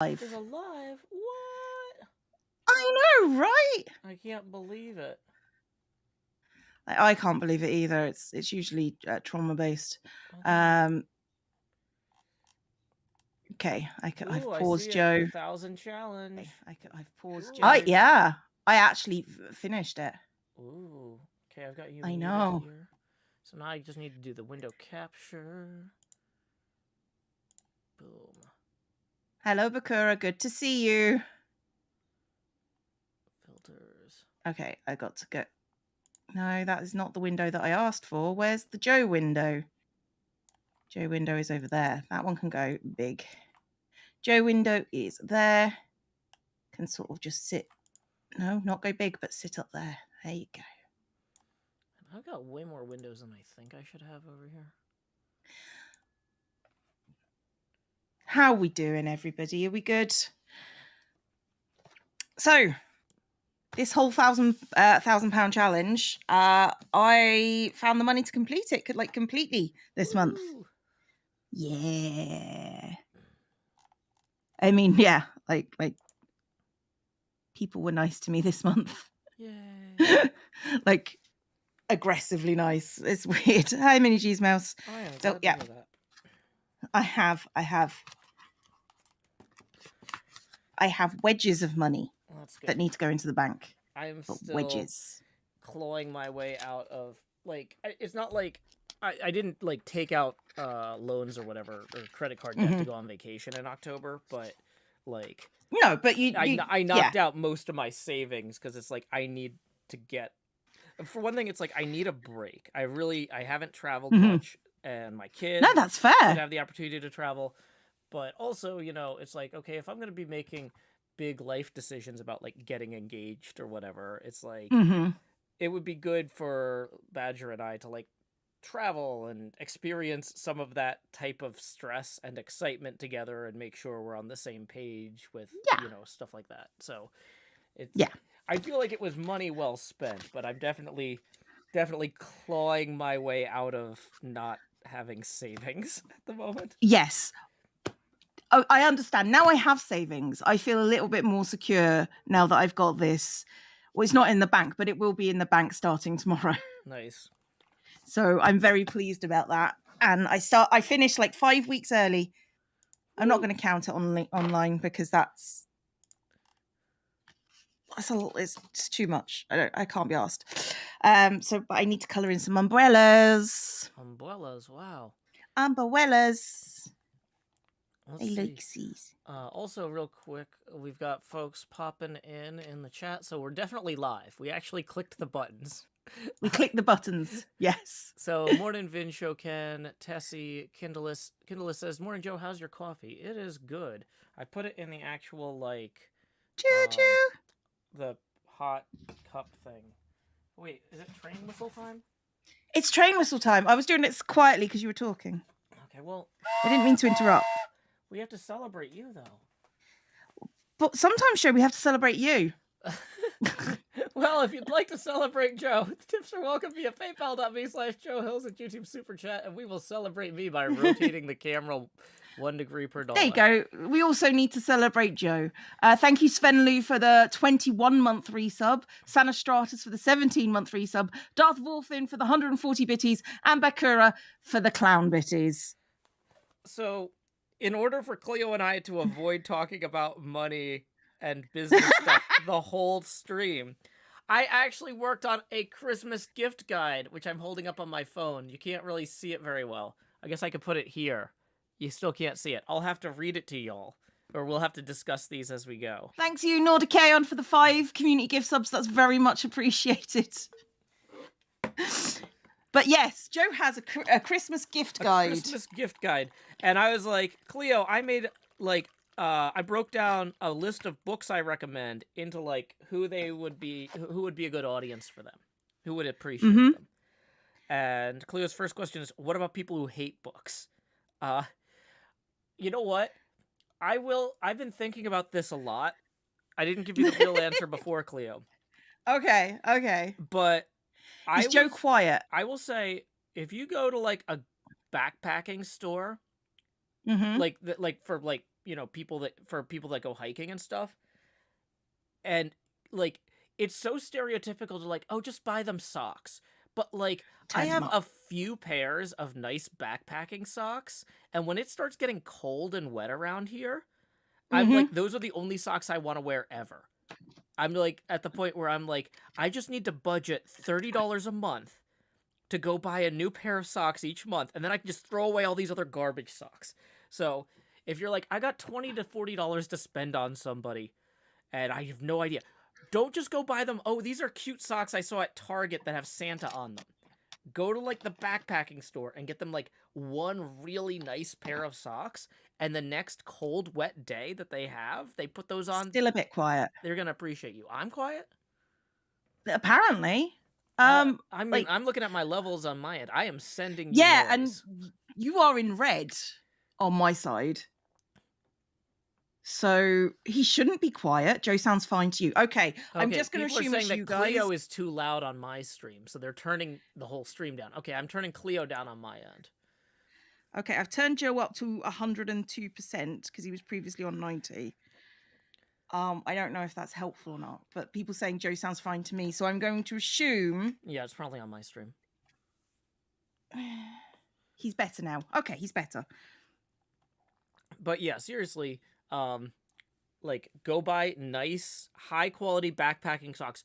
It is alive? What? I know, right? I can't believe it. I can't believe it either. It's usually trauma based. Okay. Okay, I've Ooh, I paused see it. Joe. The 1,000 challenge. I've paused Joe. Ooh. Yeah, I actually finished it. Ooh. Okay, I've got you I muted know. here. So now I just need to do the window capture. Boom. Hello, Bakura. Good to see you. Filters. Okay, I got to go. No, that is not the window that I asked for. Where's the Joe window? Joe window is over there. That one can go big. Joe window is there. Can sort of just sit. No, not go big, but sit up there. There you go. I've got way more windows than I think I should have over here. How are we doing, everybody? Are we good? So, this whole £1,000 challenge, I found the money to complete it, completely this month. Yeah. I mean, yeah, like people were nice to me this month. Yay. Like aggressively nice. It's weird. Hi, Mini G's Mouse. I am So glad yeah, to hear that. I have wedges of money that need to go into the bank. I'm still wedges. clawing my way out of, like, it's not like I didn't like take out loans or whatever or credit card debt to go on vacation in October, but like no, but I knocked out most of my savings because it's like I need to get, for one thing, it's like I need a break. I haven't traveled much, and my kids No, that's fair. should have the opportunity to travel. But also, you know, it's like, okay, if I'm going to be making big life decisions about like getting engaged or whatever, it's like it would be good for Badger and I to like travel and experience some of that type of stress and excitement together and make sure we're on the same page with, you know, stuff like that. So it's, I feel like it was money well spent, but I'm definitely clawing my way out of not having savings at the moment. Yes. Oh, I understand. Now I have savings. I feel a little bit more secure now that I've got this. Well, it's not in the bank, but it will be in the bank starting tomorrow. Nice. So I'm very pleased about that. And I finished like 5 weeks early. I'm not going to count it online because it's too much. I can't be asked. But I need to color in some umbrellas. Umbrellas, wow. Umbrellas. Let's see. Also, real quick, we've got folks popping in the chat, so we're definitely live. We actually clicked the buttons. We clicked the buttons, yes. So, morning, Vin Shoken, Tessie, Kindleus. Kindleus says, "Morning, Joe. How's your coffee? It is good. I put it in the actual like, the hot cup thing. Wait, is it train whistle time? It's train whistle time. I was doing it quietly because you were talking. Okay, well, I didn't mean to interrupt. We have to celebrate you, though. But sometimes, Joe, we have to celebrate you. Well, if you'd like to celebrate Joe, tips are welcome via paypal.me/Joe Hills and YouTube Super Chat, and we will celebrate me by rotating the camera 1 degree per dollar. There you go. We also need to celebrate Joe. Thank you, Svenlu, for the 21-month resub, Sanastratus for the 17-month resub, Darth Wolfin for the 140 bitties, and Bakura for the clown bitties. So, in order for Cleo and I to avoid talking about money and business stuff the whole stream, I actually worked on a Christmas gift guide, which I'm holding up on my phone. You can't really see it very well. I guess I could put it here. You still can't see it. I'll have to read it to y'all, or we'll have to discuss these as we go. Thanks you, Nordicaon, for the 5 community gift subs. That's very much appreciated. But yes, Joe has a Christmas gift guide. A Christmas gift guide. And I was like, Cleo, I made like I broke down a list of books I recommend into like who would be a good audience for them, who would appreciate them. And Cleo's first question is, what about people who hate books? You know what? I've been thinking about this a lot. I didn't give you the real answer before, Cleo. Okay. But is Joe quiet? I will say, if you go to like a backpacking store, like for like, people that go hiking and stuff. And like it's so stereotypical to like, oh, just buy them socks. But like I Turns them have up. a few pairs of nice backpacking socks, and when it starts getting cold and wet around here, I'm like, those are the only socks I want to wear ever. I'm like at the point where I'm like, I just need to budget $30 a month to go buy a new pair of socks each month, and then I can just throw away all these other garbage socks. So if you're like, I got $20 to $40 to spend on somebody, and I have no idea, don't just go buy them. Oh, these are cute socks I saw at Target that have Santa on them. Go to like the backpacking store and get them like one really nice pair of socks, and the next cold, wet day that they put those on. Still a bit quiet. They're gonna appreciate you. I'm quiet. Apparently. I mean, Like, I'm looking at my levels on my end. I am sending you yeah, and noise. you are in red on my side. So he shouldn't be quiet. Joe sounds fine to you. Okay, I'm just going to People are assume saying it's that you guys. Cleo is too loud on my stream, so they're turning the whole stream down. Okay, I'm turning Cleo down on my end. Okay, I've turned Joe up to 102% because he was previously on 90. I don't know if that's helpful or not, but people saying Joe sounds fine to me, so I'm going to assume Yeah, it's probably on my stream. he's better now. Okay, he's better. But yeah, seriously, like go buy nice, high quality backpacking socks.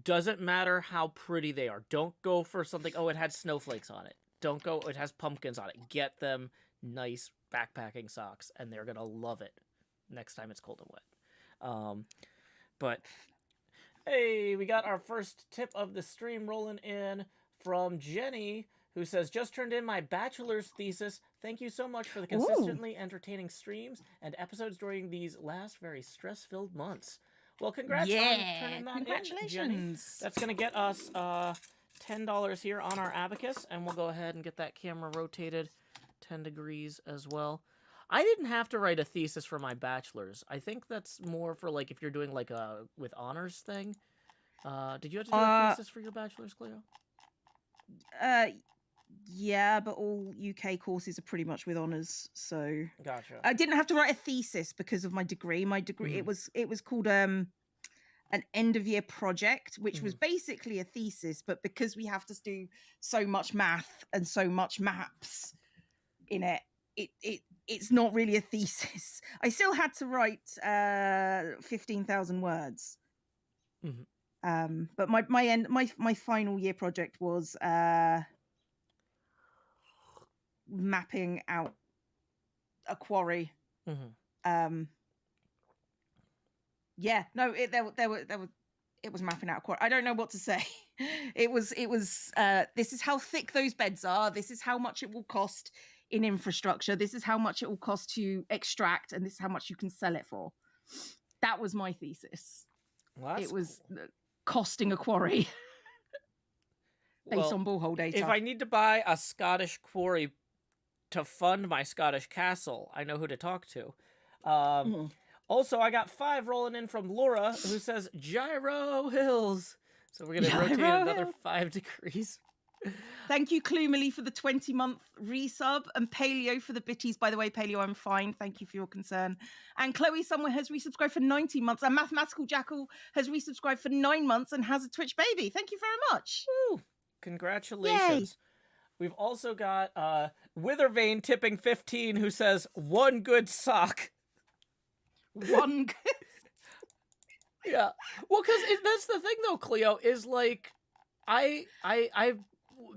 Doesn't matter how pretty they are. Don't go for something, oh, it had snowflakes on it. Don't go, it has pumpkins on it. Get them nice backpacking socks, and they're gonna love it next time it's cold and wet. But hey, we got our first tip of the stream rolling in from Jenny, who says, just turned in my bachelor's thesis. Thank you so much for the consistently entertaining streams and episodes during these last very stress-filled months. Well, congrats on turning that in, Jenny. That's going to get us $10 here on our abacus, and we'll go ahead and get that camera rotated 10 degrees as well. I didn't have to write a thesis for my bachelor's. I think that's more for like if you're doing like a with honors thing. Did you have to do a thesis for your bachelor's, Cleo? Yeah, but all UK courses are pretty much with honors, so gotcha. I didn't have to write a thesis because of my degree. My degree it was called an end of year project, which was basically a thesis, but because we have to do so much math and so much maps in it, it's not really a thesis. I still had to write 15,000 words. But my final year project was mapping out a quarry. Yeah, no, it was mapping out a quarry. I don't know what to say. It was this is how thick those beds are. This is how much it will cost in infrastructure. This is how much it will cost to extract, and this is how much you can sell it for. That was my thesis. Well, it was costing a quarry based on borehole data. If I need to buy a Scottish quarry to fund my Scottish castle, I know who to talk to. Also, I got 5 rolling in from Laura, who says Gyro Hills. So we're going to rotate another 5 degrees. Thank you, Klumily, for the 20-month resub, and Paleo for the bitties. By the way, Paleo, I'm fine. Thank you for your concern. And Chloe somewhere has resubscribed for 90 months. And Mathematical Jackal has resubscribed for 9 months and has a Twitch baby. Thank you very much. Woo! Congratulations. Yay. We've also got Withervane tipping 15, who says, one good sock. One good Yeah. Well, because that's the thing, though, Cleo, is like,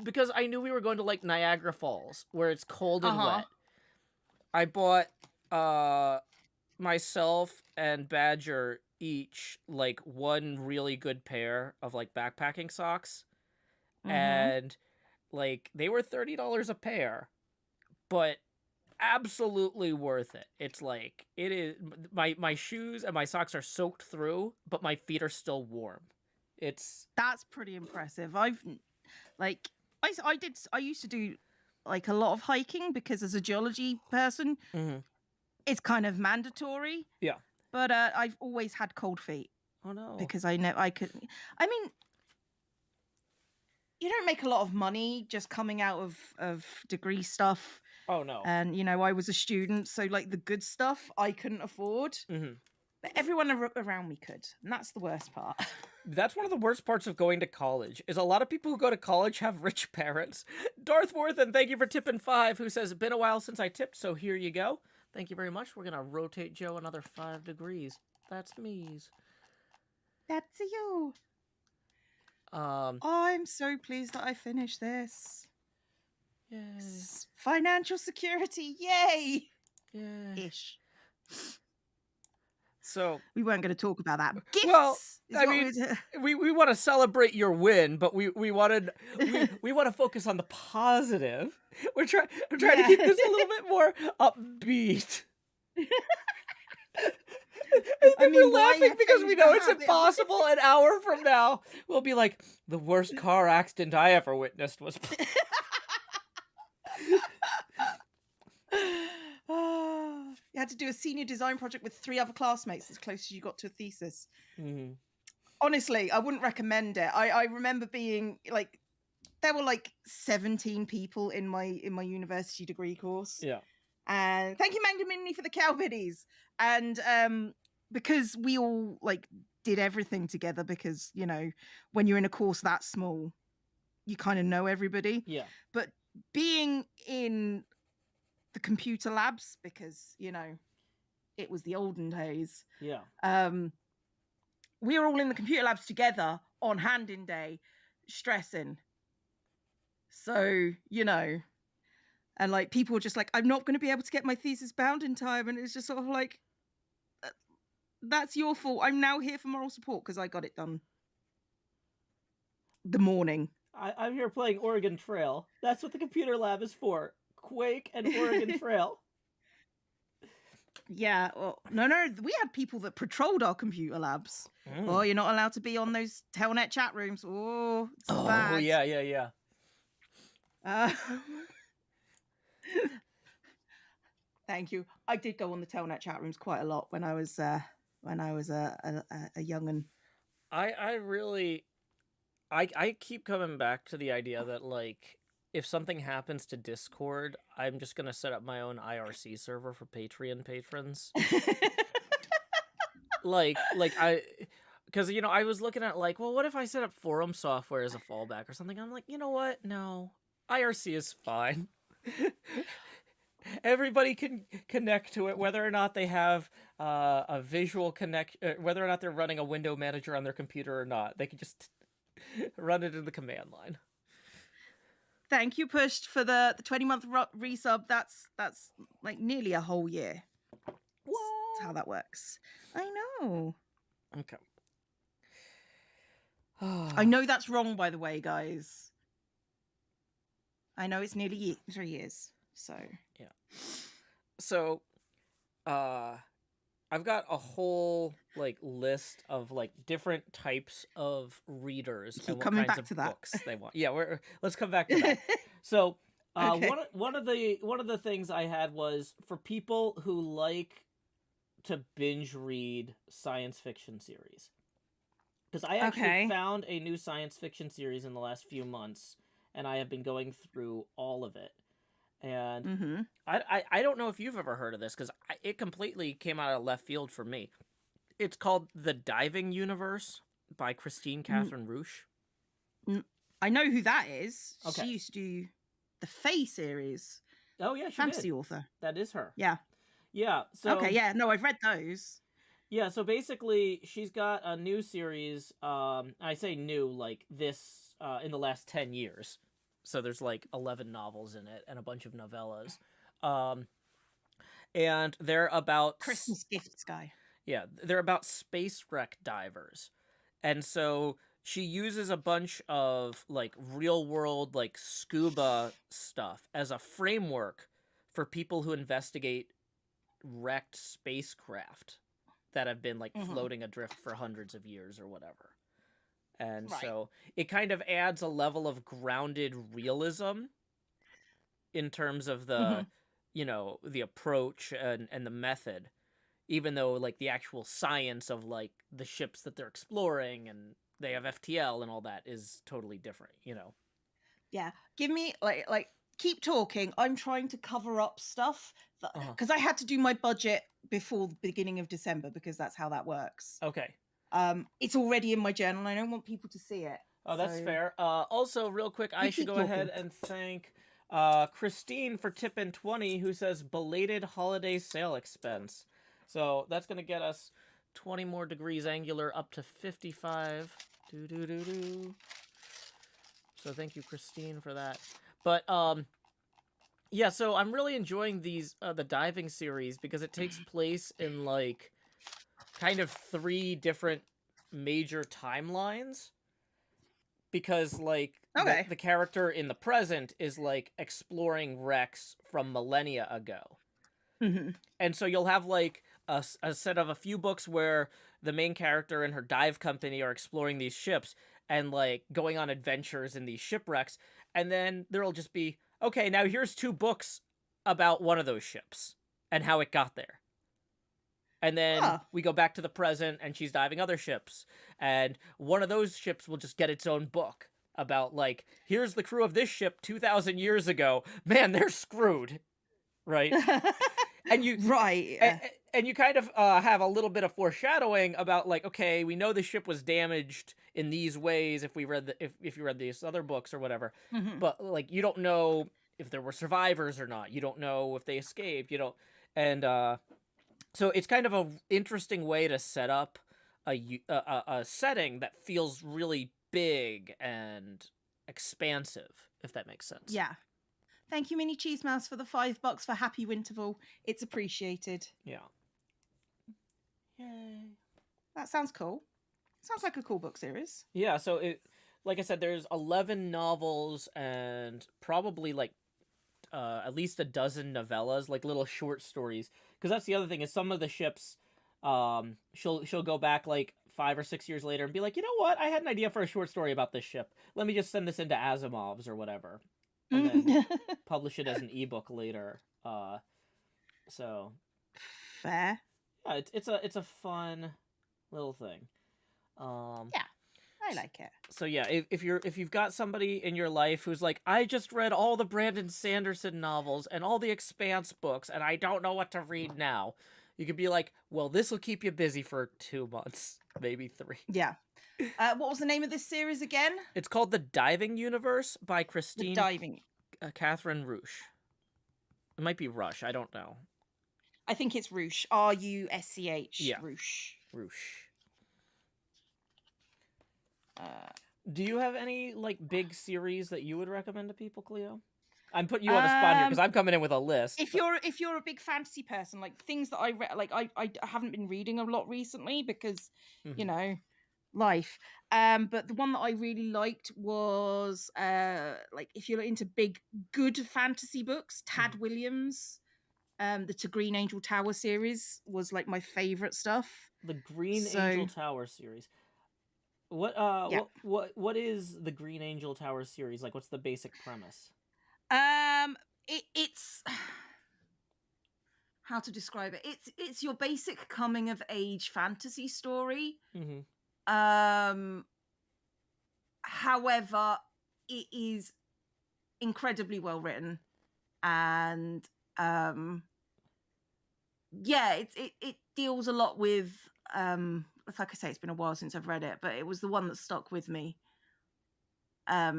because I knew we were going to like Niagara Falls, where it's cold and wet. I bought myself and Badger each like one really good pair of like backpacking socks, and like they were $30 a pair, but absolutely worth it. It's like it is. My shoes and my socks are soaked through, but my feet are still warm. That's pretty impressive. I used to do like a lot of hiking because as a geology person, it's kind of mandatory. Yeah. But I've always had cold feet. Oh no. Because I mean, you don't make a lot of money just coming out of degree stuff. Oh no. And, I was a student, so like the good stuff I couldn't afford, but everyone around me could. And that's the worst part. That's one of the worst parts of going to college, is a lot of people who go to college have rich parents. Darth Worthen, thank you for tipping 5, who says, been a while since I tipped, so here you go. Thank you very much. We're going to rotate Joe another 5 degrees. That's me's. That's you. I'm so pleased that I finished this. Yay. Financial security, yay! Yeah. Ish. So we weren't going to talk about that. Gifts. Well, I mean, we want to celebrate your win, but we want to focus on the positive. I'm trying to keep this a little bit more upbeat. I mean, we're laughing because we know it's impossible. An hour from now, we'll be like, the worst car accident I ever witnessed was. You had to do a senior design project with 3 other classmates as close as you got to a thesis. Honestly, I wouldn't recommend it. I remember being like, there were like 17 people in my university degree course. Yeah. And thank you, Mangamini, for the cow biddies. And because we all like did everything together, because when you're in a course that small, you kind of know everybody. Yeah. But being in the computer labs, because it was the olden days. Yeah. We were all in the computer labs together on hand-in day, stressing. So and like people were just like, I'm not going to be able to get my thesis bound in time, and it's just sort of like, that's your fault. I'm now here for moral support because I got it done the morning. I'm here playing Oregon Trail. That's what the computer lab is for. Quake and Oregon Trail. Yeah, well, no, we had people that patrolled our computer labs. Oh, you're not allowed to be on those Telnet chat rooms. Oh, it's bad. Oh, yeah. Thank you. I did go on the Telnet chat rooms quite a lot when I was a young'un. I keep coming back to the idea that like, if something happens to Discord, I'm just gonna set up my own IRC server for Patreon patrons. Because I was looking at like, well, what if I set up forum software as a fallback or something? I'm like, you know what? No, IRC is fine. Everybody can connect to it, whether or not they have a visual connect, whether or not they're running a window manager on their computer or not. They can just run it in the command line. Thank you, Pushed, for the 20-month resub. That's like nearly a whole year. That's how that works. I know. Okay. I know that's wrong, by the way, guys. I know it's nearly 3 years. So yeah. So, I've got a whole like list of like different types of readers and what kinds of books they want. Yeah, let's come back to that. So, okay. one of the things I had was for people who like to binge read science fiction series, because I actually found a new science fiction series in the last few months, and I have been going through all of it. And I don't know if you've ever heard of this, because it completely came out of left field for me. It's called The Diving Universe by Christine Catherine Rusch. I know who that is. Okay. She used to do the Fae series. Oh, yeah, she fantasy author. That is her. Yeah. Yeah. So okay, yeah. No, I've read those. Yeah, so basically, she's got a new series. I say new, like this, in the last 10 years. So there's like 11 novels in it and a bunch of novellas. And they're about Christmas gifts, guy. Yeah, they're about space wreck divers. And so she uses a bunch of like real world like scuba stuff as a framework for people who investigate wrecked spacecraft that have been like floating adrift for hundreds of years or whatever. And so it kind of adds a level of grounded realism in terms of the, the approach and the method, even though like the actual science of like the ships that they're exploring and they have FTL and all that is totally different, Yeah. Give me like keep talking. I'm trying to cover up stuff Uh-huh. because I had to do my budget before the beginning of December because that's how that works. Okay. It's already in my journal and I don't want people to see it. Oh, that's So fair. Also, real quick, I you should keep go ahead talking. and thank Christine for tipping 20, who says belated holiday sale expense. So that's gonna get us 20 more degrees angular up to 55. Do do do do. So thank you, Christine, for that. But yeah. So I'm really enjoying these the diving series because it takes place in like kind of 3 different major timelines. Because like Okay. the character in the present is like exploring wrecks from millennia ago. Mm-hmm. And so you'll have like a set of a few books where the main character and her dive company are exploring these ships and like going on adventures in these shipwrecks, and then there'll just be, okay, now here's 2 books about one of those ships and how it got there. And then Oh. we go back to the present and she's diving other ships. And one of those ships will just get its own book about, like, here's the crew of this ship 2,000 years ago. Man, they're screwed. Right? And you. Right. And you kind of have a little bit of foreshadowing about, like, okay, we know the ship was damaged in these ways if we read if you read these other books or whatever. Mm-hmm. But like, you don't know if there were survivors or not. You don't know if they escaped. You don't. And so it's kind of a interesting way to set up a setting that feels really big and expansive, if that makes sense. Yeah. Thank you, Mini Cheese Mouse, for the $5 for Happy Winterval. It's appreciated. Yeah. Yay. That sounds cool. Sounds like a cool book series. Yeah, so like I said, there's 11 novels and probably like at least a dozen novellas, like little short stories. Because that's the other thing, is some of the ships, she'll go back like 5 or 6 years later and be like, you know what? I had an idea for a short story about this ship. Let me just send this into Asimov's or whatever, and then publish it as an ebook later. So fair. Yeah, it's a fun little thing. Yeah, I like it. So yeah, if you've got somebody in your life who's like, I just read all the Brandon Sanderson novels and all the Expanse books and I don't know what to read now, you could be like, well, this will keep you busy for 2 months, maybe 3. Yeah. What was the name of this series again? It's called The Diving Universe by The Christine Diving. Catherine Rush. It might be Rush, I don't know. I think it's Rush. Rusch. Yeah. Rush. Do you have any like big series that you would recommend to people, Cleo? I'm putting you on the spot here because I'm coming in with a list. If you're a big fantasy person, like things that I read, like I haven't been reading a lot recently because you know, life. But the one that I really liked was like if you're into big good fantasy books, Tad Williams. The Green Angel Tower series was like my favorite stuff. The Green Angel Tower series. What is the Green Angel Tower series? Like, what's the basic premise? It's how to describe it. It's your basic coming of age fantasy story. However, it is incredibly well written, and yeah, it deals a lot with like I say, it's been a while since I've read it, but it was the one that stuck with me. Yeah,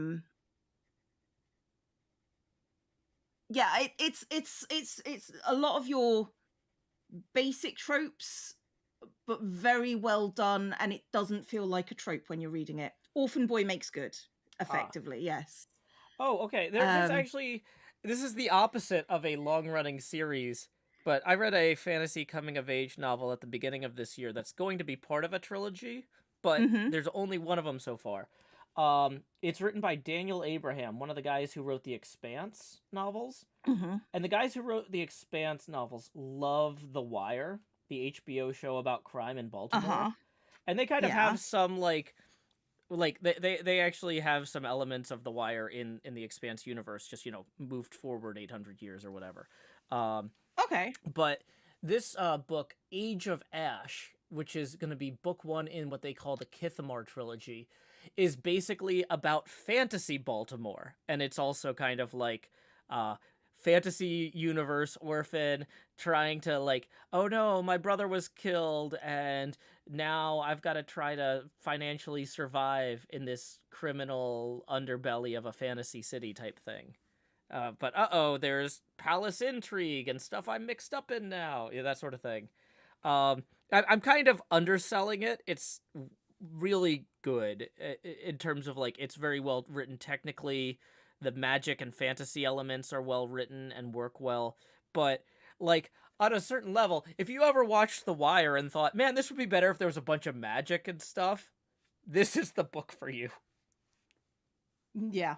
it's a lot of your basic tropes, but very well done, and it doesn't feel like a trope when you're reading it. Orphan Boy makes good, effectively. Yes. Oh, okay. There's actually, this is the opposite of a long-running series, but I read a fantasy coming-of-age novel at the beginning of this year that's going to be part of a trilogy, but there's only one of them so far. It's written by Daniel Abraham, one of the guys who wrote the Expanse novels. And the guys who wrote the Expanse novels love The Wire, the HBO show about crime in Baltimore. And they kind of have some like they actually have some elements of The Wire in the Expanse universe, just, you know, moved forward 800 years or whatever. Okay. But this book, Age of Ash, which is going to be book 1 in what they call the Kithamar trilogy, is basically about fantasy Baltimore. And it's also kind of like fantasy universe orphan trying to like, oh no, my brother was killed and now I've got to try to financially survive in this criminal underbelly of a fantasy city type thing. But there's palace intrigue and stuff I'm mixed up in now. Yeah, that sort of thing. I'm kind of underselling it. It's really good in terms of like it's very well written technically. The magic and fantasy elements are well written and work well, but like on a certain level, if you ever watched The Wire and thought, "Man, this would be better if there was a bunch of magic and stuff," this is the book for you. Yeah,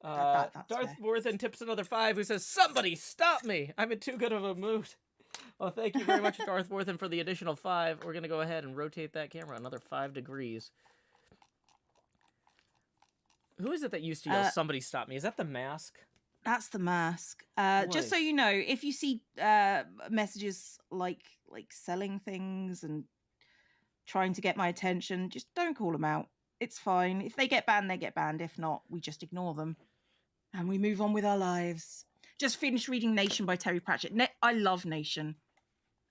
that's Darth fair. Worthen tips another 5, who says, "Somebody stop me! I'm in too good of a mood." Well, thank you very much, Darth Worthen, for the additional 5. We're gonna go ahead and rotate that camera another 5 degrees. Who is it that used to yell, "Somebody stop me"? Is that the Mask? That's the Mask. Just Boy. so you know, if you see messages like selling things and trying to get my attention, just don't call them out. It's fine. If they get banned, they get banned. If not, we just ignore them and we move on with our lives. Just finished reading Nation by Terry Pratchett. I love Nation.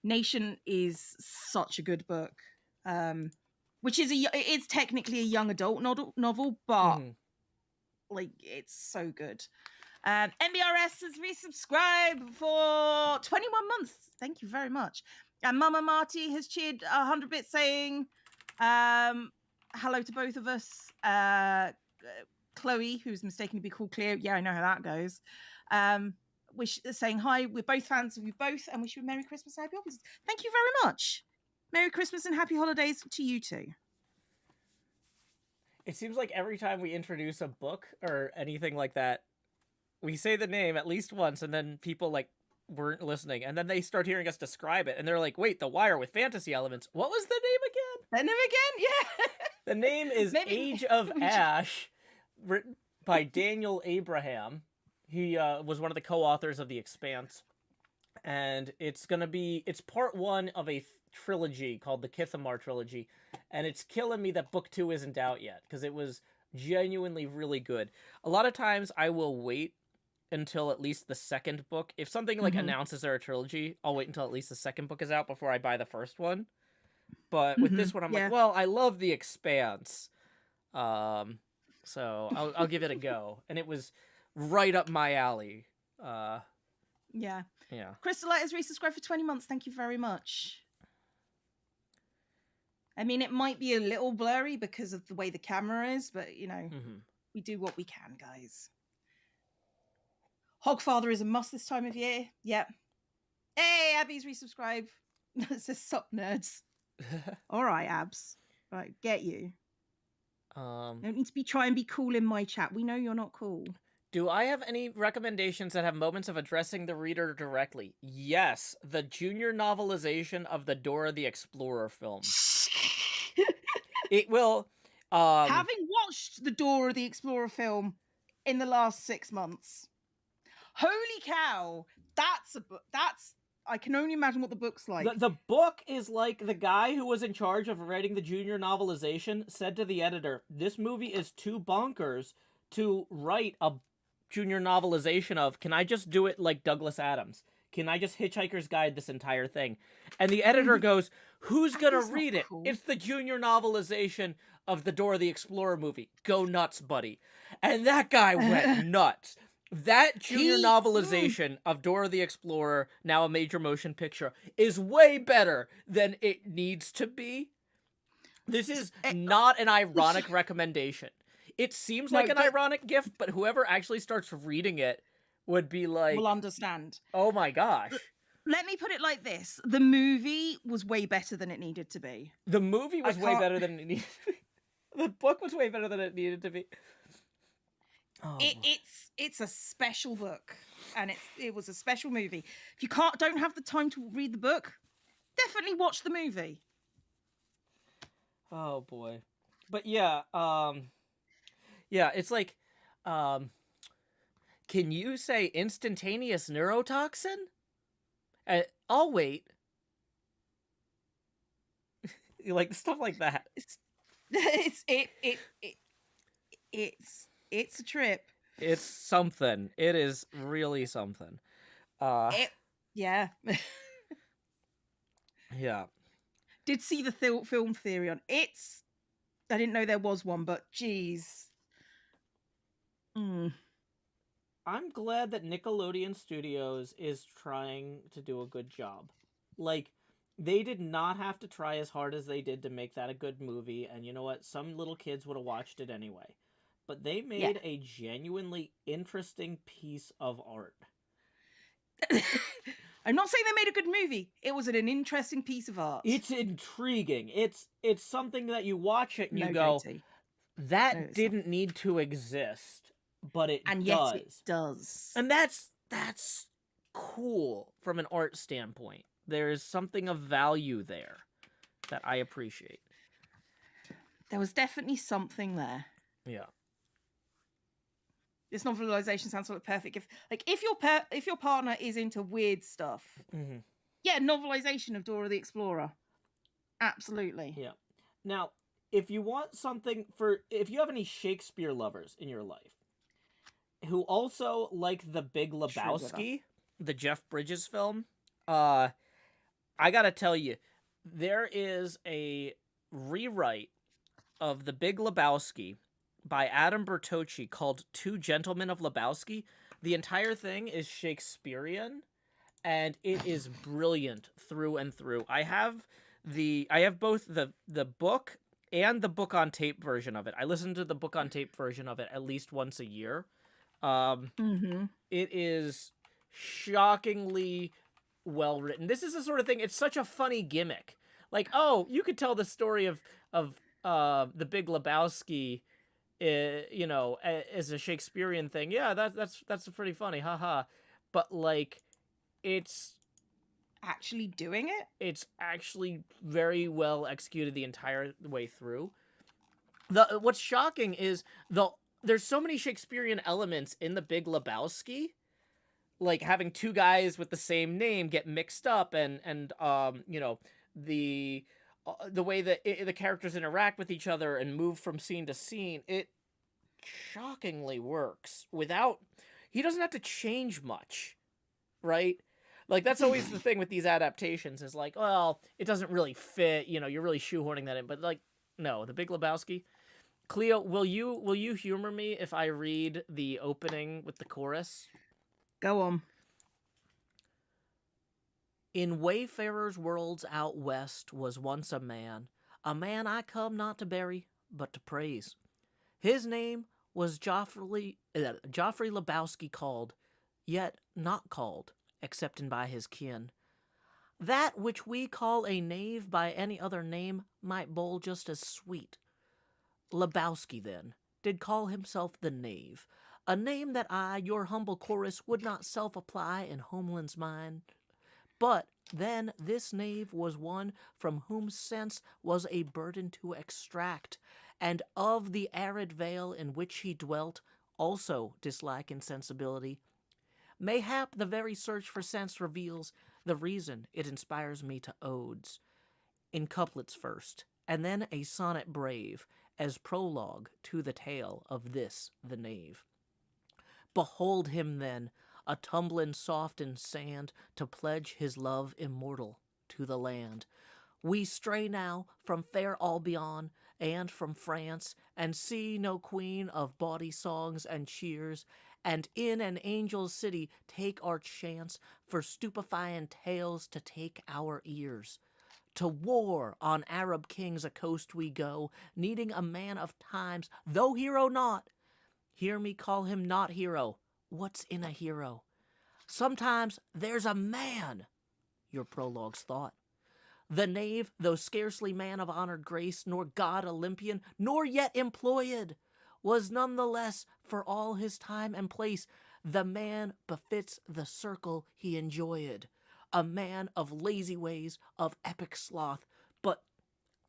Nation is such a good book, which is it's technically a young adult novel, but like it's so good. MBRS has resubscribed for 21 months. Thank you very much. And Mama Marty has cheered 100 bits saying hello to both of us. Chloe, who's mistaken to be called Cleo. Yeah, I know how that goes. Saying hi. We're both fans of you both and wish you a Merry Christmas and Happy Holidays. Thank you very much. Merry Christmas and Happy Holidays to you too. It seems like every time we introduce a book or anything like that, we say the name at least once, and then people like weren't listening, and then they start hearing us describe it, and they're like, "Wait, The Wire with fantasy elements. What was the name again?" The name again, yeah. The name is Age of Ash, written by Daniel Abraham. He was one of the co-authors of The Expanse, and it's part 1 of a trilogy called the Kithamar trilogy, and it's killing me that book 2 isn't out yet because it was genuinely really good. A lot of times I will wait until at least the second book. If something like announces they're a trilogy, I'll wait until at least the second book is out before I buy the first one. But with this one, I'm like, well, I love The Expanse, so I'll give it a go, and it was right up my alley. Yeah. Yeah. Crystalite has resubscribed for 20 months. Thank you very much. I mean, it might be a little blurry because of the way the camera is, but you know, we do what we can, guys. Hogfather is a must this time of year. Yep. Hey, Abby's resubscribe. It says sup nerds. All right, Abs. Right, get you. Don't need to try and be cool in my chat. We know you're not cool. Do I have any recommendations that have moments of addressing the reader directly? Yes, the junior novelization of the Dora the Explorer film. It will. Having watched the Dora the Explorer film in the last 6 months, holy cow! That's I can only imagine what the book's like. The book is like the guy who was in charge of writing the junior novelization said to the editor, "This movie is too bonkers to write a junior novelization of. Can I just do it like Douglas Adams? Can I just Hitchhiker's Guide this entire thing?" And the editor goes, "Who's gonna read it? Cool. It's the junior novelization of the Dora the Explorer movie. Go nuts, buddy." And that guy went nuts. That junior novelization of Dora the Explorer, now a major motion picture, is way better than it needs to be. This is not an ironic recommendation. It seems like an ironic gift, but whoever actually starts reading it would be like... will understand. Oh my gosh. Let me put it like this. The movie was way better than it needed to be. The movie was way better than it needed to be. The book was way better than it needed to be. Oh, it's a special book, and it was a special movie. If you don't have the time to read the book, definitely watch the movie. Oh boy. But yeah, it's like, can you say instantaneous neurotoxin? I'll wait. Like stuff like that. It's a trip. It's something. It is really something. Yeah. Yeah. Did see the film theory on it's. I didn't know there was one, but geez. I'm glad that Nickelodeon Studios is trying to do a good job. Like, they did not have to try as hard as they did to make that a good movie, and you know what? Some little kids would have watched it anyway. But they Yeah. made a genuinely interesting piece of art. I'm not saying they made a good movie. It was an interesting piece of art. It's intriguing. It's something that you watch it and you No, go, JT. No, that it's not. didn't need to exist, but it And yet it does. does. And that's cool from an art standpoint. There's something of value there that I appreciate. There was definitely something there. Yeah. This novelization sounds like a perfect gift. Like if your partner is into weird stuff, yeah, novelization of Dora the Explorer, absolutely. Yeah. Now, if you want something if you have any Shakespeare lovers in your life who also like The Big Lebowski, the Jeff Bridges film, I gotta tell you, there is a rewrite of The Big Lebowski by Adam Bertocci called Two Gentlemen of Lebowski. The entire thing is Shakespearean, and it is brilliant through and through. I have both the book and the book on tape version of it. I listen to the book on tape version of it at least once a year. It is shockingly well written. This is the sort of thing. It's such a funny gimmick. Like, oh, you could tell the story of the Big Lebowski, you know, as a Shakespearean thing. Yeah, that's pretty funny, haha. But like, it's actually doing it. It's actually very well executed the entire way through. What's shocking is there's so many Shakespearean elements in the Big Lebowski, like having two guys with the same name get mixed up, and you know, the way that the characters interact with each other and move from scene to scene. It shockingly works without. He doesn't have to change much, right? Like, that's always the thing with these adaptations, is like, well, it doesn't really fit, you know, you're really shoehorning that in. But like, no, The Big Lebowski. Cleo, will you humor me if I read the opening with the chorus? Go on. In wayfarers' worlds out west was once a man I come not to bury, but to praise. His name was Joffrey Lebowski called, yet not called, excepting by his kin. That which we call a knave by any other name might bowl just as sweet. Lebowski, then, did call himself the knave, a name that I, your humble chorus, would not self-apply in Homeland's mind. But then this knave was one from whom sense was a burden to extract, and of the arid vale in which he dwelt also dislike insensibility. Mayhap the very search for sense reveals the reason it inspires me to odes. In couplets first, and then a sonnet brave, as prologue to the tale of this the knave. Behold him then, a tumbling soft in sand, to pledge his love immortal to the land. We stray now from fair Albion and from France, and see no queen of bawdy songs and cheers, and in an angel's city take our chance for stupefying tales to take our ears. To war on Arab kings a coast we go, needing a man of times, though hero not. Hear me call him not hero. What's in a hero? Sometimes there's a man, your prologue's thought. The knave, though scarcely man of honored grace, nor god Olympian, nor yet employed, was none the less, for all his time and place, the man befits the circle he enjoyed. A man of lazy ways, of epic sloth, but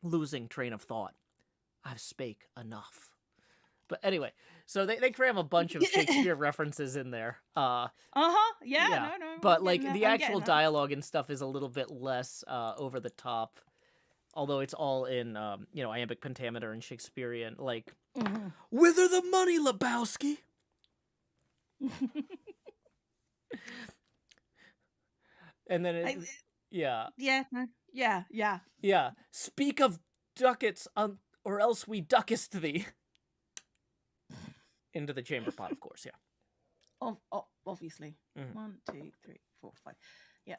losing train of thought. I've spake enough. But anyway, so they cram a bunch of Shakespeare references in there. Yeah. No. But like the actual dialogue and stuff is a little bit less over the top, although it's all in you know, iambic pentameter and Shakespearean. Like, whither the money, Lebowski? And then yeah. Yeah, no. Yeah. Yeah. Speak of ducats, or else we duckest thee. Into the chamber pot, of course, yeah. Obviously. Mhm. 1, 2, 3, 4, 5. Yeah.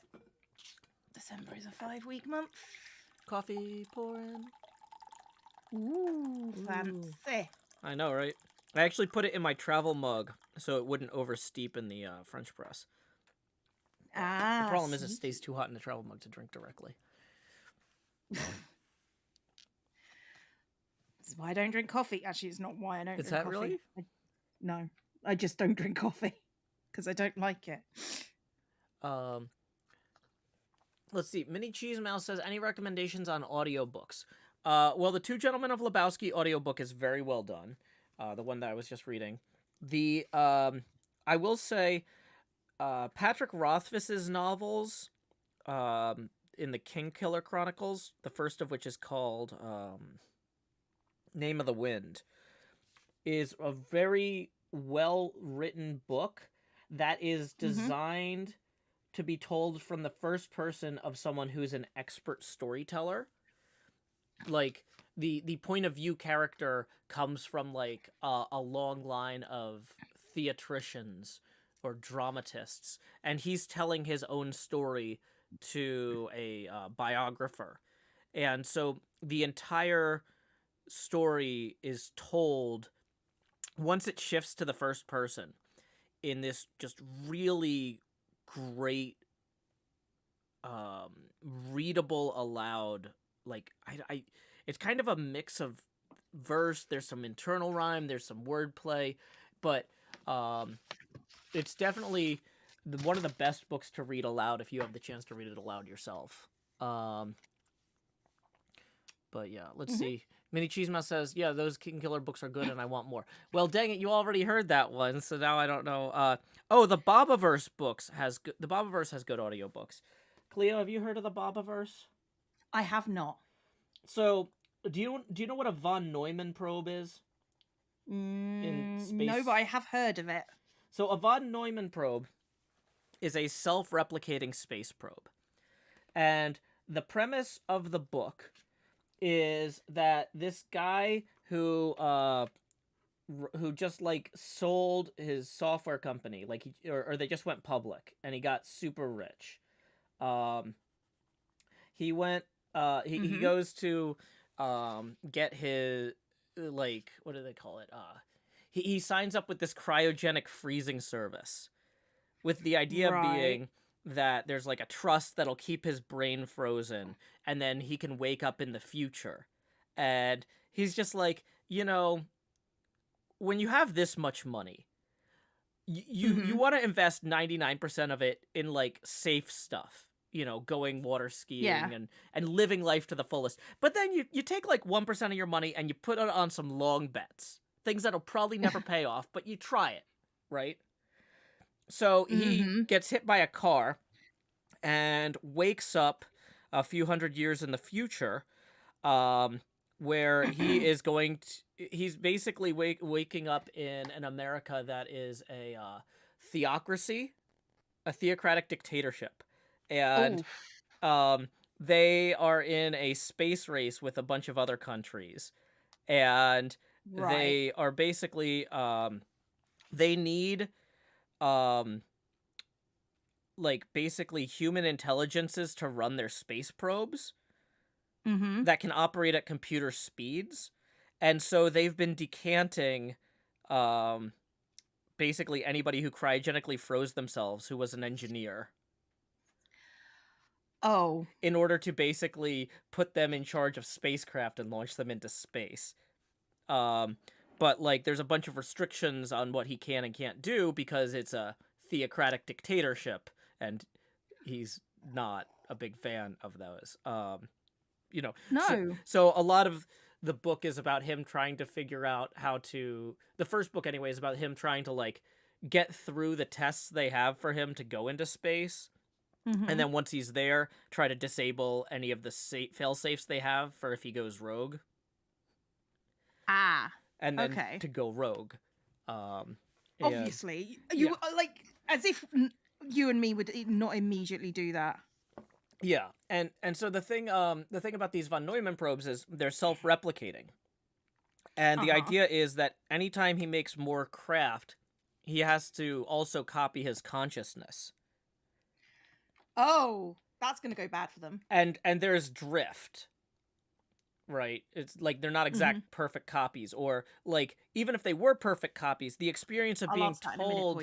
December is a 5-week month. Coffee pouring. Ooh, fancy. I know, right? I actually put it in my travel mug so it wouldn't oversteep in the French press. The problem is it stays too hot in the travel mug to drink directly. This is why I don't drink coffee. Actually, it's not why I don't Is drink that coffee. really? No, I just don't drink coffee because I don't like it. Let's see. Mini Cheese Mouse says, any recommendations on audiobooks? Well, the Two Gentlemen of Lebowski audiobook is very well done. The one that I was just reading. I will say, Patrick Rothfuss's novels, in the King Killer Chronicles, the first of which is called Name of the Wind, is a very well written book that is designed to be told from the first person of someone who's an expert storyteller. Like the point of view character comes from like a long line of theatricians or dramatists, and he's telling his own story to a biographer. And so the entire story is told once it shifts to the first person in this just really great readable aloud, like I it's kind of a mix of verse, there's some internal rhyme, there's some wordplay, but it's definitely one of the best books to read aloud if you have the chance to read it aloud yourself. But yeah, let's see. Mini Cheese Mouse says, yeah, those King Killer books are good and I want more. Well, dang it, you already heard that one, so now I don't know. The Bobaverse books the Bobaverse has good audiobooks. Cleo, have you heard of the Bobaverse? I have not. So, do you know what a von Neumann probe is? In space? No, but I have heard of it. So, a von Neumann probe is a self-replicating space probe. And the premise of the book is that this guy who just like sold his software company, like or they just went public and he got super rich. He went he goes to get his, like, what do they call it? He signs up with this cryogenic freezing service with the idea being that there's like a trust that'll keep his brain frozen and then he can wake up in the future. And he's just like, when you have this much money, you want to invest 99% of it in like safe stuff, going water skiing and living life to the fullest. But then you take like 1% of your money and you put it on some long bets, things that'll probably never pay off, but you try it, right? So he gets hit by a car and wakes up a few hundred years in the future, where he is he's basically waking up in an America that is a theocracy, a theocratic dictatorship. And they are in a space race with a bunch of other countries. And they are basically, they need like basically human intelligences to run their space probes that can operate at computer speeds. And so they've been decanting basically anybody who cryogenically froze themselves who was an engineer. In order to basically put them in charge of spacecraft and launch them into space. But like there's a bunch of restrictions on what he can and can't do because it's a theocratic dictatorship and he's not a big fan of those. No. So a lot of the book is about him trying to figure out how to, the first book anyway is about him trying to like get through the tests they have for him to go into space. And then once he's there, try to disable any of the fail safes they have for if he goes rogue. And then to go rogue. obviously. Yeah. You like, as if you and me would not immediately do that. Yeah, and so the thing about these von Neumann probes is they're self-replicating. And the idea is that anytime he makes more craft, he has to also copy his consciousness. Oh, that's going to go bad for them. And there's drift. Right? It's like they're not exact perfect copies, or like even if they were perfect copies, the experience of being told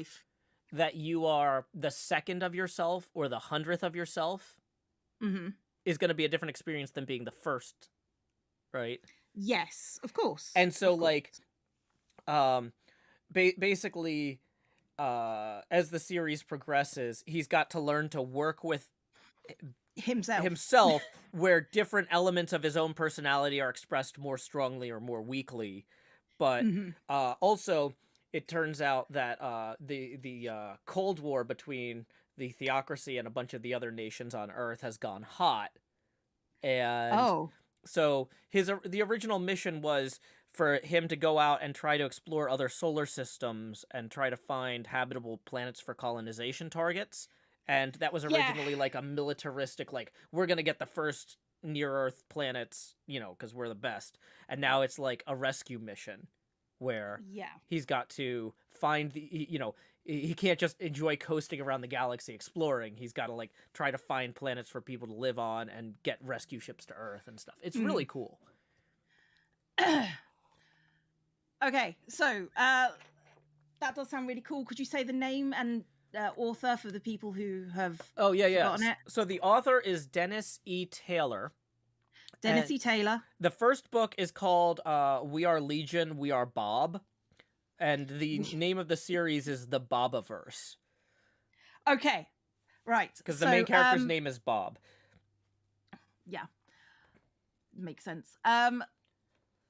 that you are the second of yourself or the 100th of yourself is going to be a different experience than being the first, right? Yes, of course. And so like basically as the series progresses, he's got to learn to work with himself where different elements of his own personality are expressed more strongly or more weakly. But also it turns out that the Cold War between the theocracy and a bunch of the other nations on Earth has gone hot. And so the original mission was for him to go out and try to explore other solar systems and try to find habitable planets for colonization targets. And that was originally like a militaristic, like, we're going to get the first near-Earth planets, you know, because we're the best. And now it's like a rescue mission where he's got to find you know, he can't just enjoy coasting around the galaxy exploring. He's got to like try to find planets for people to live on and get rescue ships to Earth and stuff. It's really cool. Okay, so that does sound really cool. Could you say the name and author for the people who have forgotten it? So the author is Dennis E. Taylor. Dennis E. Taylor. The first book is called We Are Legion, We Are Bob. And the name of the series is the Bobaverse. Okay, right. Because the main character's name is Bob. Yeah, makes sense.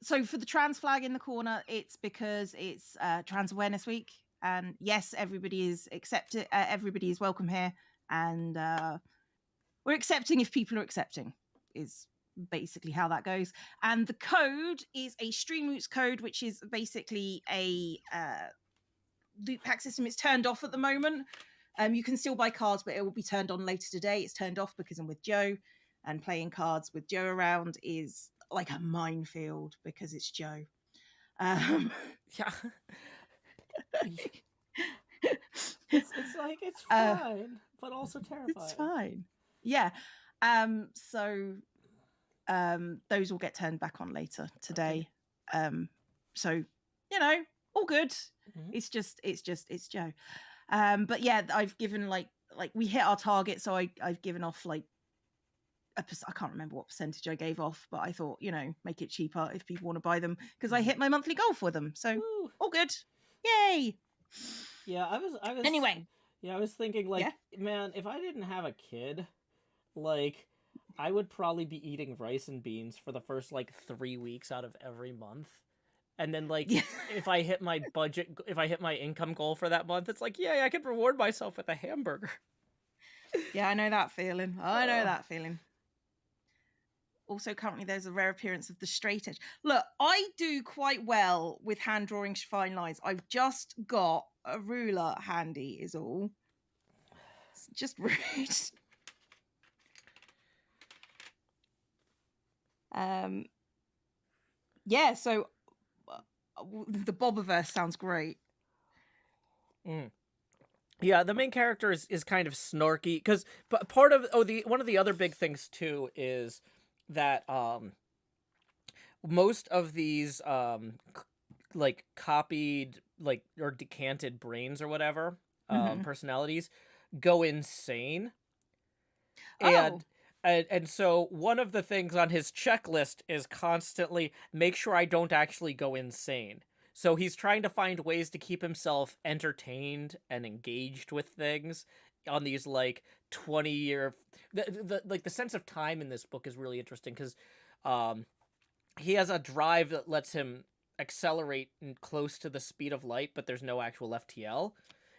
So for the trans flag in the corner, it's because it's Trans Awareness Week, and yes, everybody is accepted. Everybody is welcome here, and we're accepting if people are accepting. Is basically how that goes. And the code is a stream roots code, which is basically a loop pack system. It's turned off at the moment. You can still buy cards, but it will be turned on later today. It's turned off because I'm with Joe, and playing cards with Joe around is like a minefield because it's Joe. Yeah. it's like, it's fine, but also terrifying. It's fine. Yeah. So those will get turned back on later today. So, you know, all good. It's Joe. But yeah, I've given like we hit our target, so I've given off like I can't remember what percentage I gave off, but I thought, you know, make it cheaper if people want to buy them because I hit my monthly goal for them. So all good. Yay. Yeah, I was anyway. Yeah, I was thinking like, man, if I didn't have a kid, like I would probably be eating rice and beans for the first like 3 weeks out of every month. And then like if I hit my budget, if I hit my income goal for that month, it's like, yay, I can reward myself with a hamburger. Yeah, I know that feeling. Also, currently there's a rare appearance of the straight edge. Look, I do quite well with hand drawing fine lines. I've just got a ruler handy is all. It's just rude. Yeah, so the Bobaverse sounds great. Yeah, the main character is kind of snarky because part of one of the other big things too is that most of these like copied like or decanted brains or whatever personalities go insane. And so one of the things on his checklist is constantly make sure I don't actually go insane. So he's trying to find ways to keep himself entertained and engaged with things on these like 20-year the sense of time in this book is really interesting because he has a drive that lets him accelerate close to the speed of light, but there's no actual FTL.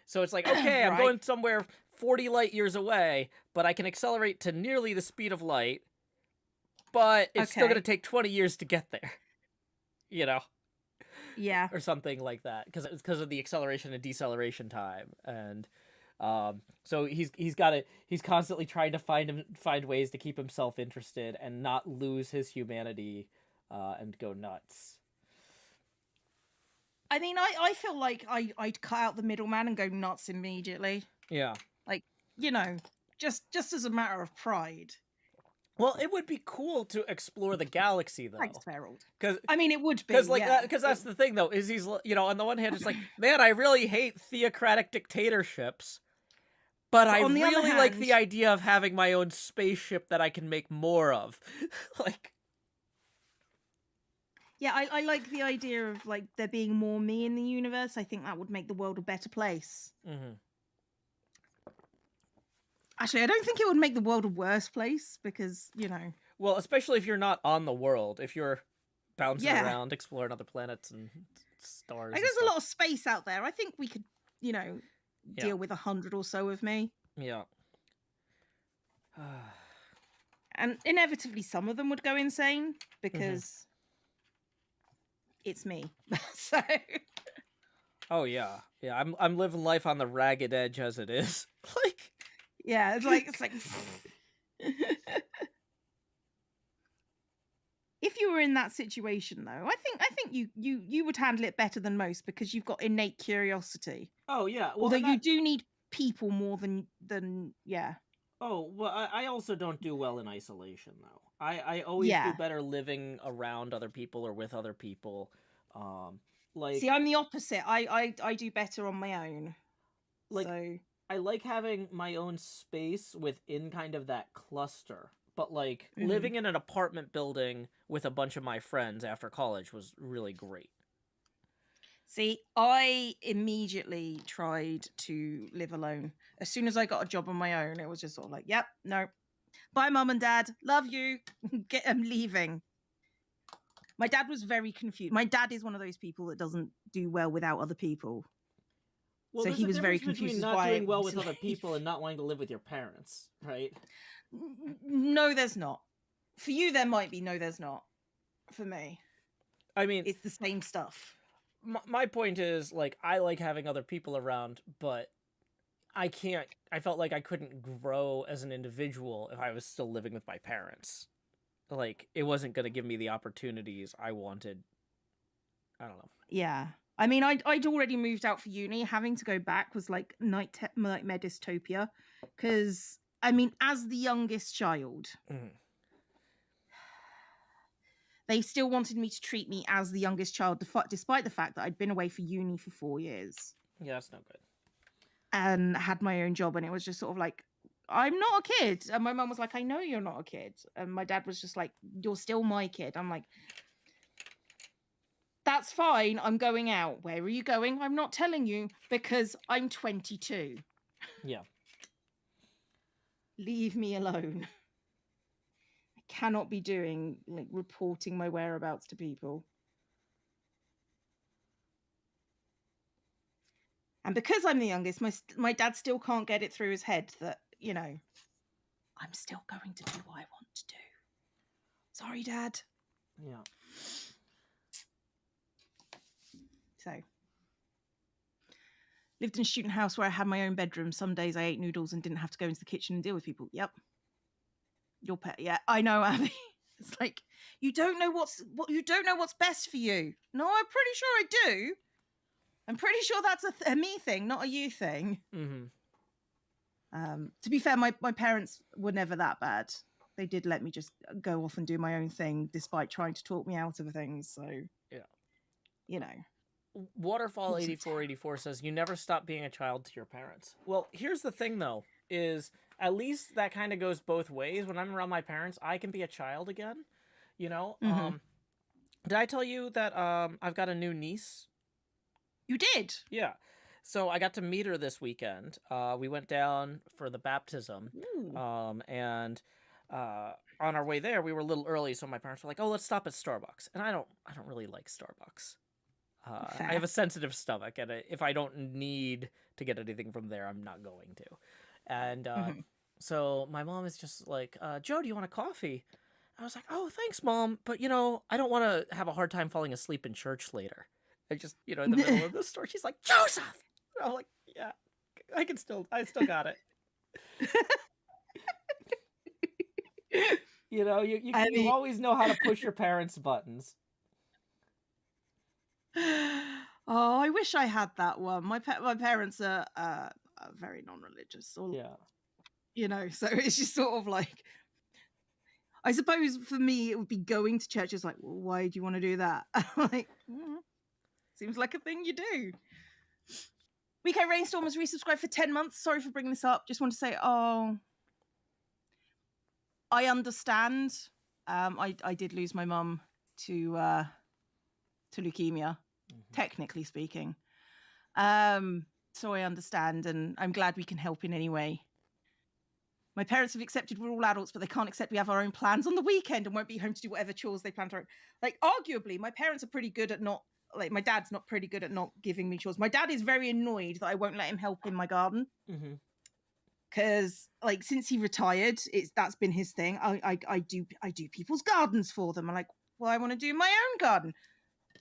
So it's like, okay, I'm going somewhere 40 light years away, but I can accelerate to nearly the speed of light, but it's still going to take 20 years to get there. You know? Yeah. or something like that, because it's because of the acceleration and deceleration time. And so he's constantly trying to find ways to keep himself interested and not lose his humanity, and go nuts. I mean, I feel like I'd cut out the middleman and go nuts immediately. Yeah. Like, just as a matter of pride. Well, it would be cool to explore the galaxy, though. Thanks, Harold. Because I mean, it would be, because that's the thing, though, is he's, on the one hand, it's like, man, I really hate theocratic dictatorships, but I on the other really like the hand- idea of having my own spaceship that I can make more of. Like, yeah, I like the idea of like there being more me in the universe. I think that would make the world a better place. Actually, I don't think it would make the world a worse place because, well, especially if you're not on the world, if you're bouncing Yeah. around, exploring other planets and stars. Like, and there's stuff. a lot of space out there. I think we could, deal with 100 or so of me. Yeah. And inevitably some of them would go insane because it's me. So Oh yeah. Yeah, I'm living life on the ragged edge as it is. Like, yeah, it's like if you were in that situation though, I think you would handle it better than most because you've got innate curiosity. oh yeah. Well, Although you do need people more than yeah. Oh, well, I also don't do well in isolation, though. I always do better living around other people or with other people. Like, see, I'm the opposite. I do better on my own. Like, so I like having my own space within kind of that cluster. But, like, living in an apartment building with a bunch of my friends after college was really great. See, I immediately tried to live alone. As soon as I got a job on my own, it was just sort of like, yep, no. Bye, mum and dad. Love you. I'm leaving. My dad was very confused. My dad is one of those people that doesn't do well without other people. Well, so he was very confused between not doing well with other people and not wanting to live with your parents, right? No, there's not. For you, there might be. No, there's not. For me, I mean, it's the same stuff. My point is, like, I like having other people around, but I felt like I couldn't grow as an individual if I was still living with my parents. Like, it wasn't going to give me the opportunities I wanted. I don't know. Yeah. I mean, I'd already moved out for uni. Having to go back was like nightmare dystopia. Because, I mean, as the youngest child, they still wanted me to treat me as the youngest child, despite the fact that I'd been away for uni for 4 years. Yeah, that's no good. And had my own job. And it was just sort of like, I'm not a kid. And my mum was like, I know you're not a kid. And my dad was just like, you're still my kid. I'm like, that's fine. I'm going out. Where are you going? I'm not telling you because I'm 22. Yeah. Leave me alone. I cannot be doing, like, reporting my whereabouts to people. And because I'm the youngest, my dad still can't get it through his head that, I'm still going to do what I want to do. Sorry, Dad. Yeah. So, lived in a student house where I had my own bedroom. Some days I ate noodles and didn't have to go into the kitchen and deal with people. Yep. Your pet. Yeah, I know, Abby. It's like, you don't know what's best for you. No, I'm pretty sure I do. I'm pretty sure that's a me thing, not a you thing. To be fair, my parents were never that bad. They did let me just go off and do my own thing, despite trying to talk me out of things. So, yeah. Waterfall 8484 says, you never stop being a child to your parents. Well, here's the thing, though, is at least that kind of goes both ways. When I'm around my parents, I can be a child again, Did I tell you that I've got a new niece? You did? Yeah. So I got to meet her this weekend. We went down for the baptism. And on our way there, we were a little early, so my parents were like, "Oh, let's stop at Starbucks." And I don't really like Starbucks. I have a sensitive stomach, and if I don't need to get anything from there, I'm not going to. And so my mom is just like, "Joe, do you want a coffee?" I was like, "Oh, thanks, Mom, but I don't want to have a hard time falling asleep in church later." And just, in the middle of the store, she's like, Joseph! I'm like, yeah, I still got it. You always know how to push your parents' buttons. Oh, I wish I had that one. My parents are very non-religious, or so it's just sort of like, I suppose for me it would be going to church. It's like, well, why do you want to do that? Like, seems like a thing you do. Weekend Rainstorm has resubscribed for 10 months. Sorry for bringing this up. Just want to say, I understand. I did lose my mum to leukemia, technically speaking. So I understand, and I'm glad we can help in any way. My parents have accepted we're all adults, but they can't accept we have our own plans on the weekend and won't be home to do whatever chores they plan to. Like, arguably, my parents are pretty good at not, like, my dad's not pretty good at not giving me chores. My dad is very annoyed that I won't let him help in my garden. Because, like, since he retired, that's been his thing. I do people's gardens for them. I'm like, well, I want to do my own garden.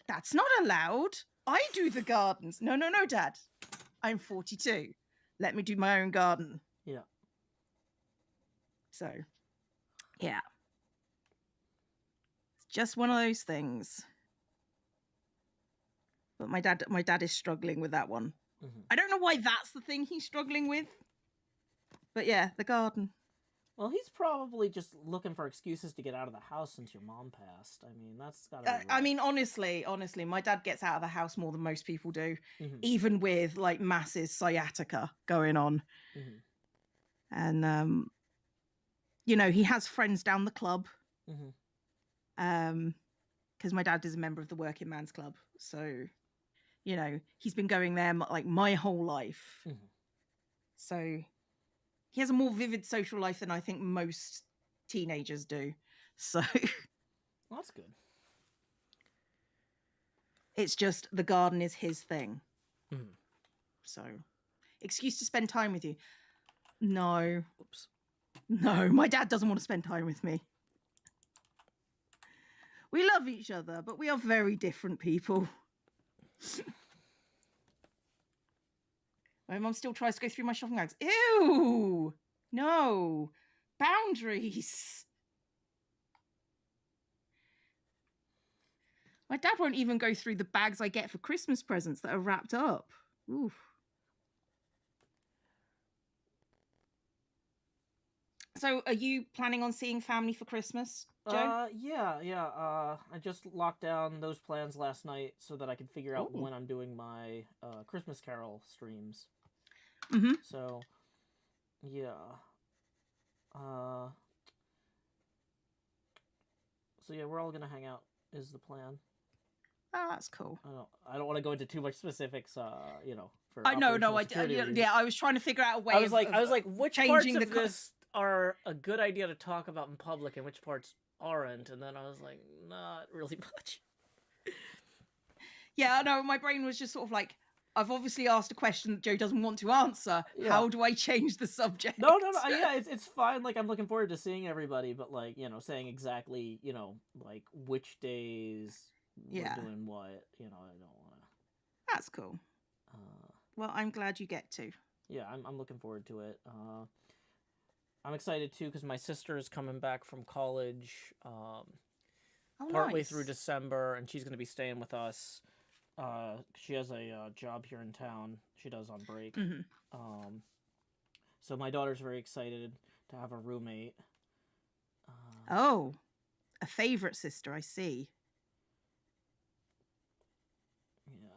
That's not allowed. I do the gardens. No, Dad. I'm 42. Let me do my own garden. Yeah. So, yeah. It's just one of those things. But my dad is struggling with that one. I don't know why that's the thing he's struggling with. But yeah, the garden. Well, he's probably just looking for excuses to get out of the house since your mom passed. I mean, that's gotta be rough. I mean, honestly, my dad gets out of the house more than most people do, even with like massive sciatica going on. And he has friends down the club. Because my dad is a member of the Working Man's Club, so he's been going there like my whole life. So he has a more vivid social life than I think most teenagers do. So well, that's good. It's just the garden is his thing. So, excuse to spend time with you. No. Oops. No, my dad doesn't want to spend time with me. We love each other, but we are very different people. My mom still tries to go through my shopping bags. Ew! No. Boundaries. My dad won't even go through the bags I get for Christmas presents that are wrapped up. Oof. So are you planning on seeing family for Christmas, Joe? Yeah. I just locked down those plans last night so that I can figure out when I'm doing my Christmas Carol streams. So, yeah. So yeah, we're all gonna hang out is the plan. Oh, that's cool. I don't want to go into too much specifics. For I was trying to figure out a way. I was like, which parts of this are a good idea to talk about in public and which parts aren't, and then I was like, not really much. Yeah, no, my brain was just sort of like, I've obviously asked a question that Joe doesn't want to answer. Yeah. How do I change the subject? No. Yeah, it's fine. Like, I'm looking forward to seeing everybody, but like, saying exactly, like which days we're doing what, I don't want to. That's cool. Well, I'm glad you get to. Yeah, I'm looking forward to it. I'm excited too because my sister is coming back from college partway through December, and she's going to be staying with us. She has a job here in town. She does on break. So my daughter's very excited to have a roommate. A favorite sister, I see. Yeah.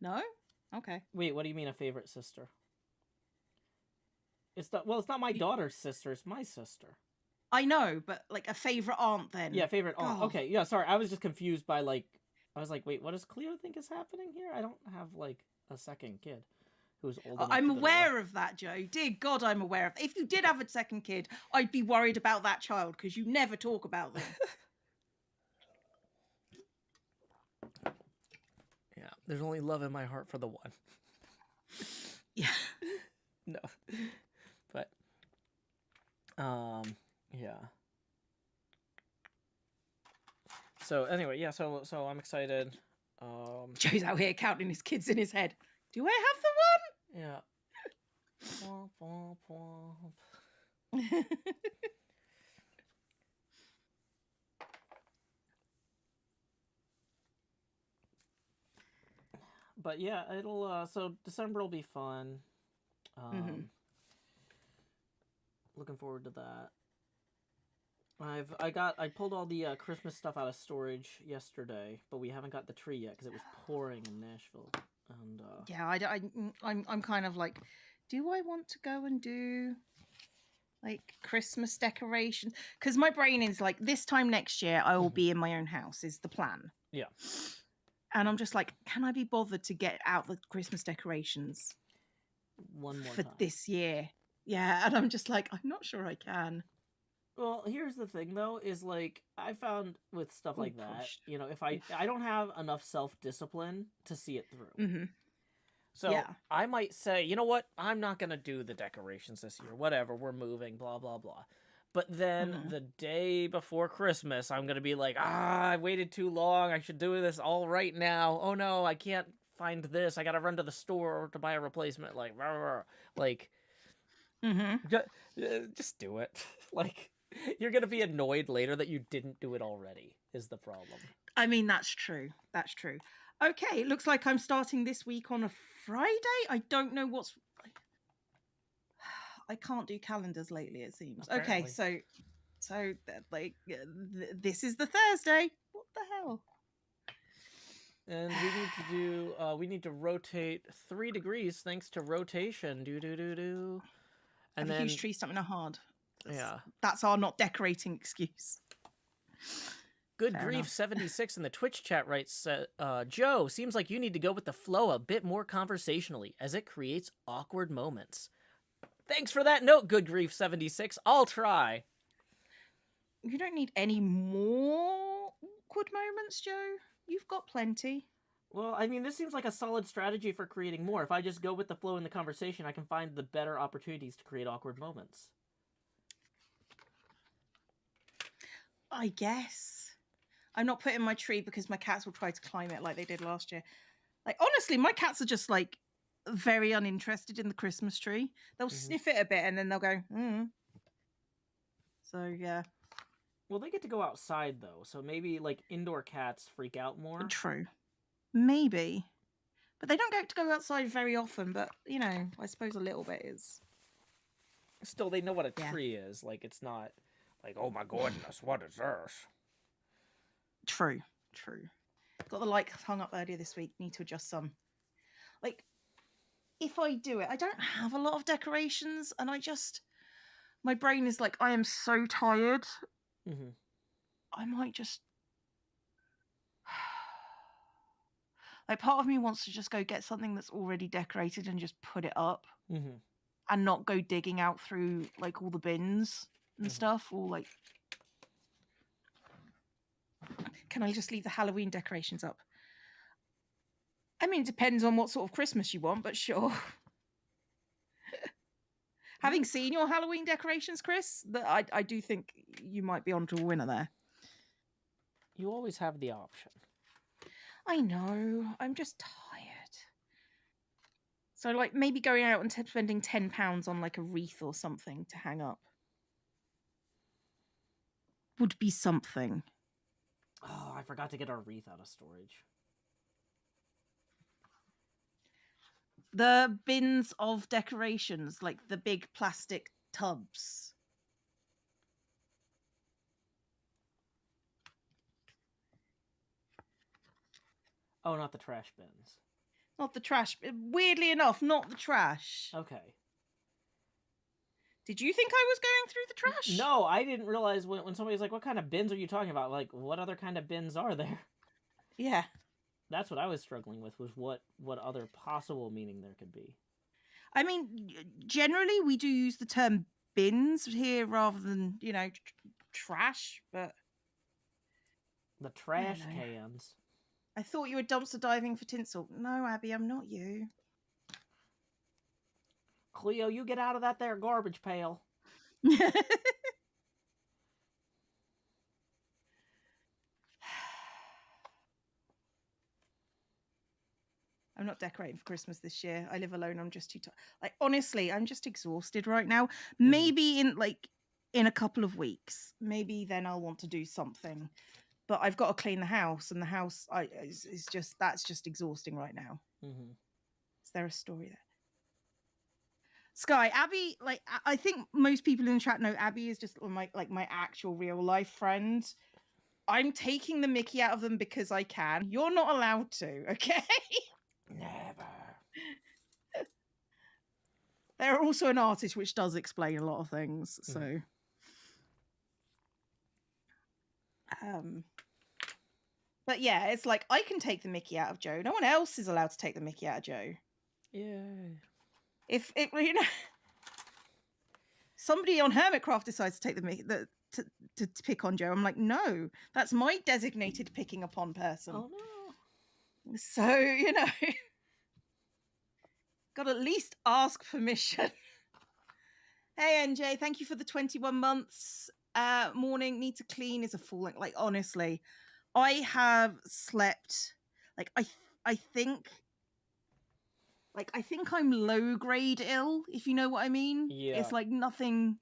No? Okay. Wait, what do you mean a favorite sister? It's not my daughter's sister. It's my sister. I know, but like a favorite aunt then. Yeah, favorite aunt. Okay, yeah, sorry. I was just confused by like, I was like, wait, what does Cleo think is happening here? I don't have like a second kid who's old enough. I'm aware of that, Joe. Dear God, I'm aware of that. If you did have a second kid, I'd be worried about that child because you never talk about them. Yeah, there's only love in my heart for the one. Yeah. No. But yeah. So anyway, yeah, so I'm excited. Joe's out here counting his kids in his head. Do I have the Yeah. Womp, womp, womp. one? But yeah, it'll so December will be fun. Looking forward to that. I pulled all the Christmas stuff out of storage yesterday, but we haven't got the tree yet because it was pouring in Nashville. And yeah, I'm kind of like, do I want to go and do like Christmas decorations? Because my brain is like, this time next year I will be in my own house is the plan. Yeah. And I'm just like, can I be bothered to get out the Christmas decorations one more for time this year? Yeah, and I'm just like, I'm not sure I can. Well, here's the thing though, is like I found with stuff like that, Gosh. you know, if I don't have enough self-discipline to see it through. Mm-hmm. So Yeah. I might say, you know what, I'm not gonna do the decorations this year. Whatever, we're moving, blah blah blah. But then the day before Christmas, I'm gonna be like, I waited too long. I should do this all right now. Oh no, I can't find this. I gotta run to the store to buy a replacement. Like, rah, rah, rah. Like, just do it. Like, you're gonna be annoyed later that you didn't do it already. Is the problem? I mean, that's true. That's true. Okay, it looks like I'm starting this week on a Friday. I don't know what's. I can't do calendars lately. It seems. Apparently. Okay, so like this is the Thursday. What the hell? And we need to rotate 3 degrees thanks to rotation. Do do do do. And Have then a huge tree stumping a hard. Yeah. That's our not decorating excuse. Good Fair grief enough. 76 in the Twitch chat writes, Joe, seems like you need to go with the flow a bit more conversationally, as it creates awkward moments. Thanks for that note, Good grief 76. I'll try. You don't need any more awkward moments, Joe. You've got plenty. Well, I mean, this seems like a solid strategy for creating more. If I just go with the flow in the conversation, I can find the better opportunities to create awkward moments. I guess. I'm not putting my tree because my cats will try to climb it like they did last year. Like, honestly, my cats are just like very uninterested in the Christmas tree. They'll sniff it a bit and then they'll go, So, yeah. Well, they get to go outside, though, so maybe, like, indoor cats freak out more. True. Maybe. But they don't get to go outside very often, but, you know, I suppose a little bit is. Still, they know what a tree is. Like, it's not like, oh my goodness, what is this? True. Got the light hung up earlier this week. Need to adjust some. Like, if I do it, I don't have a lot of decorations, and my brain is like, I am so tired. I might just like, part of me wants to just go get something that's already decorated and just put it up, and not go digging out through like all the bins and stuff, or like, can I just leave the Halloween decorations up? I mean, it depends on what sort of Christmas you want, but sure. Having seen your Halloween decorations, Chris, I do think you might be onto a winner there. You always have the option. I know. I'm just tired. So, like, maybe going out and spending £10 on like a wreath or something to hang up would be something. Oh, I forgot to get our wreath out of storage. The bins of decorations, like the big plastic tubs. Oh, not the trash bins. Not the trash. Weirdly enough, not the trash. Okay. Did you think I was going through the trash? No, I didn't realize when somebody's like, what kind of bins are you talking about? Like, what other kind of bins are there? Yeah. That's what I was struggling with, was what other possible meaning there could be. I mean, generally we do use the term bins here rather than, you know, trash, but... The trash cans. I thought you were dumpster diving for tinsel. No, Abby, I'm not you. Cleo, you get out of that there garbage pail. I'm not decorating for Christmas this year. I live alone. I'm just too tired. Like, honestly, I'm just exhausted right now. Maybe in a couple of weeks, maybe then I'll want to do something. But I've got to clean the house, and the house is just exhausting right now. Is there a story there? Sky, Abby, like, I think most people in the chat know Abby is just my actual real life friend. I'm taking the mickey out of them because I can. You're not allowed to, okay? Never. They're also an artist, which does explain a lot of things. So, but yeah, it's like I can take the mickey out of Joe. No one else is allowed to take the mickey out of Joe. Yay. If it, somebody on Hermitcraft decides to take the mickey, to pick on Joe, I'm like, no, that's my designated picking upon person. Oh no. So, got to at least ask permission. Hey, NJ, thank you for the 21 months. Morning, need to clean is a full, like, honestly, I have slept, like, I think I'm low grade ill, if you know what I mean. Yeah. It's like nothing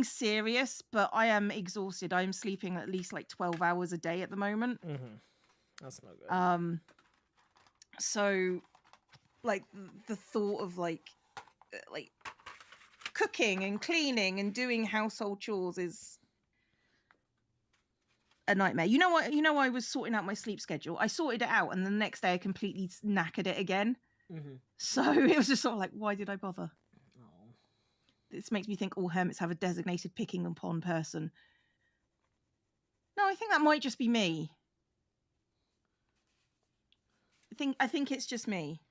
serious, but I am exhausted. I am sleeping at least like 12 hours a day at the moment. That's no good. So, like, the thought of like cooking and cleaning and doing household chores is a nightmare. You know what? I was sorting out my sleep schedule. I sorted it out, and the next day I completely knackered it again. So it was just sort of like, why did I bother? Oh. This makes me think all hermits have a designated picking upon person. No, I think that might just be me. I think it's just me.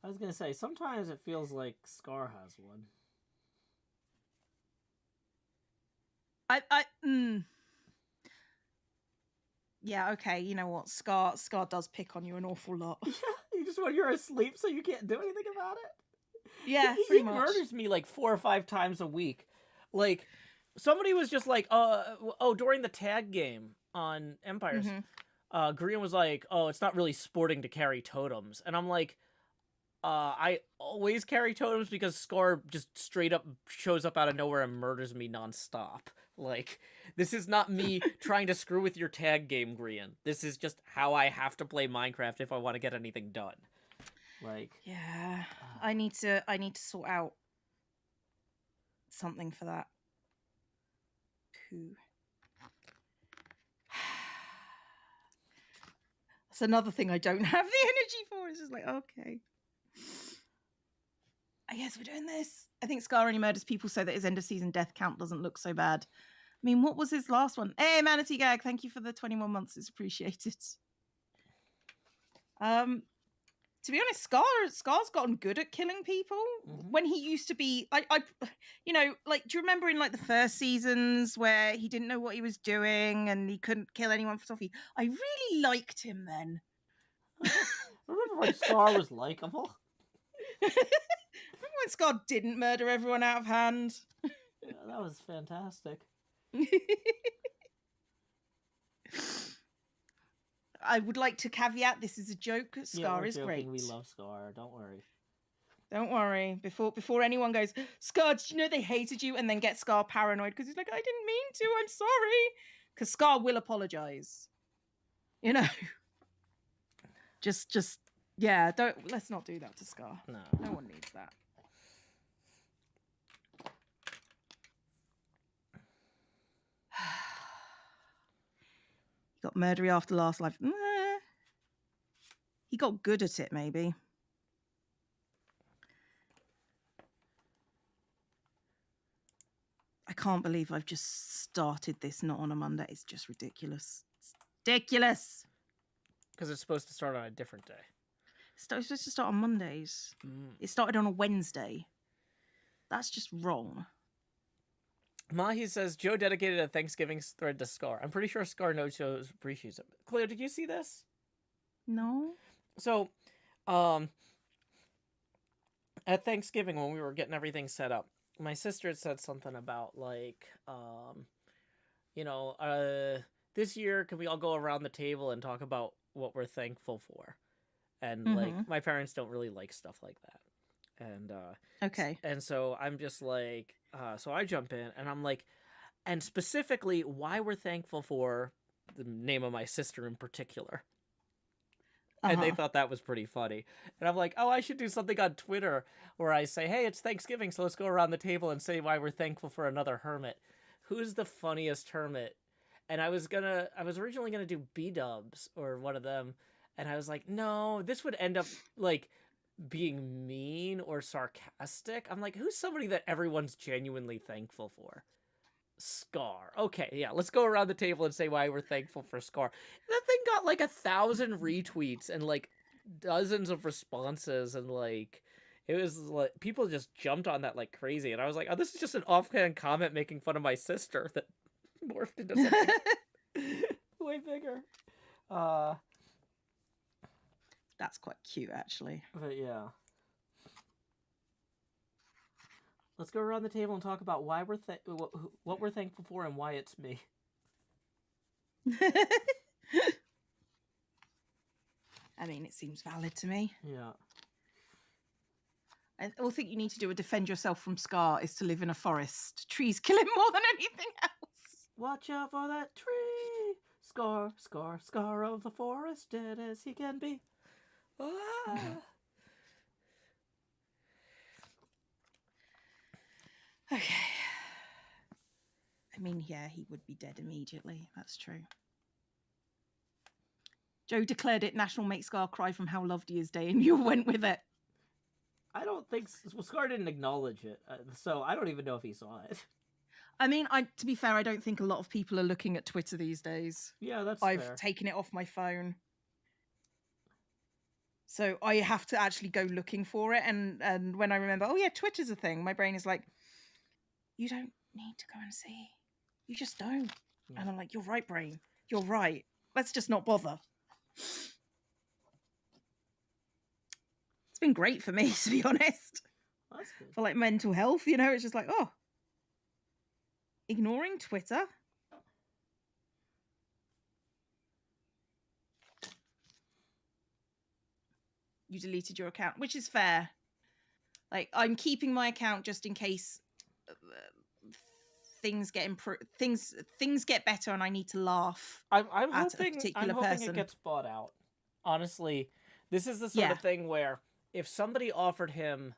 I was gonna say, sometimes it feels like Scar has one. Yeah, okay, you know what? Scar does pick on you an awful lot. Yeah, you just when you're asleep so you can't do anything about it. Yeah, he pretty much. murders me like 4 or 5 times a week. Like, somebody was just like, during the tag game on Empires, Grian was like, oh, it's not really sporting to carry totems. And I'm like, I always carry totems because Scar just straight up shows up out of nowhere and murders me nonstop. Like, this is not me trying to screw with your tag game, Grian. This is just how I have to play Minecraft if I want to get anything done. Like, yeah, I need to sort out something for that. That's another thing I don't have the energy for. It's just like, okay, I guess we're doing this. I think Scar only murders people so that his end of season death count doesn't look so bad. I mean, what was his last one? Hey, Manatee Gag, thank you for the 21 months. It's appreciated. To be honest, Scar's gotten good at killing people. When he used to be, like, do you remember in like the first seasons where he didn't know what he was doing and he couldn't kill anyone for toffee? I really liked him then. Remember when Scar was likable? Remember when Scar didn't murder everyone out of hand? Yeah, that was fantastic. I would like to caveat this is a joke. Scar is great. We love Scar. Don't worry. Don't worry. Before anyone goes, Scar, did you know they hated you? And then get Scar paranoid because he's like, I didn't mean to. I'm sorry. Because Scar will apologize. Just yeah. Let's not do that to Scar. No one needs that. He got murdery after last life. He got good at it, maybe. I can't believe I've just started this not on a Monday. It's just ridiculous. It's ridiculous. Because it's supposed to start on a different day. It's supposed to start on Mondays. It started on a Wednesday. That's just wrong. Mahi says, Joe dedicated a Thanksgiving thread to Scar. I'm pretty sure Scar knows Joe appreciates it. Cleo, did you see this? No. So, at Thanksgiving when we were getting everything set up, my sister had said something about, like, you know, this year, can we all go around the table and talk about what we're thankful for? And like, Mhm. my parents don't really like stuff like that. Okay. And so I'm just like, so I jump in and I'm like, and specifically why we're thankful for the name of my sister in particular. And they Uh-huh. thought that was pretty funny. And I'm like, oh, I should do something on Twitter where I say, hey, it's Thanksgiving, so let's go around the table and say why we're thankful for another hermit. Who's the funniest hermit? And I was originally gonna do B-dubs or one of them, and I was like, no, this would end up like being mean or sarcastic. I'm like, who's somebody that everyone's genuinely thankful for? Scar. Okay, yeah, let's go around the table and say why we're thankful for Scar. That thing got like 1,000 retweets and like dozens of responses, and like it was like people just jumped on that like crazy. And I was like, oh, this is just an offhand comment making fun of my sister that morphed into something way bigger. That's quite cute, actually. But yeah. Let's go around the table and talk about why what we're thankful for and why it's me. I mean, it seems valid to me. Yeah. I all think you need to do a defend yourself from Scar is to live in a forest. Trees kill him more than anything else. Watch out for that tree! Scar, Scar, Scar of the forest, dead as he can be. Ah. Okay. I mean, yeah, he would be dead immediately. That's true. Joe declared it National Make Scar Cry from How Loved He Is Day, and you went with it. I don't think Scar didn't acknowledge it, so I don't even know if he saw it. I mean, to be fair, I don't think a lot of people are looking at Twitter these days. Yeah, that's I've fair. taken it off my phone. So I have to actually go looking for it. And when I remember, oh yeah, Twitter's a thing, my brain is like, you don't need to go and see. You just don't. Yeah. And I'm like, you're right, brain. You're right. Let's just not bother. It's been great for me, to be honest. That's good. For like mental health, you know, it's just like, oh, ignoring Twitter. You deleted your account, which is fair. Like, I'm keeping my account just in case things get things get better and I need to laugh I'm at a particular person. it gets bought out. Honestly, this is the sort of thing where if somebody offered him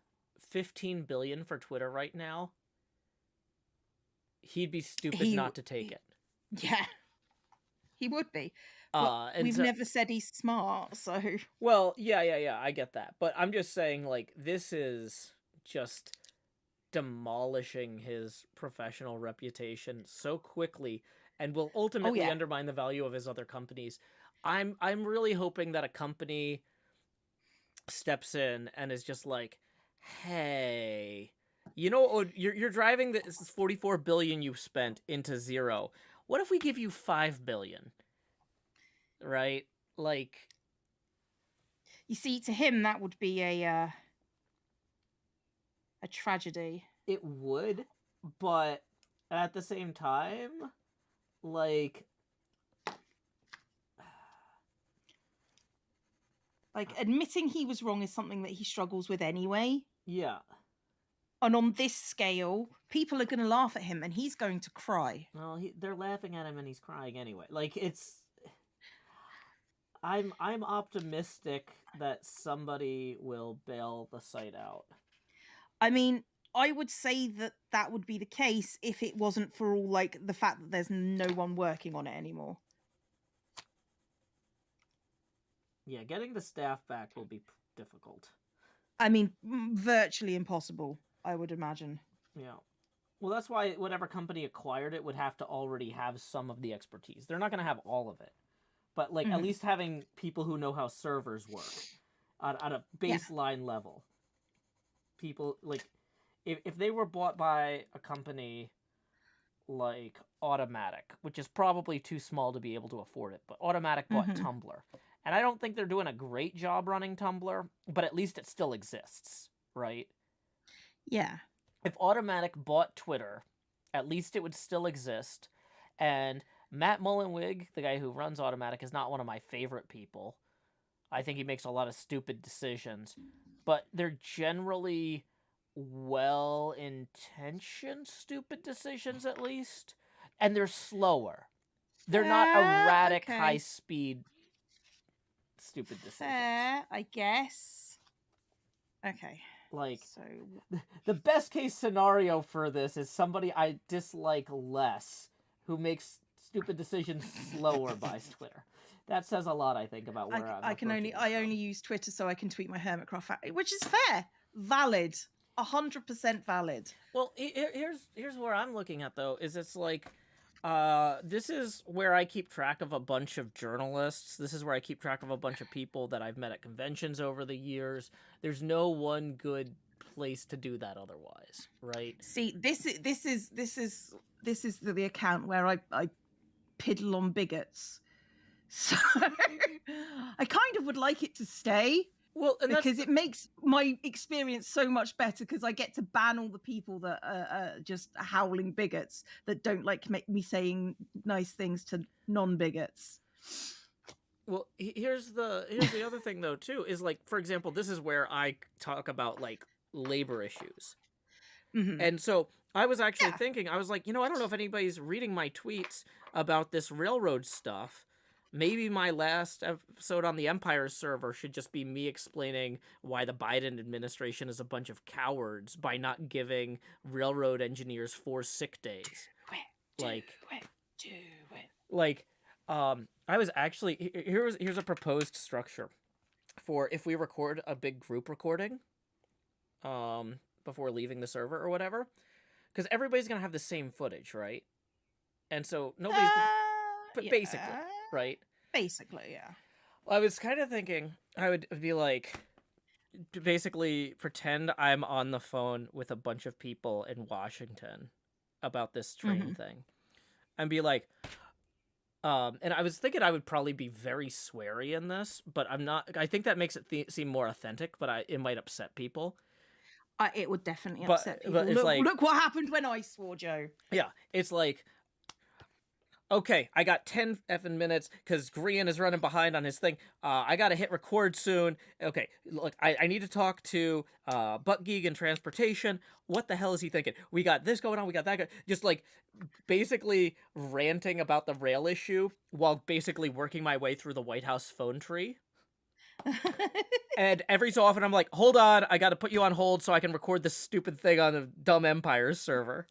15 billion for Twitter right now, he'd be stupid not to take it. Yeah, he would be. And we've never said he's smart, so. Well, yeah, I get that. But I'm just saying, like, this is just demolishing his professional reputation so quickly and will ultimately undermine the value of his other companies. I'm really hoping that a company steps in and is just like, hey, you know, you're driving this 44 billion you spent into zero. What if we give you 5 billion? Right? Like, you see, to him that would be a tragedy. It would, but at the same time, like admitting he was wrong is something that he struggles with anyway. Yeah. And on this scale, people are going to laugh at him and he's going to cry. Well, they're laughing at him and he's crying anyway. Like, it's... I'm optimistic that somebody will bail the site out. I mean, I would say that would be the case if it wasn't for all, like, the fact that there's no one working on it anymore. Yeah, getting the staff back will be difficult. I mean, virtually impossible, I would imagine. Yeah. Well, that's why whatever company acquired it would have to already have some of the expertise. They're not going to have all of it. But, like, at least having people who know how servers work at a baseline level. People, like, if they were bought by a company like Automatic, which is probably too small to be able to afford it, but Automatic bought Tumblr. And I don't think they're doing a great job running Tumblr, but at least it still exists, right? Yeah. If Automatic bought Twitter, at least it would still exist. And Matt Mullenweg, the guy who runs Automatic, is not one of my favorite people. I think he makes a lot of stupid decisions, but they're generally well-intentioned stupid decisions, at least, and they're slower. They're not erratic, Okay. high-speed stupid decisions. Fair, I guess. Okay. Like, so the best case scenario for this is somebody I dislike less who makes stupid decisions slower by Twitter. That says a lot, I think, about where I only use Twitter so I can tweet my Hermitcraft, which is fair, valid, 100% valid. Well, here's where I'm looking at though. Is it's like, this is where I keep track of a bunch of journalists. This is where I keep track of a bunch of people that I've met at conventions over the years. There's no one good place to do that otherwise, right? See, this is the account where I piddle on bigots. So I kind of would like it to stay. Well, and because it makes my experience so much better because I get to ban all the people that are just howling bigots that don't like make me saying nice things to non-bigots. Well, here's the other thing though too, is like, for example, this is where I talk about like labor issues. Mm-hmm. And so I was actually thinking, I was like, I don't know if anybody's reading my tweets about this railroad stuff. Maybe my last episode on the Empire server should just be me explaining why the Biden administration is a bunch of cowards by not giving railroad engineers 4 sick days. Do it. Like, I was actually, here's a proposed structure for if we record a big group recording, before leaving the server or whatever, because everybody's gonna have the same footage, right? And so nobody's, but basically, right? Basically, yeah. Well, I was kind of thinking I would be like, to basically pretend I'm on the phone with a bunch of people in Washington about this train thing, and be like, and I was thinking I would probably be very sweary in this, but I'm not. I think that makes it seem more authentic, but it might upset people. It would definitely upset people. But look what happened when I swore, Joe. Yeah, it's like, okay, I got 10 effing minutes because Grian is running behind on his thing. I gotta hit record soon. Okay, look, I need to talk to Butt Geek and Transportation. What the hell is he thinking? We got this going on, we got that going. Just like basically ranting about the rail issue while basically working my way through the White House phone tree. And every so often I'm like, hold on, I gotta put you on hold so I can record this stupid thing on the dumb Empire server.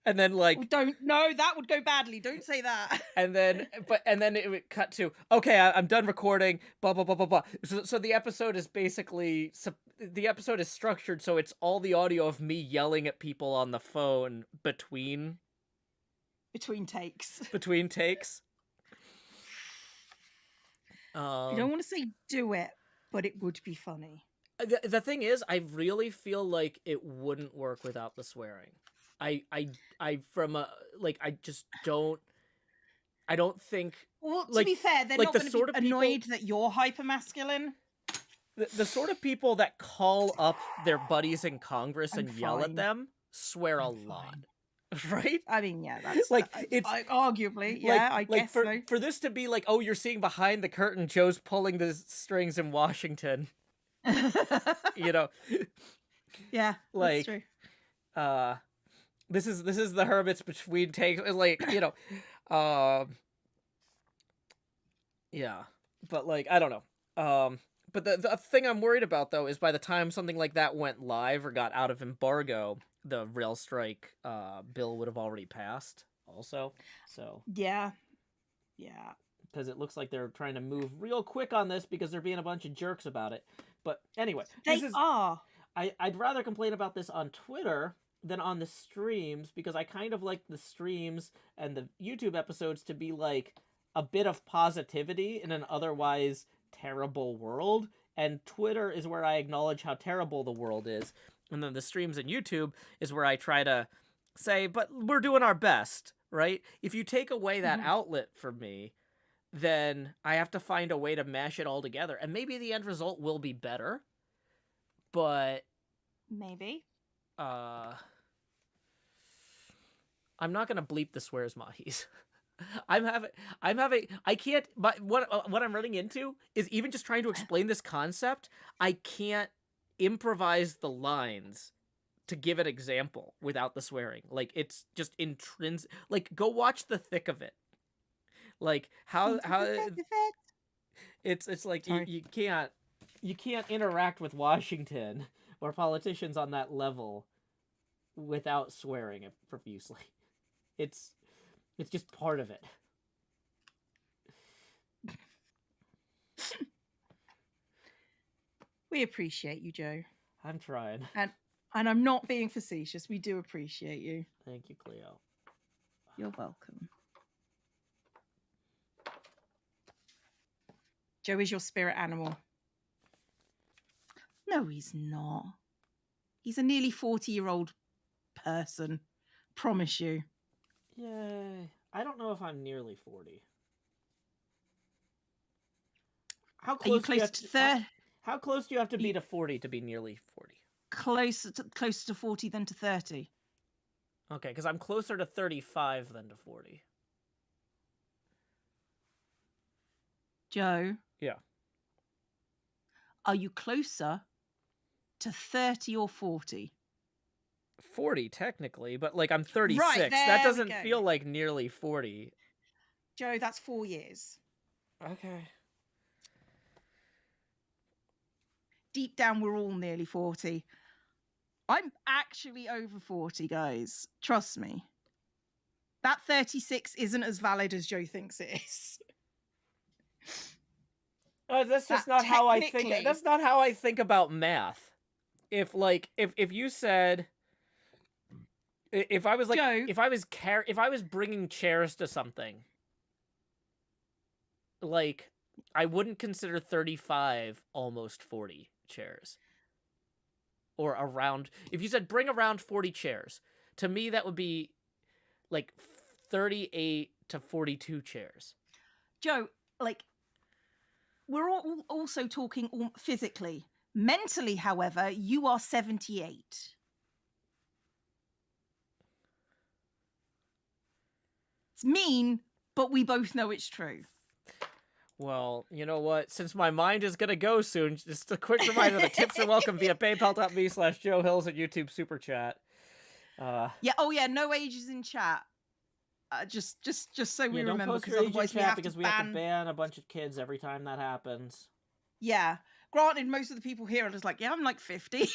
And then like, that would go badly. Don't say that. And then it would cut to, okay, I'm done recording, blah blah blah blah blah. So the episode is basically, the episode is structured so it's all the audio of me yelling at people on the phone between takes. I don't want to say do it, but it would be funny. The thing is, I really feel like it wouldn't work without the swearing. I just don't. I don't think. Well, to be fair, they're not going to be annoyed that you're hypermasculine. The sort of people that call up their buddies in Congress and yell at them swear a lot, right? I mean, yeah, that's like it's arguably, yeah, I guess so. For this to be like, oh, you're seeing behind the curtain, Joe's pulling the strings in Washington. Yeah, like, that's true. This is the hermits between takes, like, yeah, but like, I don't know. But the thing I'm worried about though is by the time something like that went live or got out of embargo, the rail strike bill would have already passed also. So yeah, because it looks like they're trying to move real quick on this because they're being a bunch of jerks about it. But anyway, they are. I'd rather complain about this on Twitter than on the streams, because I kind of like the streams and the YouTube episodes to be like a bit of positivity in an otherwise terrible world, and Twitter is where I acknowledge how terrible the world is, and then the streams and YouTube is where I try to say, but we're doing our best, right? If you take away that outlet from me, then I have to find a way to mash it all together, and maybe the end result will be better, but maybe I'm not gonna bleep the swears mahis. I can't. But what I'm running into is even just trying to explain this concept. I can't improvise the lines to give an example without the swearing. Like it's just intrinsic. Like go watch The Thick of It. Like how it's like Sorry. you can't interact with Washington or politicians on that level without swearing it profusely. It's it's just part of it. We appreciate you, Joe. I'm trying. And I'm not being facetious. We do appreciate you. Thank you, Cleo. You're welcome. Joe is your spirit animal. No, he's not. He's a nearly 40-year-old person. Promise you. Yay. I don't know if I'm nearly 40. How close Are you close to 30? How close do you have to be to 40 to be nearly 40? Closer to 40 than to 30. Okay, because I'm closer to 35 than to 40. Joe? Yeah. Are you closer to 30 or 40? 40 technically, but like I'm 36. Right, that doesn't feel like nearly 40. Joe, that's 4 years. Okay. Deep down, we're all nearly 40. I'm actually over 40, guys. Trust me. That 36 isn't as valid as Joe thinks it is. That's just not how I think. That's not how I think about math. If you said, if I was like, Joe, if I was bringing chairs to something, like I wouldn't consider 35 almost 40 chairs. Or around, if you said bring around 40 chairs, to me that would be like 38 to 42 chairs. Joe, like, we're all also talking physically. Mentally, however, you are 78. It's mean, but we both know it's true. Well, you know what? Since my mind is going to go soon, just a quick reminder that tips are welcome via paypal.me/Joe Hills and YouTube Super Chat. Yeah, oh yeah, no ages in chat. Just so we remember, don't post your age in chat because we have to ban a bunch of kids every time that happens. Yeah. Granted, most of the people here are just like, yeah, I'm like 50.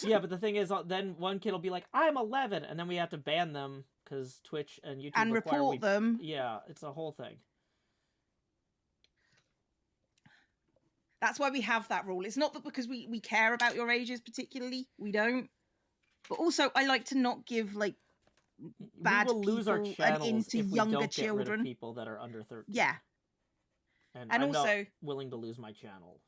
Yeah, but the thing is, then one kid will be like, I'm 11, and then we have to ban them because Twitch and YouTube and report them. Yeah, it's a whole thing. That's why we have that rule. It's not that because we care about your ages particularly. We don't. But also, I like to not give like bad we will lose our channels into if we younger don't get children. Rid of people that are under 13. Yeah. And I'm also not willing to lose my channel.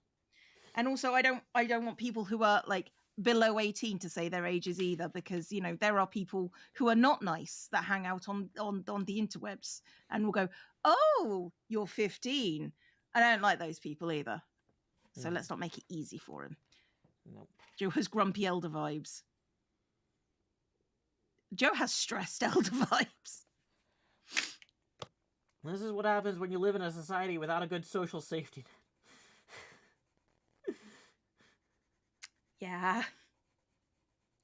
And also, I don't want people who are like below 18 to say their ages either, because you know there are people who are not nice that hang out on the interwebs and will go, "Oh, you're 15." I don't like those people either. So let's not make it easy for him. Nope. Joe has grumpy elder vibes. Joe has stressed elder vibes. This is what happens when you live in a society without a good social safety net. Yeah.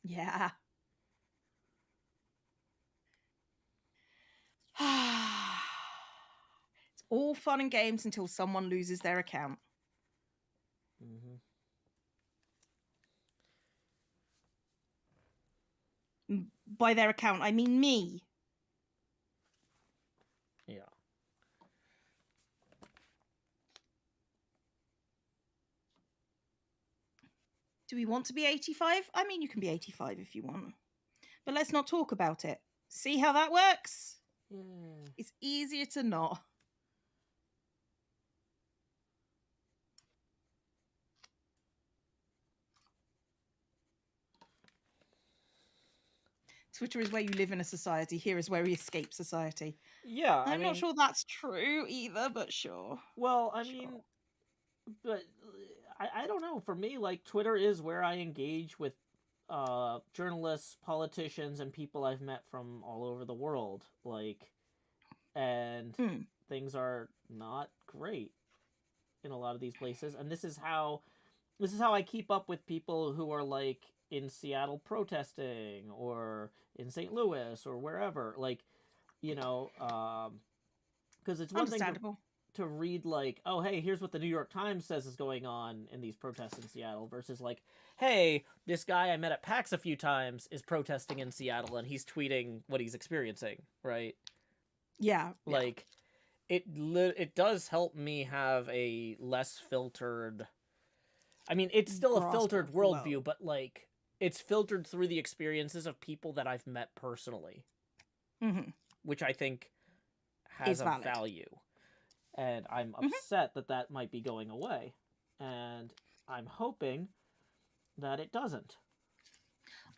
Yeah. It's all fun and games until someone loses their account. By their account, I mean me. Yeah. Do we want to be 85? I mean, you can be 85 if you want. But let's not talk about it. See how that works? Yeah. It's easier to not. Twitter is where you live in a society. Here is where we escape society. Yeah, I'm not sure that's true either, but sure. Well, I mean, but I don't know. For me, like, Twitter is where I engage with journalists, politicians, and people I've met from all over the world. Like, and things are not great in a lot of these places. And this is how I keep up with people who are like in Seattle protesting or in St. Louis or wherever. Like, you know, because it's one thing to read like, oh, hey, here's what the New York Times says is going on in these protests in Seattle, versus like, hey, this guy I met at PAX a few times is protesting in Seattle and he's tweeting what he's experiencing, right? Yeah. Like, it does help me have a less filtered... I mean, it's still a filtered worldview, but like, it's filtered through the experiences of people that I've met personally, which I think has a value. And I'm upset that might be going away. And I'm hoping that it doesn't.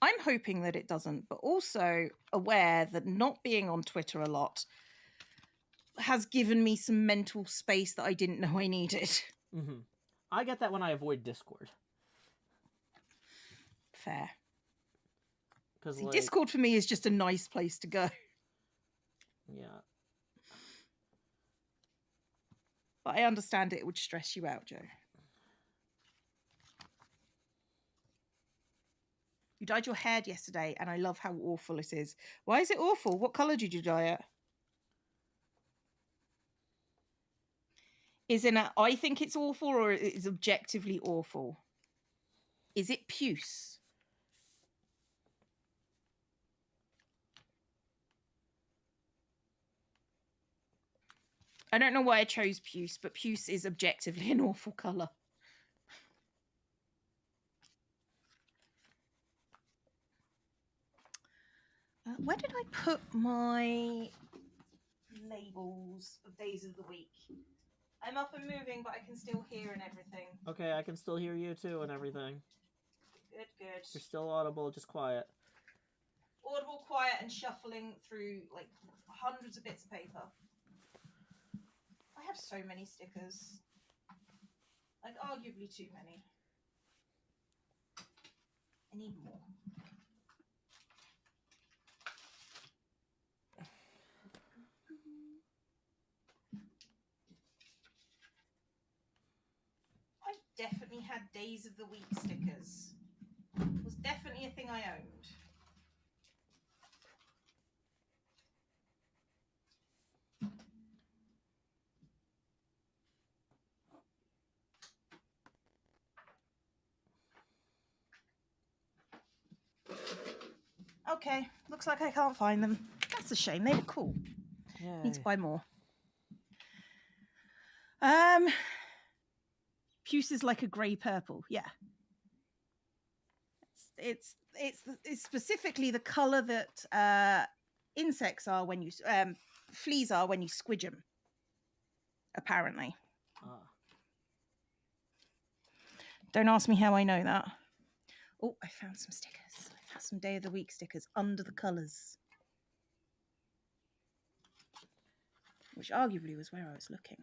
I'm hoping that it doesn't, but also aware that not being on Twitter a lot has given me some mental space that I didn't know I needed. I get that when I avoid Discord. Fair. Because like, Discord for me is just a nice place to go. Yeah. But I understand it would stress you out, Joe. You dyed your hair yesterday, and I love how awful it is. Why is it awful? What colour did you dye it? Is it I think it's awful, or is it objectively awful? Is it puce? I don't know why I chose puce, but puce is objectively an awful colour. Where did I put my labels of days of the week? I'm up and moving, but I can still hear and everything. Okay, I can still hear you too and everything. Good. You're still audible, just quiet. Audible, quiet, and shuffling through like hundreds of bits of paper. I have so many stickers. Like, arguably too many. I need more. I definitely had days of the week stickers. It was definitely a thing I owned. Okay, looks like I can't find them. That's a shame. They were cool. Yay. Need to buy more. Puce is like a grey purple. Yeah. It's specifically the colour that insects are when you fleas are when you squidge them. Apparently. Don't ask me how I know that. Oh, I found some stickers. I found some day of the week stickers under the colours. Which arguably was where I was looking.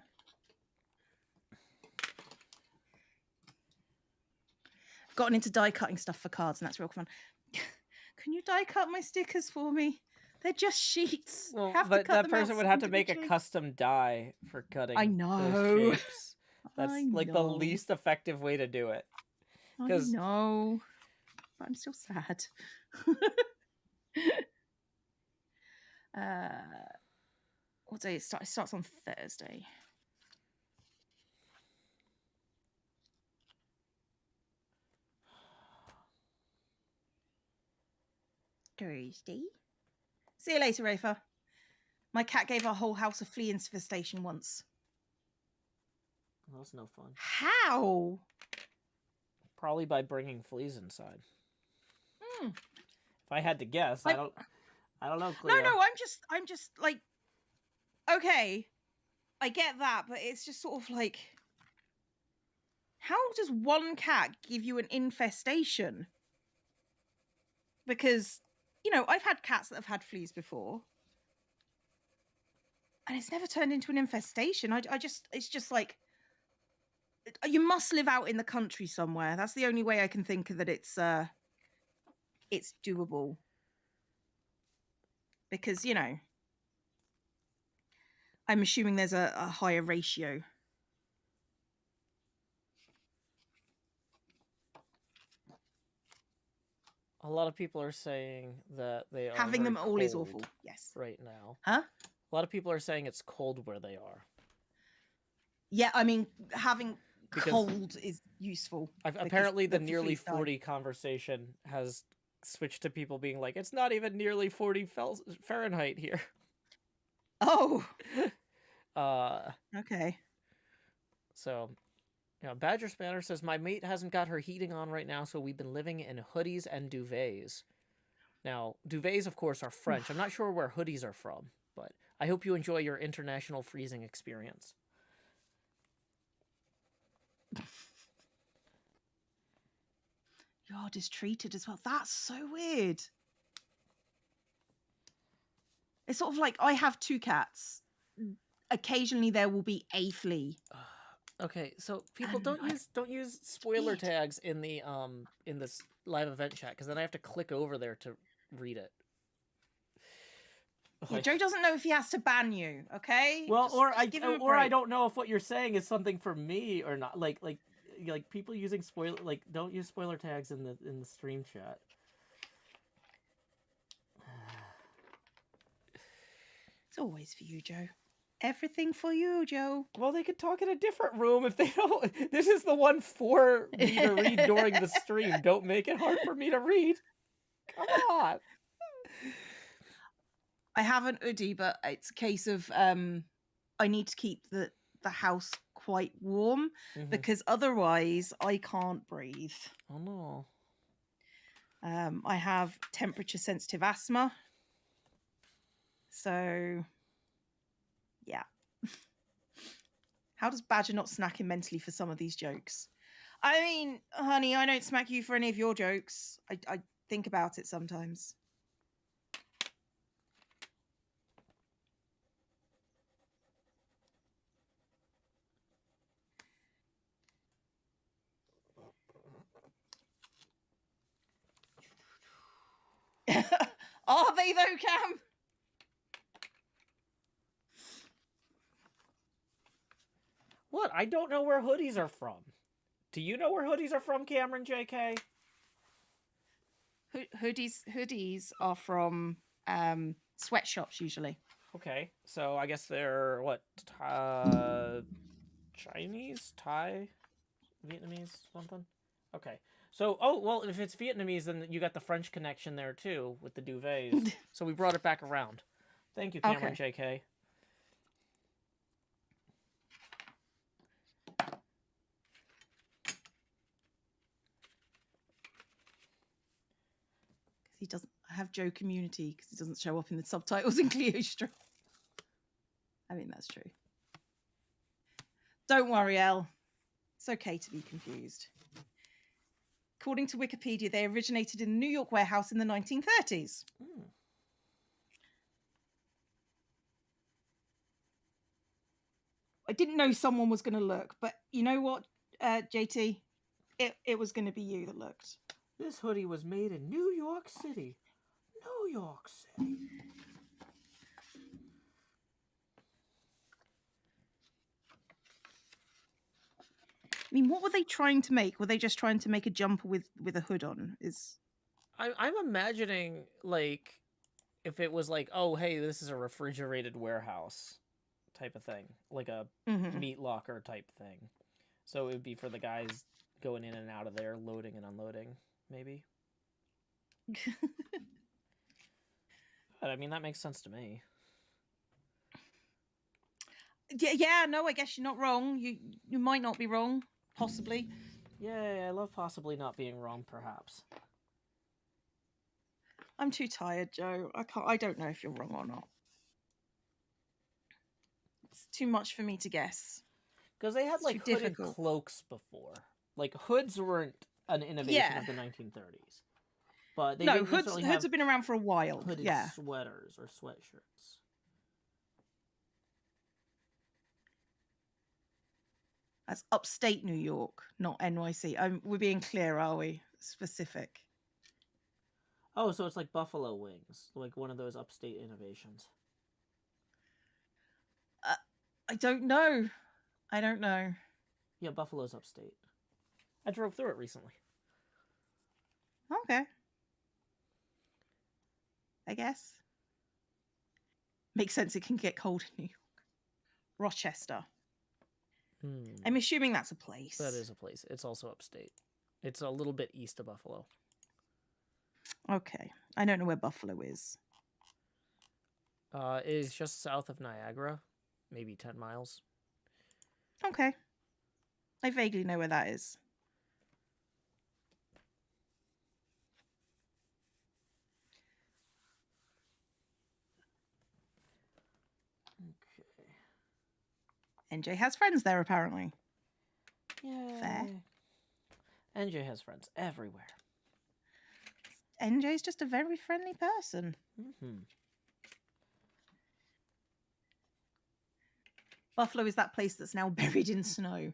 Gotten into die cutting stuff for cards, and that's real fun. Can you die cut my stickers for me? They're just sheets. Well, but that person would have to make a custom die for cutting. I know. Those shapes. That's like the least effective way to do it. I know. But I'm still sad. What day it starts? It starts on Thursday. Thursday. See you later, Rafa. My cat gave our whole house a flea infestation once. Well, that's no fun. How? Probably by bringing fleas inside. If I had to guess, I don't know, Cleo. No, I'm just like, okay, I get that, but it's just sort of like, how does one cat give you an infestation? Because, you know, I've had cats that have had fleas before, and it's never turned into an infestation. It's just like, you must live out in the country somewhere. That's the only way I can think that it's doable. Because, you know, I'm assuming there's a higher ratio. A lot of people are saying that they are Having very them all is awful. Yes. right now. Huh? A lot of people are saying it's cold where they are. Yeah, I mean, having Because cold is useful. apparently the nearly 40 conversation has switched to people being like, it's not even nearly 40 Fahrenheit here. Oh. Okay. So, Badger Spanner says, my mate hasn't got her heating on right now, so we've been living in hoodies and duvets. Now, duvets, of course, are French. I'm not sure where hoodies are from, but I hope you enjoy your international freezing experience. You're treated as well. That's so weird. It's sort of like I have 2 cats. Occasionally there will be a flea. Okay, so people don't use spoiler tags in the in this live event chat, because then I have to click over there to read it. Yeah, Joe doesn't know if he has to ban you, okay? Well, I don't know if what you're saying is something for me or not. Like people using don't use spoiler tags in the stream chat. It's always for you, Joe. Everything for you, Joe. Well, they could talk in a different room if they don't. This is the one for me to read during the stream. Don't make it hard for me to read. Come on. I have an hoodie, but it's a case of I need to keep the house quite warm because otherwise I can't breathe. Oh no. I have temperature sensitive asthma. So yeah. How does Badger not snack him mentally for some of these jokes? I mean, honey, I don't smack you for any of your jokes. I think about it sometimes. Are they though, Cam? What? I don't know where hoodies are from. Do you know where hoodies are from, Cameron JK? Hoodies are from sweatshops usually. Okay, so I guess they're what? Chinese, Thai, Vietnamese, something. Okay, so well, if it's Vietnamese, then you got the French connection there too with the duvets. So we brought it back around. Thank you, Cameron JK. He doesn't have Joe community because he doesn't show up in the subtitles in Cleo stream. I mean, that's true. Don't worry, Elle. It's okay to be confused. According to Wikipedia, they originated in a New York warehouse in the 1930s. I didn't know someone was going to look, but you know what, JT? It was going to be you that looked. This hoodie was made in New York City. New York City. I mean, what were they trying to make? Were they just trying to make a jumper with a hood on? I'm imagining, like, if it was like, oh, hey, this is a refrigerated warehouse type of thing. Like a meat locker type thing. So it would be for the guys going in and out of there, loading and unloading, maybe. But, I mean, that makes sense to me. Yeah, no, I guess you're not wrong. You might not be wrong, possibly. Yay, I love possibly not being wrong, perhaps. I'm too tired, Joe. I don't know if you're wrong or not. It's too much for me to guess. Because they had like hooded cloaks before. Like hoods weren't an innovation of the 1930s. But they didn't necessarily hoods have been around for a while. Hooded sweaters or sweatshirts. That's upstate New York, not NYC. We're being clear, are we? Specific. Oh, so it's like buffalo wings, like one of those upstate innovations. I don't know. I don't know. Yeah, Buffalo's upstate. I drove through it recently. Okay. I guess. Makes sense. It can get cold in New York. Rochester. I'm assuming that's a place. That is a place. It's also upstate. It's a little bit east of Buffalo. Okay. I don't know where Buffalo is. It is just south of Niagara, maybe 10 miles. Okay. I vaguely know where that is. Okay. NJ has friends there, apparently. Yay. Fair. NJ has friends everywhere. NJ's just a very friendly person. Buffalo is that place that's now buried in snow.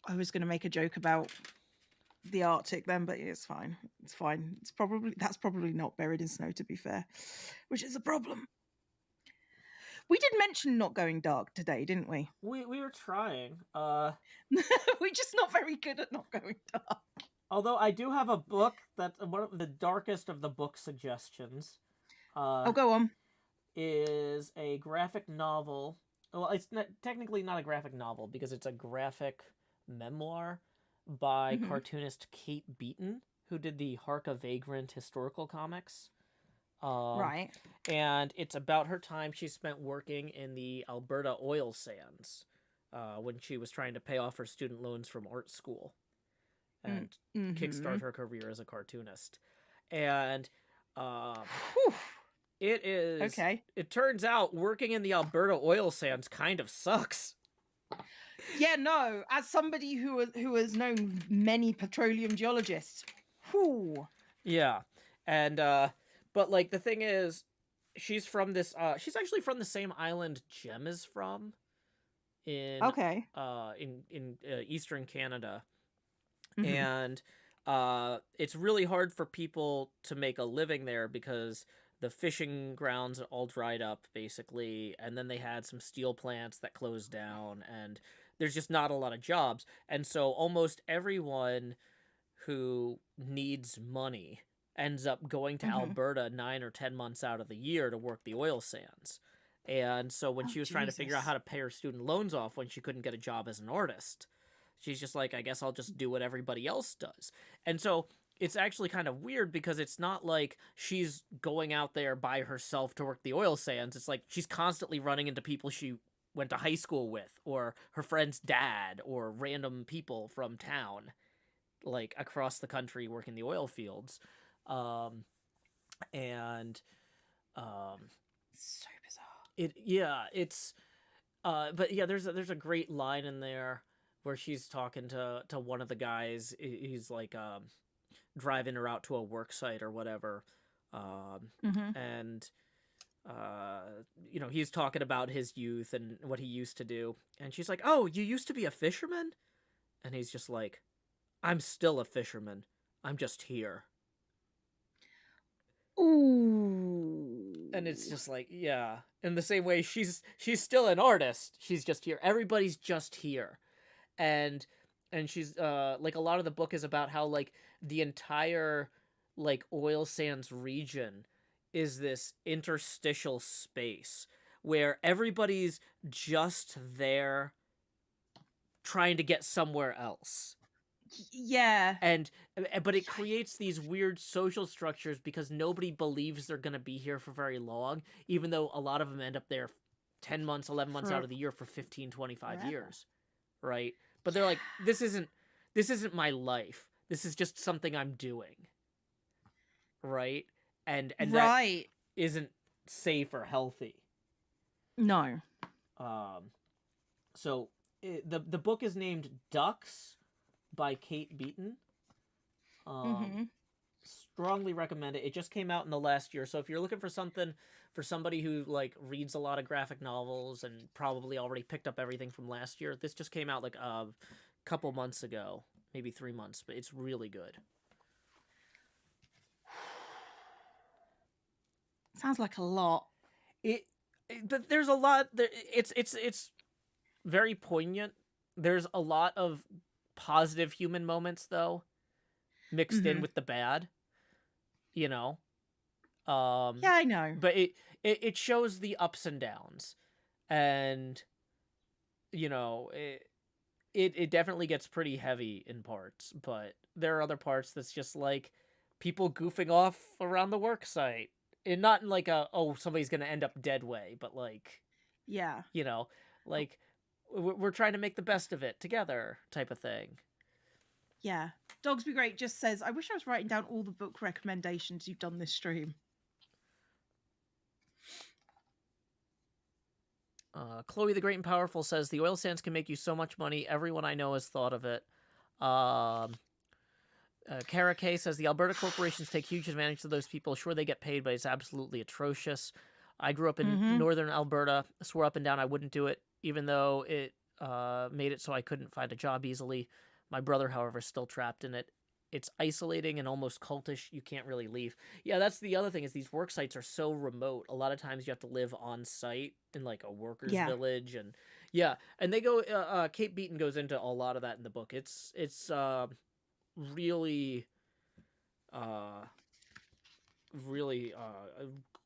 I was going to make a joke about the Arctic then, but it's fine. It's fine. That's probably not buried in snow, to be fair, which is a problem. We did mention not going dark today, didn't we? We were trying. We're just not very good at not going dark. Although I do have a book that's one of the darkest of the book suggestions. Oh, go on. Is a graphic novel. Well, it's technically not a graphic novel because it's a graphic memoir by cartoonist Kate Beaton, who did the Hark a Vagrant historical comics. Right. And it's about her time she spent working in the Alberta oil sands when she was trying to pay off her student loans from art school and kickstart her career as a cartoonist. And it is... Okay. It turns out working in the Alberta oil sands kind of sucks. Yeah, no. As somebody who has known many petroleum geologists, whew. Yeah, and but like the thing is, she's from this. She's actually from the same island Jem is from. In Eastern Canada, and it's really hard for people to make a living there because the fishing grounds all dried up basically, and then they had some steel plants that closed down, and there's just not a lot of jobs, and so almost everyone who needs money ends up going to Alberta 9 or 10 months out of the year to work the oil sands. And so when she was trying to figure out how to pay her student loans off when she couldn't get a job as an artist, she's just like, I guess I'll just do what everybody else does. And so it's actually kind of weird because it's not like she's going out there by herself to work the oil sands. It's like she's constantly running into people she went to high school with, or her friend's dad, or random people from town, like across the country working the oil fields. So bizarre. But yeah, there's a great line in there where she's talking to one of the guys. He's like driving her out to a work site or whatever, and he's talking about his youth and what he used to do, and she's like, "Oh, you used to be a fisherman?" And he's just like, "I'm still a fisherman. I'm just here." Ooh. And it's just like, yeah. In the same way, she's still an artist. She's just here. Everybody's just here. And she's like, a lot of the book is about how like the entire like oil sands region is this interstitial space where everybody's just there trying to get somewhere else. Yeah. But it creates these weird social structures because nobody believes they're going to be here for very long, even though a lot of them end up there 10 months, 11 months out of the year for 15, 25 years. Right? But they're like, this isn't my life. This is just something I'm doing. Right? And that isn't safe or healthy. No. So the book is named Ducks by Kate Beaton. Strongly recommend it. It just came out in the last year, so if you're looking for something for somebody who like reads a lot of graphic novels and probably already picked up everything from last year, this just came out like a couple months ago, maybe 3 months, but it's really good. Sounds like a lot. But there's a lot there. It's very poignant. There's a lot of positive human moments though, mixed in with the bad, you know. Yeah, I know. But it shows the ups and downs, and you know, it definitely gets pretty heavy in parts, but there are other parts that's just like people goofing off around the work site. And not in like a, oh, somebody's gonna end up dead way, but like, Yeah. you know, like we're trying to make the best of it together type of thing. Yeah. Dogs Be Great just says, I wish I was writing down all the book recommendations you've done this stream. Chloe the Great and Powerful says, the oil sands can make you so much money. Everyone I know has thought of it. Kara K says, the Alberta corporations take huge advantage of those people. Sure, they get paid, but it's absolutely atrocious. I grew up in northern Alberta, swore up and down I wouldn't do it, even though it made it so I couldn't find a job easily. My brother, however, is still trapped in it. It's isolating and almost cultish. You can't really leave. Yeah, that's the other thing, is these work sites are so remote. A lot of times you have to live on site in like a workers village, and yeah, and they go Kate Beaton goes into a lot of that in the book. It's really really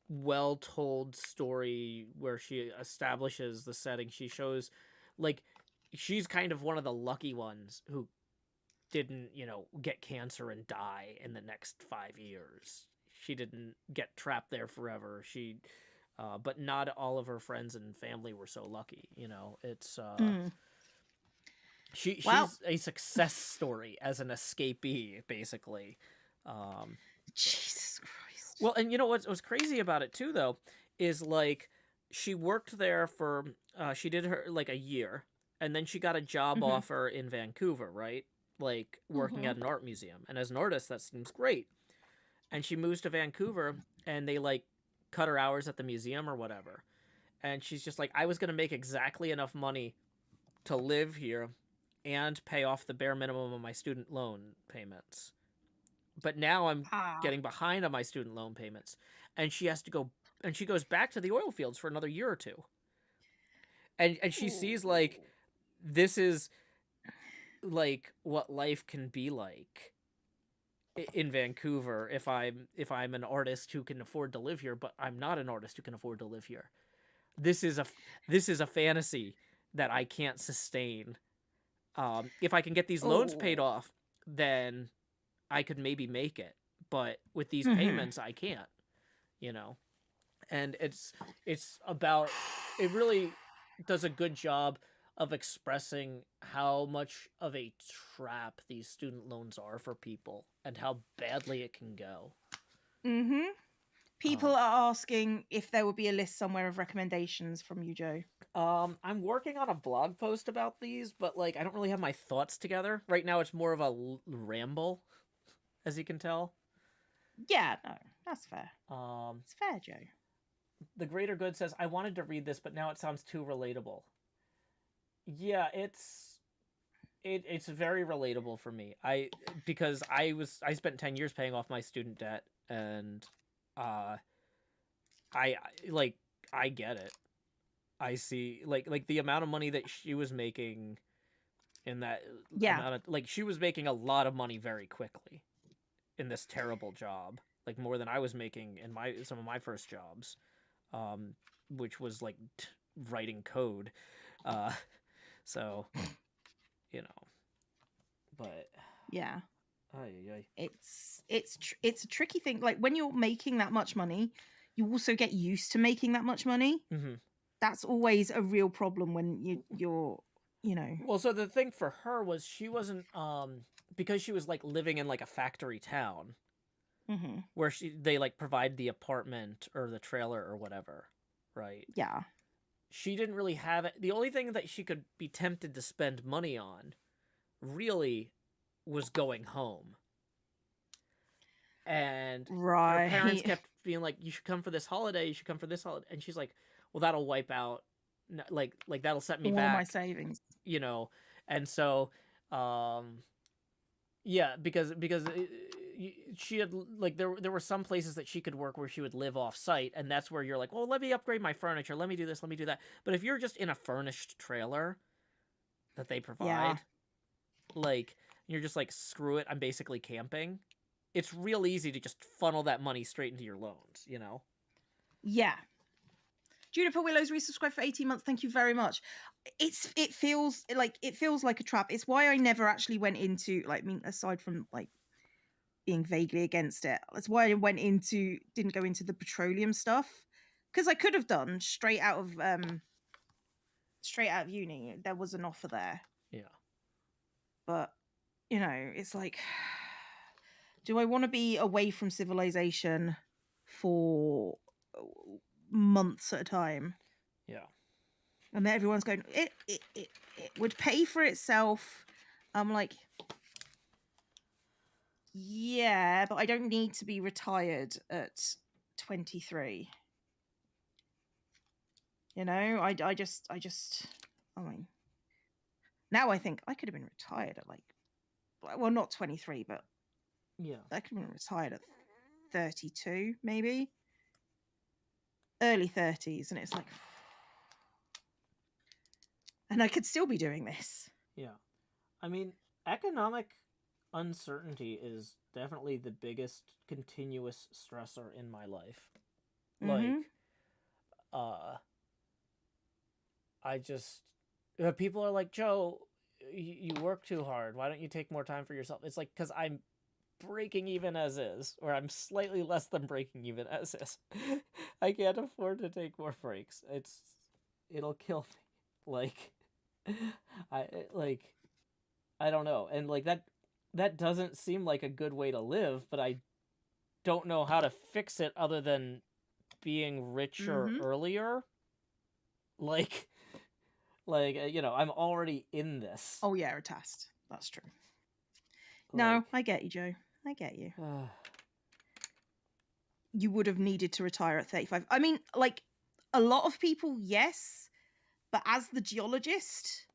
well told story where she establishes the setting. She shows like she's kind of one of the lucky ones who didn't, you know, get cancer and die in the next 5 years. She didn't get trapped there forever. She but not all of her friends and family were so lucky, you know. It's she's a success story as an escapee, basically. Jesus Christ. Well, and you know what's crazy about it too, though, is like she worked there for she did her like a year, and then she got a job offer in Vancouver, right? Like working at an art museum, and as an artist, that seems great. And she moves to Vancouver, and they like cut her hours at the museum or whatever, and she's just like, I was gonna make exactly enough money to live here and pay off the bare minimum of my student loan payments. But now I'm getting behind on my student loan payments, and she has to go, and she goes back to the oil fields for another year or two. And she sees like this is like what life can be like in Vancouver if I'm an artist who can afford to live here, but I'm not an artist who can afford to live here. This is a fantasy that I can't sustain. If I can get these loans paid off, then I could maybe make it, but with these payments, I can't, you know. And it's about, it really does a good job of expressing how much of a trap these student loans are for people and how badly it can go. People are asking if there would be a list somewhere of recommendations from you, Joe. I'm working on a blog post about these, but like I don't really have my thoughts together right now. It's more of a ramble, as you can tell. Yeah, no, that's fair. It's fair, Joe. The Greater Good says, I wanted to read this, but now it sounds too relatable. Yeah, it's very relatable for me. Because I spent 10 years paying off my student debt, and I get it. I see like the amount of money that she was making in that amount of, like, she was making a lot of money very quickly in this terrible job, like more than I was making in some of my first jobs, which was like writing code. So, you know, but yeah, ay. it's a tricky thing. Like when you're making that much money, you also get used to making that much money. That's always a real problem when you're you know. Well, so the thing for her was she wasn't because she was like living in like a factory town, where they like provide the apartment or the trailer or whatever, right? Yeah. She didn't really have it. The only thing that she could be tempted to spend money on really was going home. And her parents kept being like, you should come for this holiday, you should come for this holiday. And she's like, well, that'll wipe out, like that'll set me back. All my savings. You know, and so, yeah, because she had like there were some places that she could work where she would live off site, and that's where you're like, well, let me upgrade my furniture, let me do this, let me do that. But if you're just in a furnished trailer that they Yeah. provide, like you're just like, screw it, I'm basically camping. It's real easy to just funnel that money straight into your loans, you know? Yeah. Juniper Willows resubscribed for 18 months. Thank you very much. It feels like a trap. It's why I never actually went into, like, I mean, aside from like being vaguely against it, that's why I didn't go into the petroleum stuff, because I could have done straight out of uni. There was an offer there. Yeah. But it's like, do I want to be away from civilization for months at a time? Yeah. And then everyone's going, it would pay for itself. I'm like, yeah, but I don't need to be retired at 23. I just, I mean, now I think I could have been retired at well, not 23, but yeah, I could have been retired at 32, maybe early 30s, and it's like, and I could still be doing this. Yeah. I mean, economic uncertainty is definitely the biggest continuous stressor in my life. Mm-hmm. Like, I just, people are like, Joe, you work too hard. Why don't you take more time for yourself? It's like, because I'm breaking even as is, or I'm slightly less than breaking even as is. I can't afford to take more breaks. It'll kill me. Like, I like, I don't know, and like that doesn't seem like a good way to live, but I don't know how to fix it other than being richer earlier. Like, I'm already in this. Oh yeah, a test. That's true. No, I get you, Joe. I get you. You would have needed to retire at 35. I mean, like, a lot of people, yes, but as the geologist,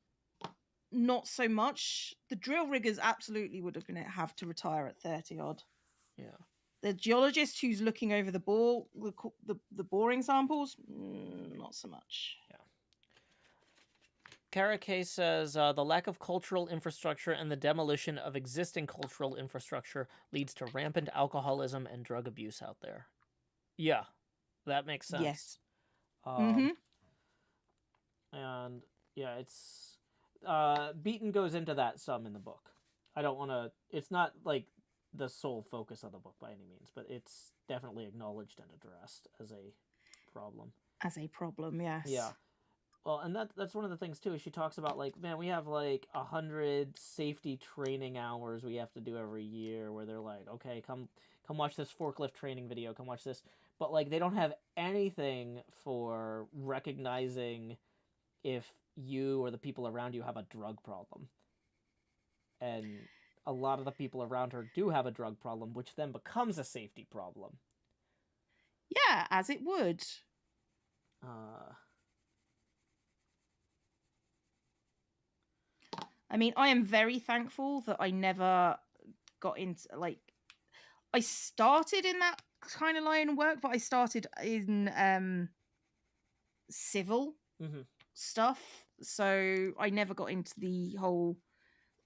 not so much. The drill riggers absolutely would have to retire at 30 odd. Yeah. The geologist who's looking over the boring samples, not so much. Yeah. Kara K says, the lack of cultural infrastructure and the demolition of existing cultural infrastructure leads to rampant alcoholism and drug abuse out there. Yeah, that makes sense. Yes. And yeah, it's Beaton goes into that some in the book. I don't want to. It's not like the sole focus of the book by any means, but it's definitely acknowledged and addressed as a problem. As a problem, yes. Yeah. Well, and that's one of the things too. Is she talks about, like, man, we have like 100 safety training hours we have to do every year, where they're like, okay, come watch this forklift training video, come watch this, but like they don't have anything for recognizing if you or the people around you have a drug problem. And a lot of the people around her do have a drug problem, which then becomes a safety problem. Yeah, as it would. I mean, I am very thankful that I never got into, like, I started in that kind of line of work, but I started in civil stuff. So I never got into the whole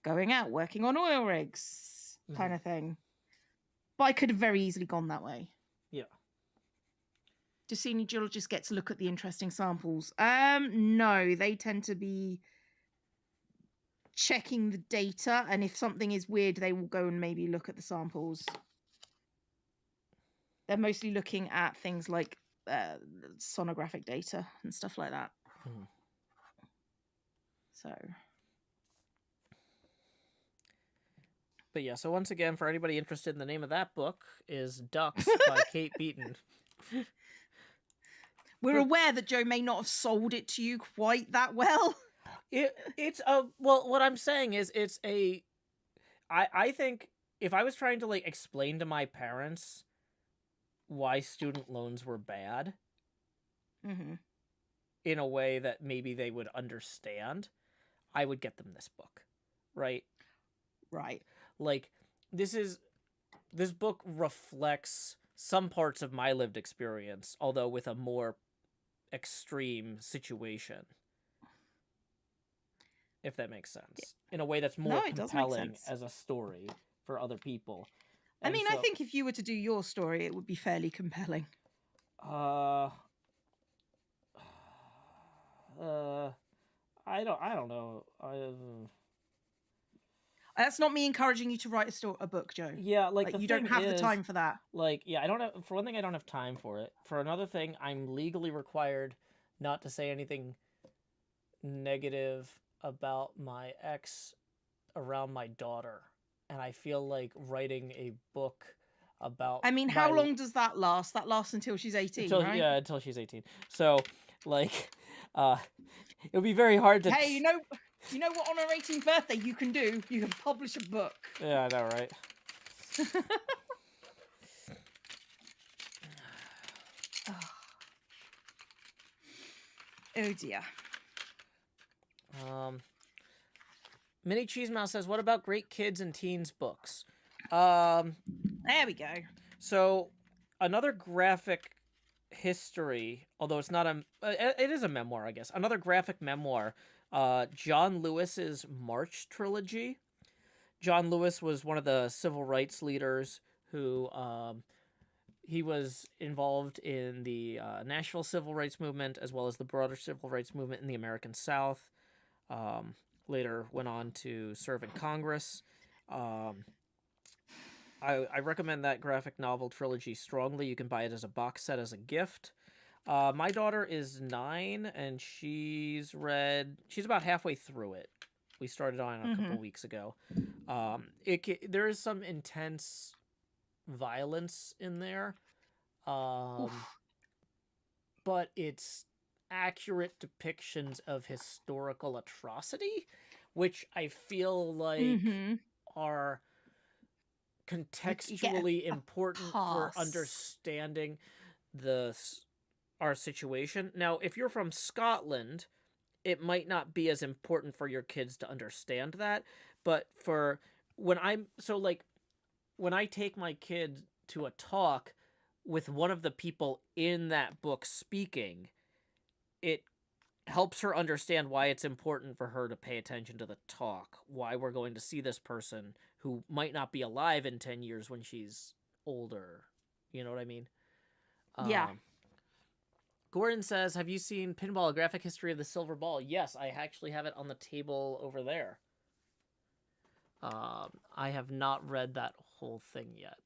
going out, working on oil rigs kind of thing. But I could have very easily gone that way. Yeah. Do senior geologists get to look at the interesting samples? No, they tend to be checking the data, and if something is weird, they will go and maybe look at the samples. They're mostly looking at things like sonographic data and stuff like that. So, but yeah, so once again, for anybody interested, in the name of that book is Ducks by Kate Beaton. We're aware that Joe may not have sold it to you quite that well. It's a, well, what I'm saying is I think if I was trying to like explain to my parents why student loans were bad in a way that maybe they would understand, I would get them this book. Right. Right. Like, this is this book reflects some parts of my lived experience, although with a more extreme situation, if that makes sense, in a way that's more No, it does make compelling sense. as a story for other people. I And mean, I think if you were to do your story, it would be fairly compelling. I don't know. That's not me encouraging you to write a book, Joe. Yeah, like you don't have the time for that. Like, yeah, I don't have. For one thing, I don't have time for it. For another thing, I'm legally required not to say anything negative about my ex around my daughter, and I feel like writing a book about. I mean, how long does that last? That lasts until she's 18, right? Yeah, until she's 18. So, like, it would be very hard to. Hey, you know what? On her 18th birthday, you can do. You can publish a book. Yeah, I know, right? Oh dear. Mini Cheese Mouse says, "What about great kids and teens books?" There we go. So, another graphic history, although it's not it is a memoir, I guess. Another graphic memoir, John Lewis's March trilogy. John Lewis was one of the civil rights leaders who he was involved in the Nashville civil rights movement as well as the broader civil rights movement in the American South. Later went on to serve in Congress. I recommend that graphic novel trilogy strongly. You can buy it as a box set as a gift. My daughter is 9 and she's about halfway through it. We started on a couple weeks ago. There is some intense violence in there. But it's accurate depictions of historical atrocity, which I feel like are contextually important for understanding our situation. Now, if you're from Scotland, it might not be as important for your kids to understand that, but for when I take my kid to a talk with one of the people in that book speaking, it helps her understand why it's important for her to pay attention to the talk, why we're going to see this person who might not be alive in 10 years when she's older. You know what I mean? Yeah. Gordon says, "Have you seen Pinball, A Graphic History of the Silver Ball?" Yes, I actually have it on the table over there. I have not read that whole thing yet.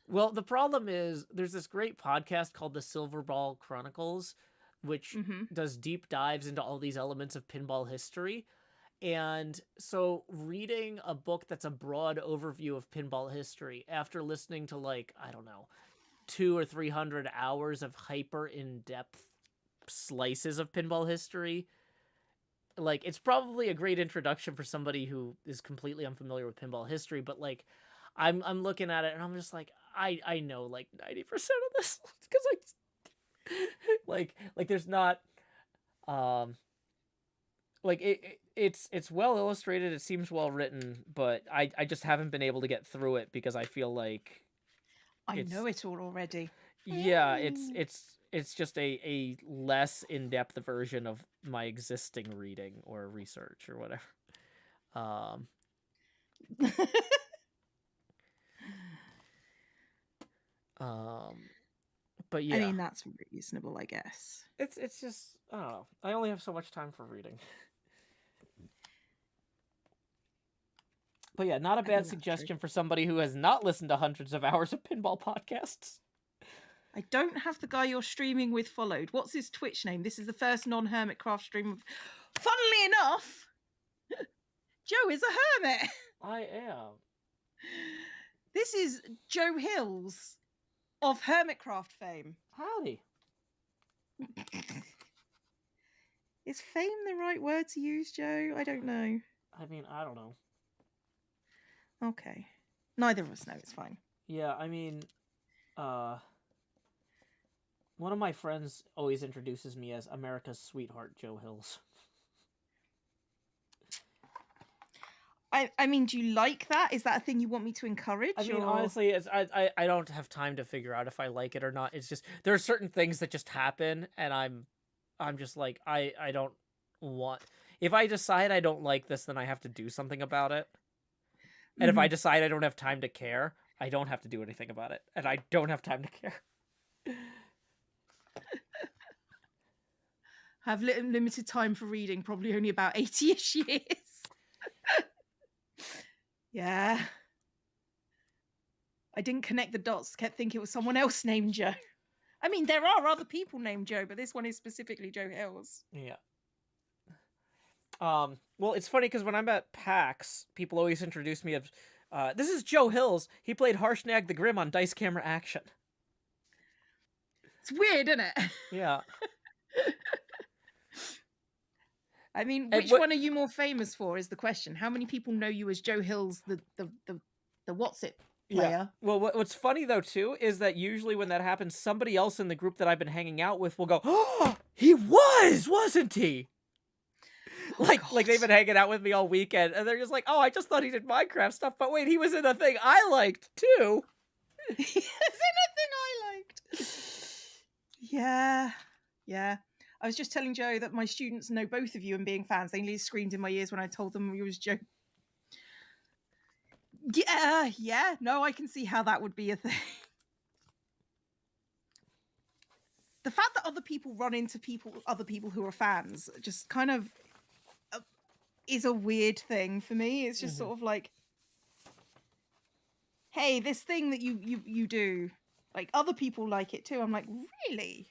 Well, the problem is there's this great podcast called the Silver Ball Chronicles, which does deep dives into all these elements of pinball history. And so reading a book that's a broad overview of pinball history after listening to, like, I don't know, 200 or 300 hours of hyper in-depth slices of pinball history, like, it's probably a great introduction for somebody who is completely unfamiliar with pinball history, but, like, I'm looking at it and I'm just like, I know like 90% of this because like there's not like it's well illustrated, it seems well written, but I just haven't been able to get through it because I feel like I know it all already. Yeah, it's just a less in-depth version of my existing reading or research or whatever. But yeah, I mean, that's reasonable, I guess. It's just, I don't know. I only have so much time for reading. But yeah, not a bad suggestion for somebody who has not listened to hundreds of hours of pinball podcasts. I don't have the guy you're streaming with followed. What's his Twitch name? This is the first non-Hermitcraft stream. Funnily enough, Joe is a hermit. I am. This is Joe Hills of Hermitcraft fame. Howdy. Is fame the right word to use, Joe? I don't know. I mean, I don't know. Okay. Neither of us know. It's fine. Yeah, I mean, one of my friends always introduces me as America's sweetheart, Joe Hills. I mean, do you like that? Is that a thing you want me to I encourage, mean, or? honestly, I don't have time to figure out if I like it or not. It's just there are certain things that just happen, and I'm just like I don't want. If I decide I don't like this, then I have to do something about it. And if I Mhm. decide I don't have time to care, I don't have to do anything about it, and I don't have time to care. Have limited time for reading, probably only about 80-ish years. Yeah. I didn't connect the dots, kept thinking it was someone else named Joe. I mean, there are other people named Joe, but this one is specifically Joe Hills. Yeah. Well, it's funny because when I'm at PAX, people always introduce me as, this is Joe Hills. He played Harshnag the Grim on Dice Camera Action. It's weird, isn't it? Yeah. I mean, And which one are you more famous for is the question. How many people know you as Joe Hills, the what's it yeah. player? Well, what's funny though too is that usually when that happens, somebody else in the group that I've been hanging out with will go, "Oh, he wasn't he?" Oh, Like they've been God. hanging out with me all weekend, and they're just like, "Oh, I just thought he did Minecraft stuff, but wait, he was in a thing I liked too." Yes, anything I liked. Yeah. Yeah. I was just telling Joe that my students know both of you and being fans. They nearly screamed in my ears when I told them you was Joe. Yeah. No, I can see how that would be a thing. The fact that other people run into other people who are fans, just kind of is a weird thing for me. It's just sort of like, hey, this thing that you do, like other people like it too. I'm like, really?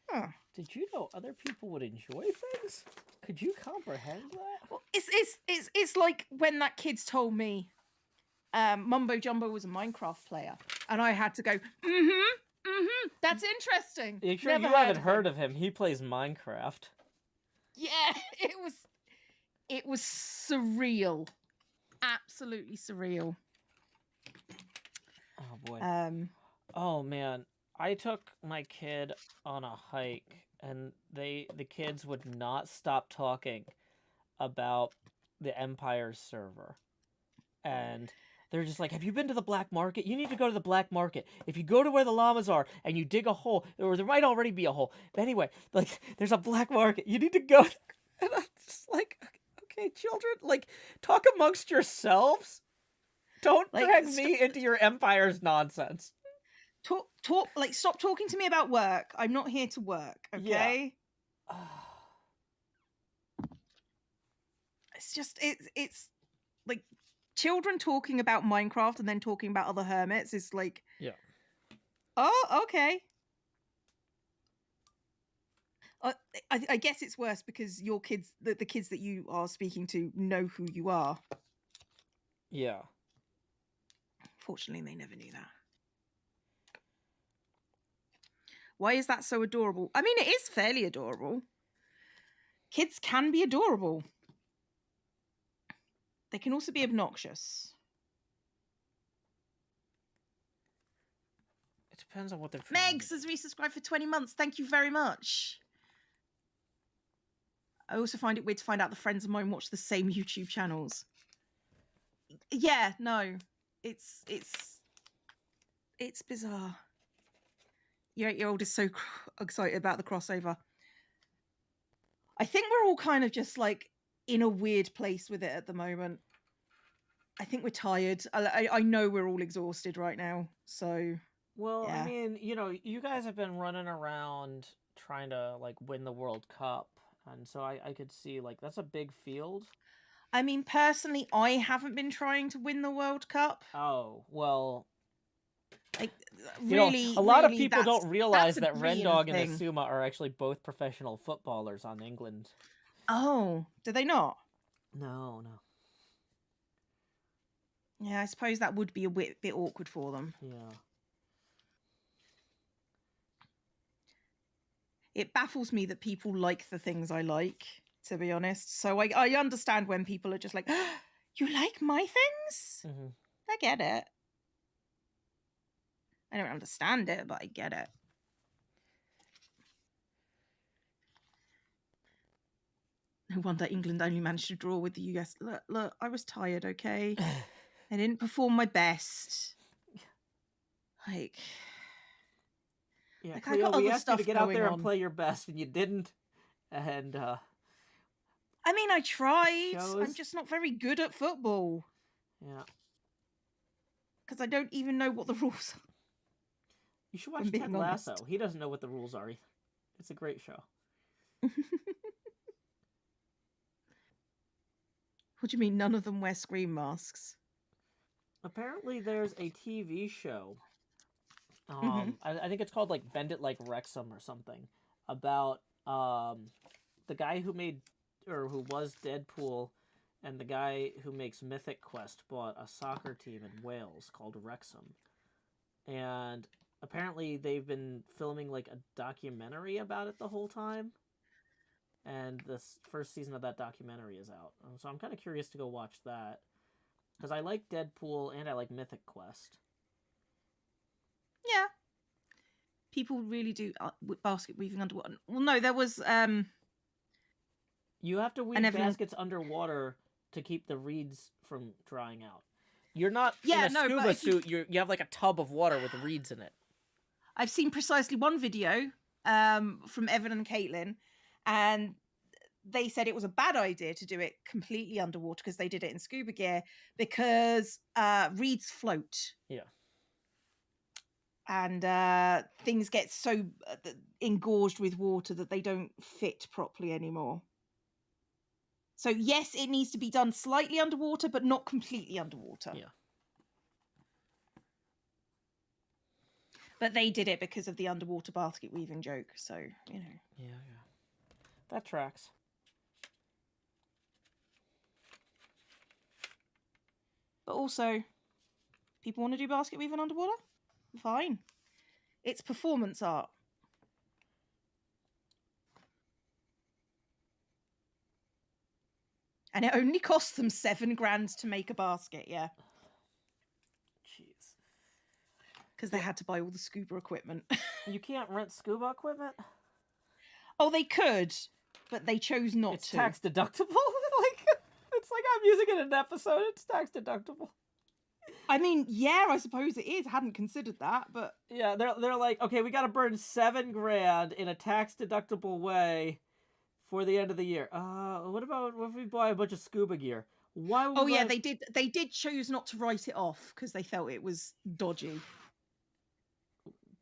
Huh. Did you know other people would enjoy things? Could you comprehend that? Well, it's like when that kid's told me Mumbo Jumbo was a Minecraft player, and I had to go, that's interesting. You sure Never you haven't heard him. of him? He plays Minecraft. Yeah, it was surreal, absolutely surreal. Oh boy. Oh man, I took my kid on a hike, and the kids would not stop talking about the Empire's server, and they're just like, "Have you been to the black market? You need to go to the black market. If you go to where the llamas are and you dig a hole, or there might already be a hole. But anyway, like, there's a black market. You need to go." And I'm just like, "Okay, children, like, talk amongst yourselves. Don't Like, drag me into your Empire's nonsense." talk, like, stop talking to me about work. I'm not here to work, okay? Yeah. It's just it's like children talking about Minecraft and then talking about other hermits is like, Yeah. oh, okay. I guess it's worse because your kids, the kids that you are speaking to, know who you are. Yeah. Fortunately, they never knew that. Why is that so adorable? I mean, it is fairly adorable. Kids can be adorable. They can also be obnoxious. It depends on what they're trying Megs has resubscribed for 20 months. Thank you very much. I also find it weird to find out the friends of mine watch the same YouTube channels. Yeah, no. It's bizarre. Your 8-year-old is so excited about the crossover. I think we're all kind of just like in a weird place with it at the moment. I think we're tired. I know we're all exhausted right now. So, Well, I yeah. mean, you guys have been running around trying to like win the World Cup, and so I could see like that's a big field. I mean, personally, I haven't been trying to win the World Cup. Oh, well, Like, a lot of really, people don't realize that's a that brilliant Rendog and thing. Asuma are actually both professional footballers on England. Oh, do they not? No, no. Yeah, I suppose that would be a bit awkward for them. Yeah. It baffles me that people like the things I like, to be honest. So I understand when people are just like, oh, you like my things? Mm-hmm. I get it. I don't understand it, but I get it. No wonder England only managed to draw with the US. Look, I was tired, okay? I didn't perform my best. Like, Yeah, I Cleo, got we other asked you to stuff get out going there and on. play your best, and you didn't. And I mean, I tried. shows. I'm just not very good at football. Yeah. Because I don't even know what the rules are. You should watch Ted Honest. Lasso. He doesn't know what the rules are either. It's a great show. What do you mean none of them wear screen masks? Apparently, there's a TV show. Mm-hmm. I think it's called like Bend It Like Wrexham or something, about the guy who made or who was Deadpool, and the guy who makes Mythic Quest bought a soccer team in Wales called Wrexham, and apparently they've been filming like a documentary about it the whole time. And this first season of that documentary is out, so I'm kind of curious to go watch that because I like Deadpool and I like Mythic Quest. Yeah. People really do basket weaving underwater. Well, no, there was You have to weave baskets underwater to keep the reeds from drying out. You're not in a scuba suit. You have like a tub of water with reeds in it. I've seen precisely one video from Evan and Caitlin, and they said it was a bad idea to do it completely underwater because they did it in scuba gear because reeds float. Yeah. And things get so engorged with water that they don't fit properly anymore. So yes, it needs to be done slightly underwater, but not completely underwater. Yeah. But they did it because of the underwater basket weaving joke. So, you know. Yeah. That tracks. But also, people want to do basket weaving underwater? Fine. It's performance art. And it only cost them $7,000 to make a basket, yeah. Jeez. Because they had to buy all the scuba equipment. You can't rent scuba equipment? Oh, they could, but they chose not to. It's tax deductible? It's like I'm using it in an episode. It's tax deductible. I mean, yeah, I suppose it is. I hadn't considered that, but yeah, they're like, okay, we got to burn $7,000 in a tax deductible way for the end of the year. What if we buy a bunch of scuba gear? Why would yeah, they did choose not to write it off because they felt it was dodgy.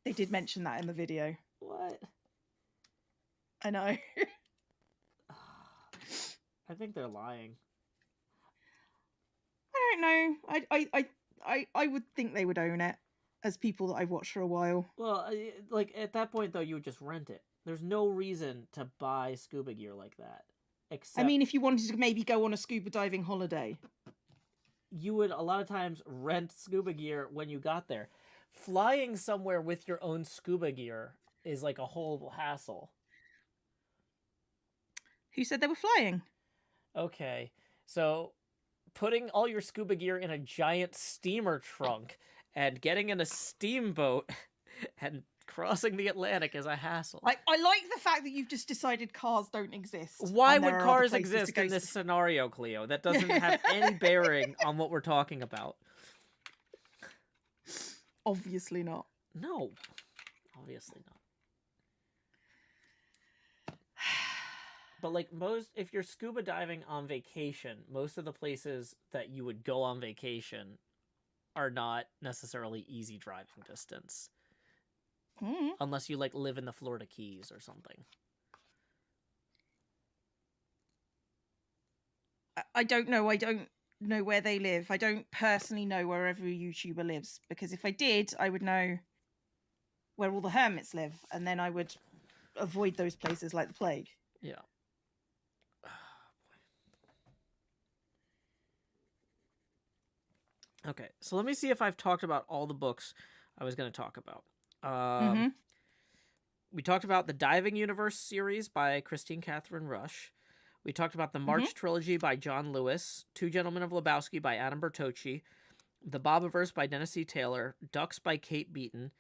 They did mention that in the video. What? I know. I think they're lying. I don't know. I would think they would own it as people that I've watched for a while. Well, like at that point though, you would just rent it. There's no reason to buy scuba gear like that. Except, I mean, if you wanted to maybe go on a scuba diving holiday, you would a lot of times rent scuba gear when you got there. Flying somewhere with your own scuba gear is like a whole hassle. Who said they were flying? Okay, so putting all your scuba gear in a giant steamer trunk and getting in a steamboat and crossing the Atlantic is a hassle. I like the fact that you've just decided cars don't exist. Why would cars exist in this scenario, Cleo? That doesn't have any bearing on what we're talking about. Obviously not. No. Obviously not. But like if you're scuba diving on vacation, most of the places that you would go on vacation are not necessarily easy driving distance. Unless you like live in the Florida Keys or something. I don't know. I don't know where they live. I don't personally know where every YouTuber lives, because if I did, I would know where all the hermits live, and then I would avoid those places like the plague. Yeah. Okay, so let me see if I've talked about all the books I was going to talk about. We talked about the Diving Universe series by Christine Catherine Rush. We talked about the March Trilogy by John Lewis, Two Gentlemen of Lebowski by Adam Bertocci, The Bobiverse by Dennis E. Taylor, Ducks by Kate Beaton.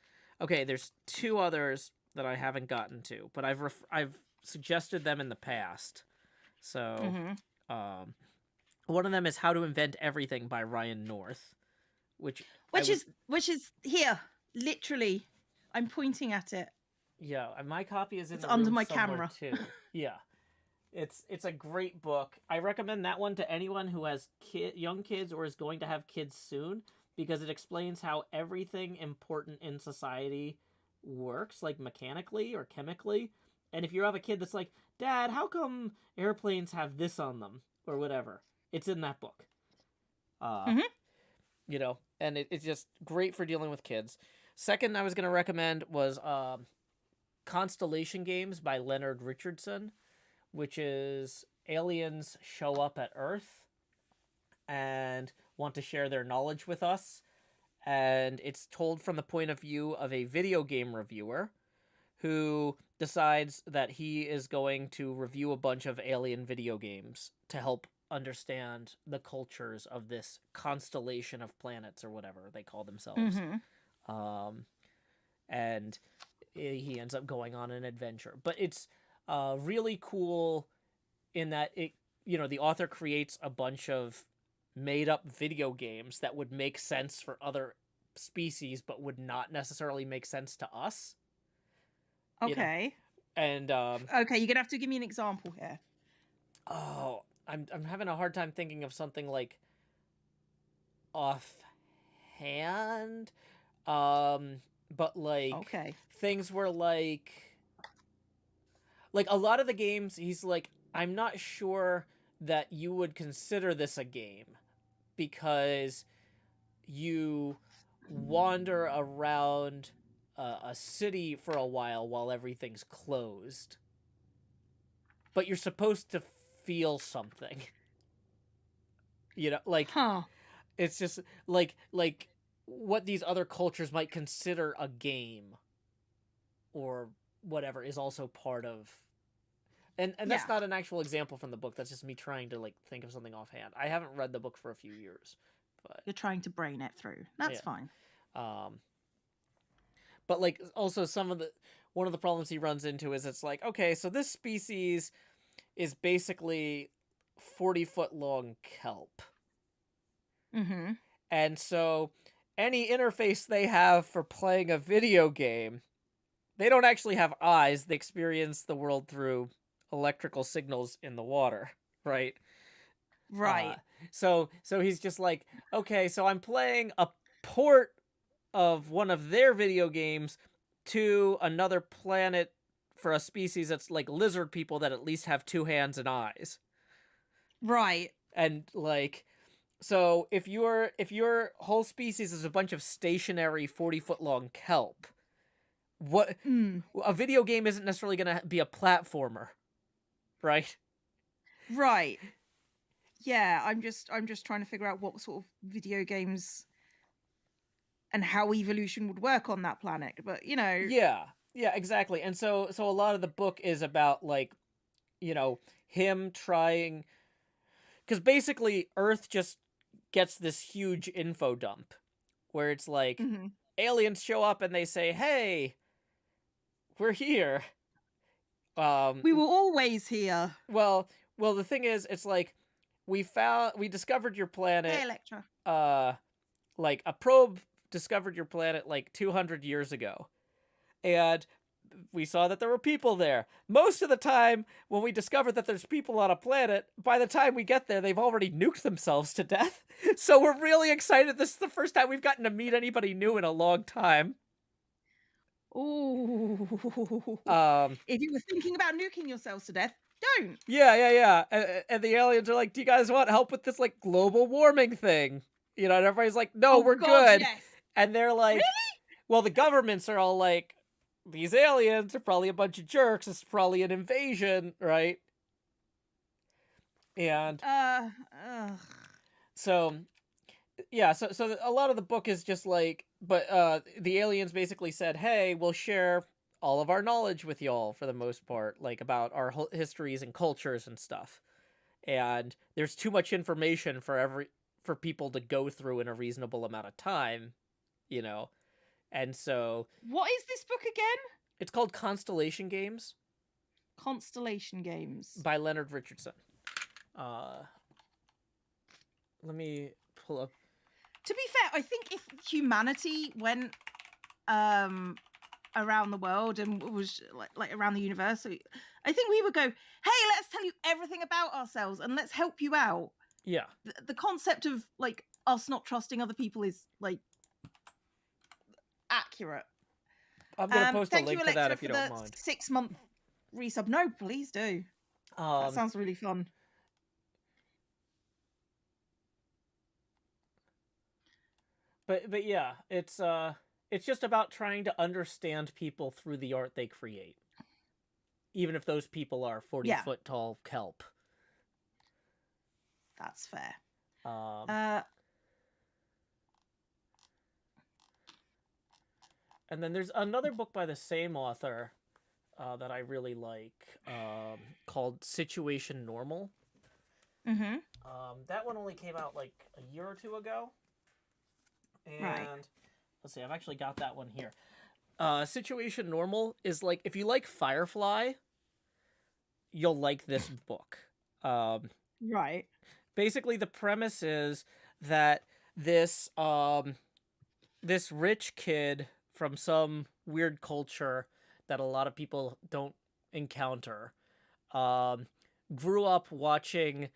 Okay, there's two others that I haven't gotten to, but I've suggested them in the past. So, Mm-hmm. um, one of them is How to Invent Everything by Ryan North, which Which is here, literally. I'm pointing at it. yeah, my copy is in It's the under room my somewhere camera. too. Yeah. It's a great book. I recommend that one to anyone who has young kids or is going to have kids soon, because it explains how everything important in society works, like mechanically or chemically. And if you have a kid that's like, "Dad, how come airplanes have this on them?" or whatever, it's in that book. Uh, Mm-hmm. and it's just great for dealing with kids. Second, I was going to recommend was Constellation Games by Leonard Richardson, which is aliens show up at Earth and want to share their knowledge with us. And it's told from the point of view of a video game reviewer who decides that he is going to review a bunch of alien video games to help understand the cultures of this constellation of planets or whatever they call themselves. Mm-hmm. And he ends up going on an adventure. But it's really cool in that the author creates a bunch of made up video games that would make sense for other species but would not necessarily make sense to us. Okay. And Okay, you're gonna have to give me an example here. I'm having a hard time thinking of something like offhand. But like Okay. things were like a lot of the games he's like, I'm not sure that you would consider this a game because you wander around a city for a while everything's closed, but you're supposed to feel something. Huh. It's just like what these other cultures might consider a game or whatever is also part of. And that's not an actual example from the book. That's just me trying to think of something offhand. I haven't read the book for a few years, but you're trying to brain it through. That's fine. But also one of the problems he runs into is it's like, okay, so this species is basically 40-foot long kelp. Mm-hmm. And so any interface they have for playing a video game, they don't actually have eyes. They experience the world through electrical signals in the water, right? Right. So he's just like, okay, so I'm playing a port of one of their video games to another planet for a species that's like lizard people that at least have two hands and eyes. Right. And so if your whole species is a bunch of stationary 40-foot long kelp, a video game isn't necessarily going to be a platformer, right? Right. Yeah, I'm just trying to figure out what sort of video games and how evolution would work on that planet. But Yeah, exactly. And so a lot of the book is about him trying, because basically Earth just gets this huge info dump where it's like aliens show up and they say, "Hey, we're here." We were always here. Well, the thing is, it's like we discovered your planet. Hey, Electra. A probe discovered your planet 200 years ago, and we saw that there were people there. Most of the time, when we discover that there's people on a planet, by the time we get there, they've already nuked themselves to death. So we're really excited. This is the first time we've gotten to meet anybody new in a long time. Ooh. If you were thinking about nuking yourselves to death, don't. Yeah. And the aliens are like, "Do you guys want help with this global warming thing?" And everybody's like, "No, we're good." Yes. And they're like, really? Well, the governments are all like, "These aliens are probably a bunch of jerks. It's probably an invasion, right?" And so yeah, so a lot of the book is just but the aliens basically said, "Hey, we'll share all of our knowledge with y'all for the most part, about our histories and cultures and stuff." And there's too much information for people to go through in a reasonable amount of time, And so what is this book again? It's called Constellation Games. Constellation Games By Leonard Richardson. Let me pull up. To be fair, I think if humanity went around the world and was like around the universe, I think we would go, hey, let's tell you everything about ourselves and let's help you out. Yeah. The concept of like us not trusting other people is like accurate. I'm gonna post a Thank you, link to that Electra, if you for don't the mind. 6-month resub. No, please do. That sounds really fun. But yeah, it's just about trying to understand people through the art they create, even if those people are 40-foot tall kelp. That's fair. And then there's another book by the same author that I really like, called Situation Normal. Mm-hmm. That one only came out like a year or two ago. And let's see, I've actually got that one here. Situation Normal is like, if you like Firefly, you'll like this book. Basically, the premise is that this this rich kid from some weird culture that a lot of people don't encounter grew up watching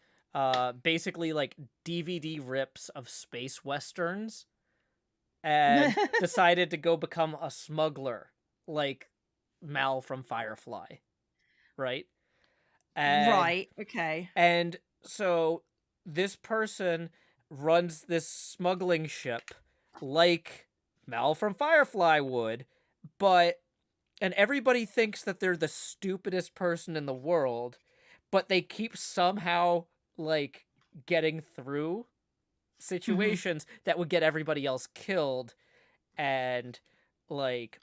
basically like DVD rips of space westerns and decided to go become a smuggler like Mal from Firefly, right? Okay. And so this person runs this smuggling ship like Mal from Firefly would, and everybody thinks that they're the stupidest person in the world, but they keep somehow like getting through situations that would get everybody else killed, and like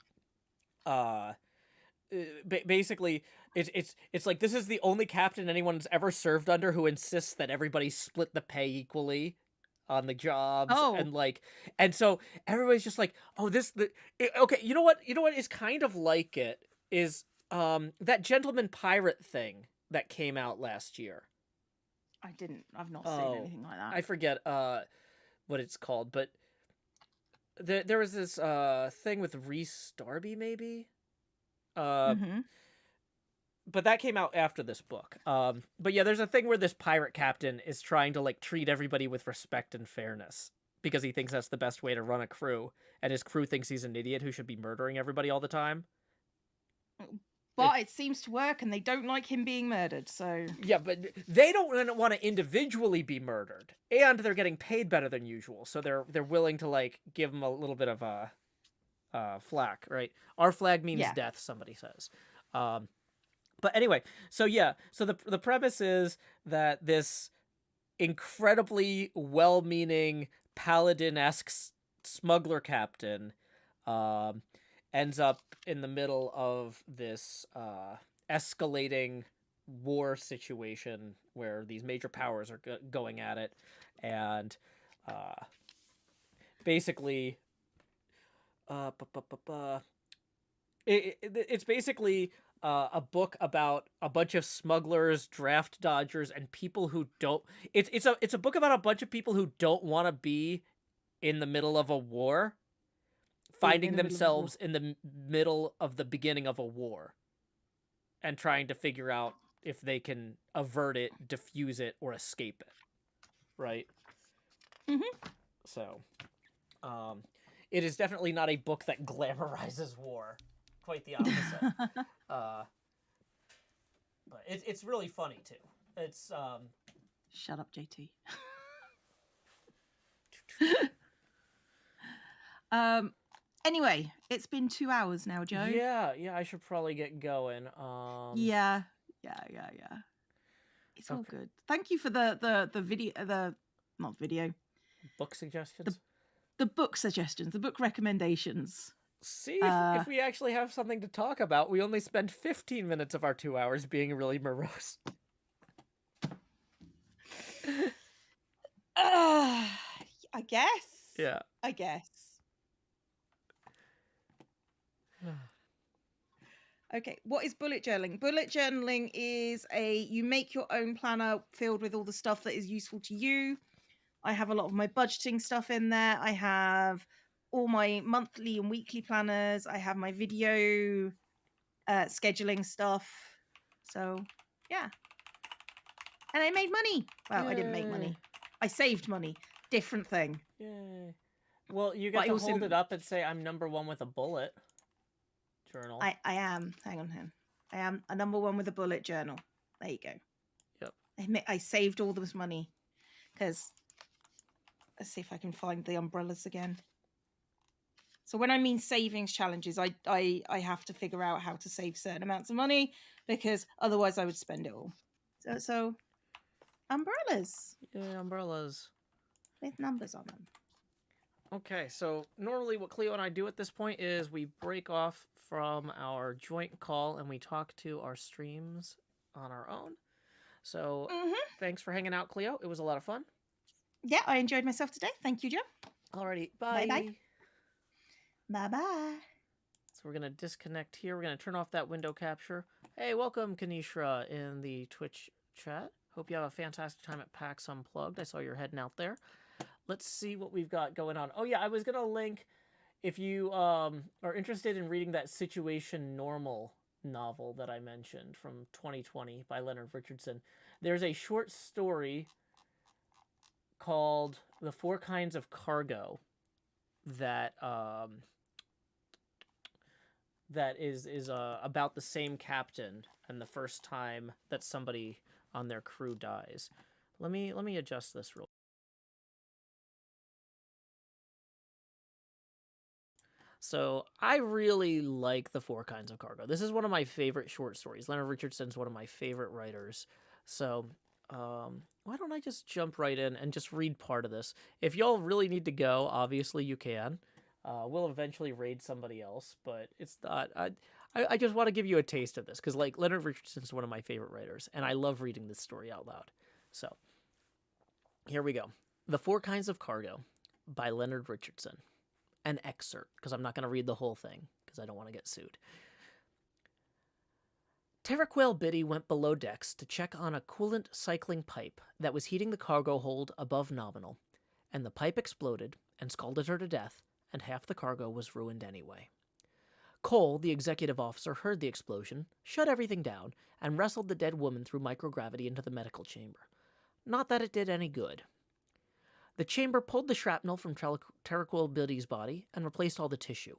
basically it's like, this is the only captain anyone's ever served under who insists that everybody split the pay equally on the jobs. And so everybody's just like, oh, okay, you know what is kind of like it is that Gentleman Pirate thing that came out last year. I've not seen anything like that. I forget what it's called, but there was this thing with Rhys Darby, maybe. But that came out after this book. But yeah, there's a thing where this pirate captain is trying to like treat everybody with respect and fairness because he thinks that's the best way to run a crew, and his crew thinks he's an idiot who should be murdering everybody all the time. But it seems to work, and they don't like him being murdered, so... Yeah, but they don't want to individually be murdered, and they're getting paid better than usual, so they're willing to like give him a little bit of flack, right? Our flag means death, somebody says. But anyway, so the premise is that this incredibly well-meaning paladin-esque smuggler captain ends up in the middle of this escalating war situation where these major powers are going at it, and basically it's basically a book about a bunch of smugglers, draft dodgers, and people who don't. It's a book about a bunch of people who don't want to be in the middle of a war, finding themselves in the middle of the beginning of a war, and trying to figure out if they can avert it, diffuse it, or escape it. Right. So, it is definitely not a book that glamorizes war. Quite the opposite. But it's really funny too. It's Shut up, JT. Anyway, it's been 2 hours now, Joe. Yeah, I should probably get going. Yeah. It's all good. Thank you for the video, not video. Book suggestions? The book suggestions, the book recommendations. See if we actually have something to talk about. We only spent 15 minutes of our 2 hours being really morose. I guess. Yeah. I guess. Okay, what is bullet journaling? Bullet journaling is you make your own planner filled with all the stuff that is useful to you. I have a lot of my budgeting stuff in there. I have all my monthly and weekly planners. I have my video scheduling stuff. So, yeah. And I made money. Well, Yay. I didn't make money. I saved money. Different thing. Yay. Well, you get to hold it up and say, I'm number one with a bullet journal. I am. Hang on. I am a number one with a bullet journal. There you go. Yep. I saved all this money because let's see if I can find the umbrellas again. So when I mean savings challenges, I have to figure out how to save certain amounts of money because otherwise I would spend it all. So umbrellas. Yeah, umbrellas. With numbers on them. Okay, so normally what Cleo and I do at this point is we break off from our joint call and we talk to our streams on our own. So thanks for hanging out, Cleo. It was a lot of fun. Yeah, I enjoyed myself today. Thank you, Joe. Alrighty, bye. Bye-bye. Bye-bye. So we're going to disconnect here. We're going to turn off that window capture. Hey, welcome, Kanishra, in the Twitch chat. Hope you have a fantastic time at PAX Unplugged. I saw you're heading out there. Let's see what we've got going on. Oh, yeah, I was going to link, if you are interested in reading that Situation Normal novel that I mentioned from 2020 by Leonard Richardson. There's a short story called The Four Kinds of Cargo that that is about the same captain and the first time that somebody on their crew dies. Let me adjust this real. So I really like The Four Kinds of Cargo. This is one of my favorite short stories. Leonard Richardson's one of my favorite writers. So why don't I just jump right in and just read part of this? If y'all really need to go, obviously you can. We'll eventually raid somebody else, but it's not. I just want to give you a taste of this because, like, Leonard Richardson's one of my favorite writers, and I love reading this story out loud. So here we go. The Four Kinds of Cargo by Leonard Richardson. An excerpt, because I'm not going to read the whole thing, because I don't want to get sued. Terraquil Biddy went below decks to check on a coolant cycling pipe that was heating the cargo hold above nominal, and the pipe exploded and scalded her to death, and half the cargo was ruined anyway. Cole, the executive officer, heard the explosion, shut everything down, and wrestled the dead woman through microgravity into the medical chamber. Not that it did any good. The chamber pulled the shrapnel from Terraquil Biddy's body and replaced all the tissue,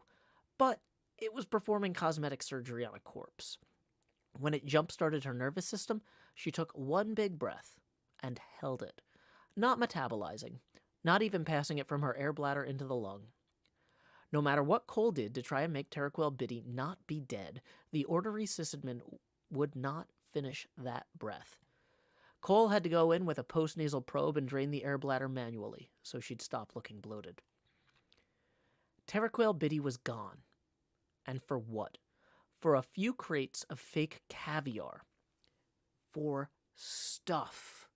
but it was performing cosmetic surgery on a corpse. When it jump-started her nervous system, she took one big breath and held it, not metabolizing, not even passing it from her air bladder into the lung. No matter what Cole did to try and make Terraquil Biddy not be dead, the orderly sysadmin would not finish that breath. Cole had to go in with a post-nasal probe and drain the air bladder manually, so she'd stop looking bloated. Terraquil Biddy was gone. And for what? For a few crates of fake caviar. For stuff.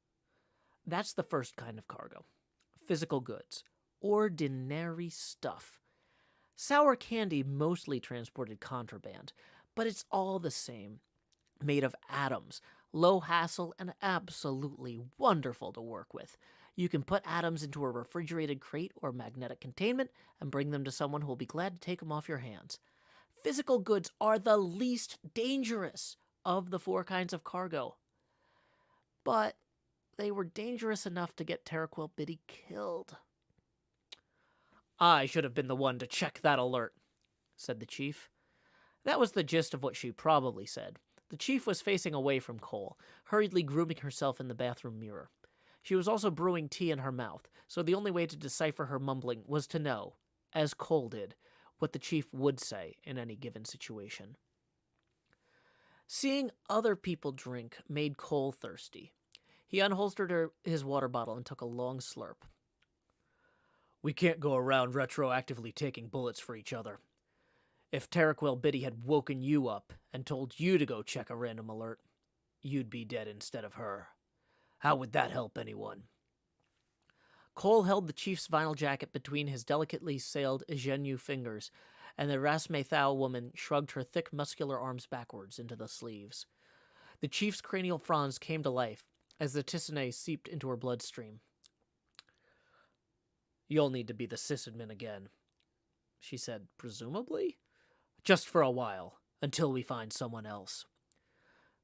That's the first kind of cargo. Physical goods. Ordinary stuff. Sour candy mostly transported contraband, but it's all the same. Made of atoms. Low hassle and absolutely wonderful to work with. You can put atoms into a refrigerated crate or magnetic containment and bring them to someone who will be glad to take them off your hands. Physical goods are the least dangerous of the four kinds of cargo. But they were dangerous enough to get Terraquil Biddy killed. I should have been the one to check that alert, said the chief. That was the gist of what she probably said. The chief was facing away from Cole, hurriedly grooming herself in the bathroom mirror. She was also brewing tea in her mouth, so the only way to decipher her mumbling was to know, as Cole did, what the chief would say in any given situation. Seeing other people drink made Cole thirsty. He unholstered his water bottle and took a long slurp. We can't go around retroactively taking bullets for each other. If Terraquil Biddy had woken you up and told you to go check a random alert, you'd be dead instead of her. How would that help anyone? Cole held the chief's vinyl jacket between his delicately sailed ingenue fingers, and the Rasmathau woman shrugged her thick, muscular arms backwards into the sleeves. The chief's cranial fronds came to life as the Tissane seeped into her bloodstream. "You'll need to be the sysadmin again," she said, presumably? "Just for a while, until we find someone else."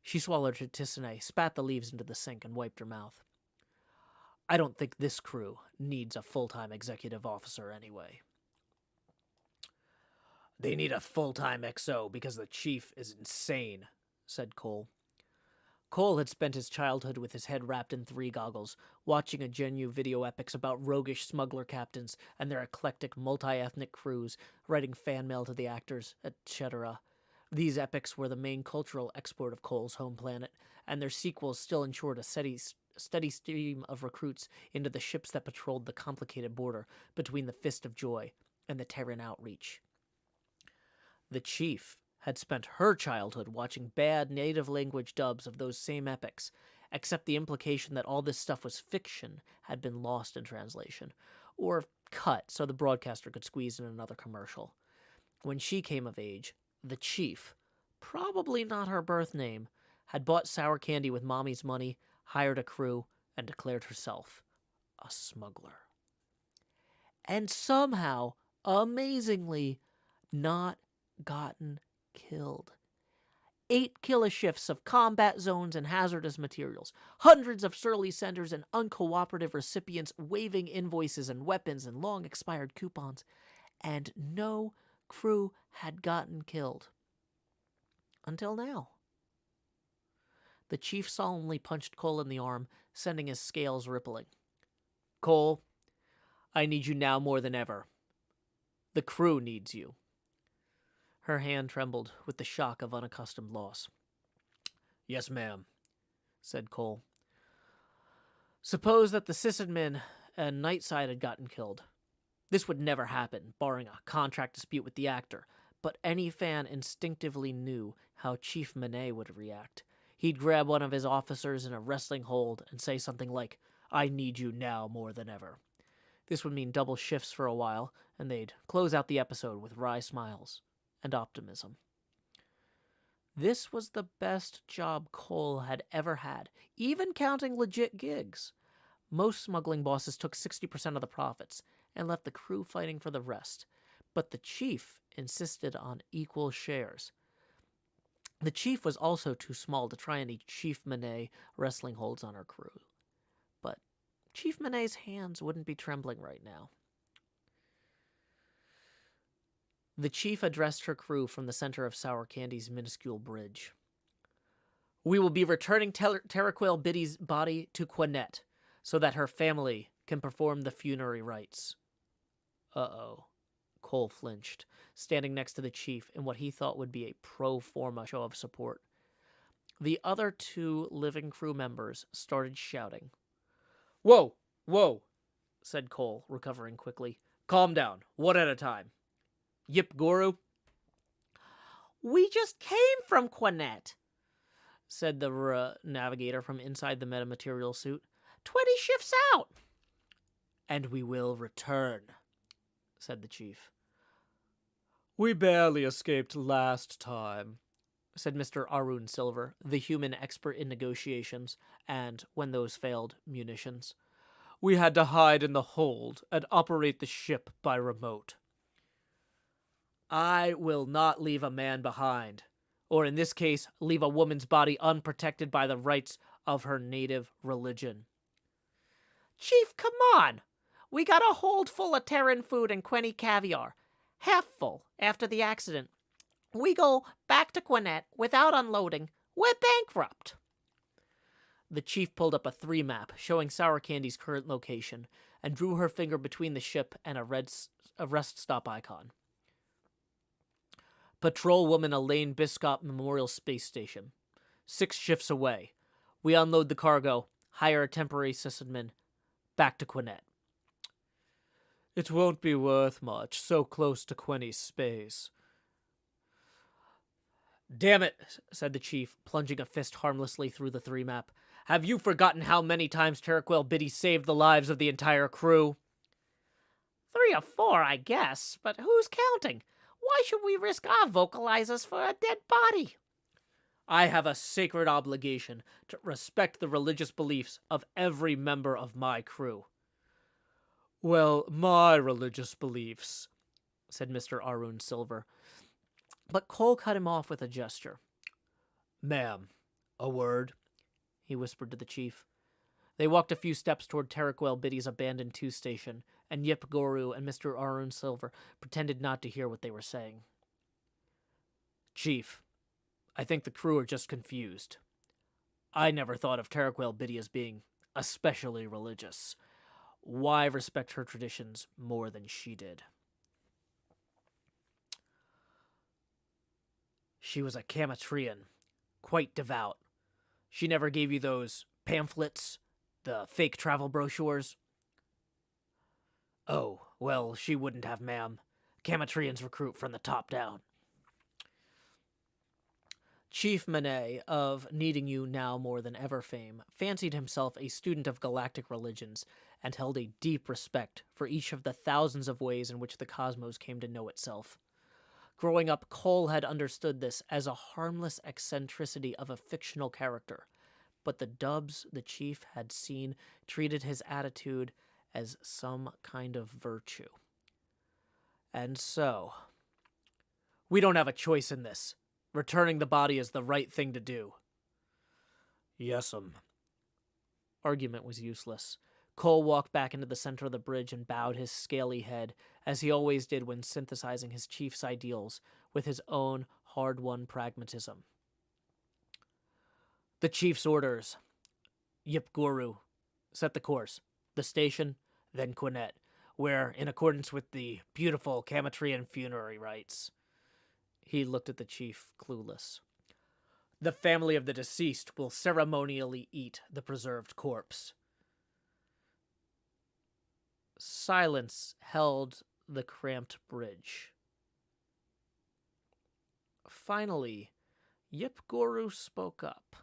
She swallowed her Tissane, spat the leaves into the sink, and wiped her mouth. "I don't think this crew needs a full-time executive officer anyway." "They need a full-time XO because the chief is insane," said Cole. Cole had spent his childhood with his head wrapped in 3 goggles, watching a Genu video epics about roguish smuggler captains and their eclectic multi-ethnic crews, writing fan mail to the actors, etc. These epics were the main cultural export of Cole's home planet, and their sequels still ensured a steady stream of recruits into the ships that patrolled the complicated border between the Fist of Joy and the Terran Outreach. The chief had spent her childhood watching bad native language dubs of those same epics, except the implication that all this stuff was fiction had been lost in translation, or cut so the broadcaster could squeeze in another commercial. When she came of age, the chief, probably not her birth name, had bought sour candy with mommy's money, hired a crew, and declared herself a smuggler. And somehow, amazingly, not gotten killed. 8 kilowatts of combat zones and hazardous materials, hundreds of surly senders and uncooperative recipients waving invoices and weapons and long-expired coupons, and no crew had gotten killed. Until now. The chief solemnly punched Cole in the arm, sending his scales rippling. "Cole, I need you now more than ever. The crew needs you." Her hand trembled with the shock of unaccustomed loss. "Yes, ma'am," said Cole. "Suppose that the sysadmin and Nightside had gotten killed. This would never happen, barring a contract dispute with the actor, but any fan instinctively knew how Chief Manet would react. He'd grab one of his officers in a wrestling hold and say something like, 'I need you now more than ever.' This would mean double shifts for a while, and they'd close out the episode with wry smiles and optimism. This was the best job Cole had ever had, even counting legit gigs. Most smuggling bosses took 60% of the profits and left the crew fighting for the rest, but the chief insisted on equal shares. The chief was also too small to try any Chief Manet wrestling holds on her crew, but Chief Manet's hands wouldn't be trembling right now. The chief addressed her crew from the center of Sour Candy's minuscule bridge. "We will be returning Terraquil Biddy's body to Quinette so that her family can perform the funerary rites." Uh-oh. Cole flinched, standing next to the chief in what he thought would be a pro forma show of support. The other 2 living crew members started shouting. "Whoa, whoa," said Cole, recovering quickly. "Calm down, one at a time. Yip Guru?" "We just came from Quinette," said the navigator from inside the metamaterial suit. 20 shifts out." "And we will return," said the chief. "We barely escaped last time," said Mr. Arun Silver, the human expert in negotiations, and, when those failed, munitions. "We had to hide in the hold and operate the ship by remote." "I will not leave a man behind, or in this case, leave a woman's body unprotected by the rights of her native religion." "Chief, come on! We got a hold full of Terran food and Quenny caviar. Half full after the accident. We go back to Quinette without unloading. We're bankrupt." The chief pulled up a 3 map showing Sour Candy's current location and drew her finger between the ship and a rest stop icon. "Patrol woman Elaine Biscop Memorial Space Station. 6 shifts away. We unload the cargo, hire a temporary sysadmin. Back to Quinette." "It won't be worth much, so close to Quenny's space." "Damn it," said the chief, plunging a fist harmlessly through the 3 map. Have you forgotten how many times Teraquel Biddy saved the lives of the entire crew? 3 or 4, I guess, but who's counting? Why should we risk our vocalizers for a dead body? I have a sacred obligation to respect the religious beliefs of every member of my crew. Well, my religious beliefs, said Mr. Arun Silver. But Cole cut him off with a gesture. Ma'am, a word, he whispered to the chief. They walked a few steps toward Teraquel Biddy's abandoned 2 station, and Yip Goru and Mr. Arun Silver pretended not to hear what they were saying. Chief, I think the crew are just confused. I never thought of Teraquel Biddy as being especially religious. Why respect her traditions more than she did? She was a Kamatrian, quite devout. She never gave you those pamphlets, the fake travel brochures? Oh, well, she wouldn't have, ma'am. Kamatrians recruit from the top down. Chief Manet, of Needing You Now More Than Ever fame, fancied himself a student of galactic religions and held a deep respect for each of the thousands of ways in which the cosmos came to know itself. Growing up, Cole had understood this as a harmless eccentricity of a fictional character, but the dubs the chief had seen treated his attitude as some kind of virtue. And so, we don't have a choice in this. Returning the body is the right thing to do. Yes'm. Argument was useless. Cole walked back into the center of the bridge and bowed his scaly head, as he always did when synthesizing his chief's ideals with his own hard-won pragmatism. The chief's orders. Yip Guru. Set the course. The station, then Quinette, where, in accordance with the beautiful Kamatrian funerary rites. He looked at the chief, clueless. The family of the deceased will ceremonially eat the preserved corpse. Silence held the cramped bridge. Finally, Yip Guru spoke up.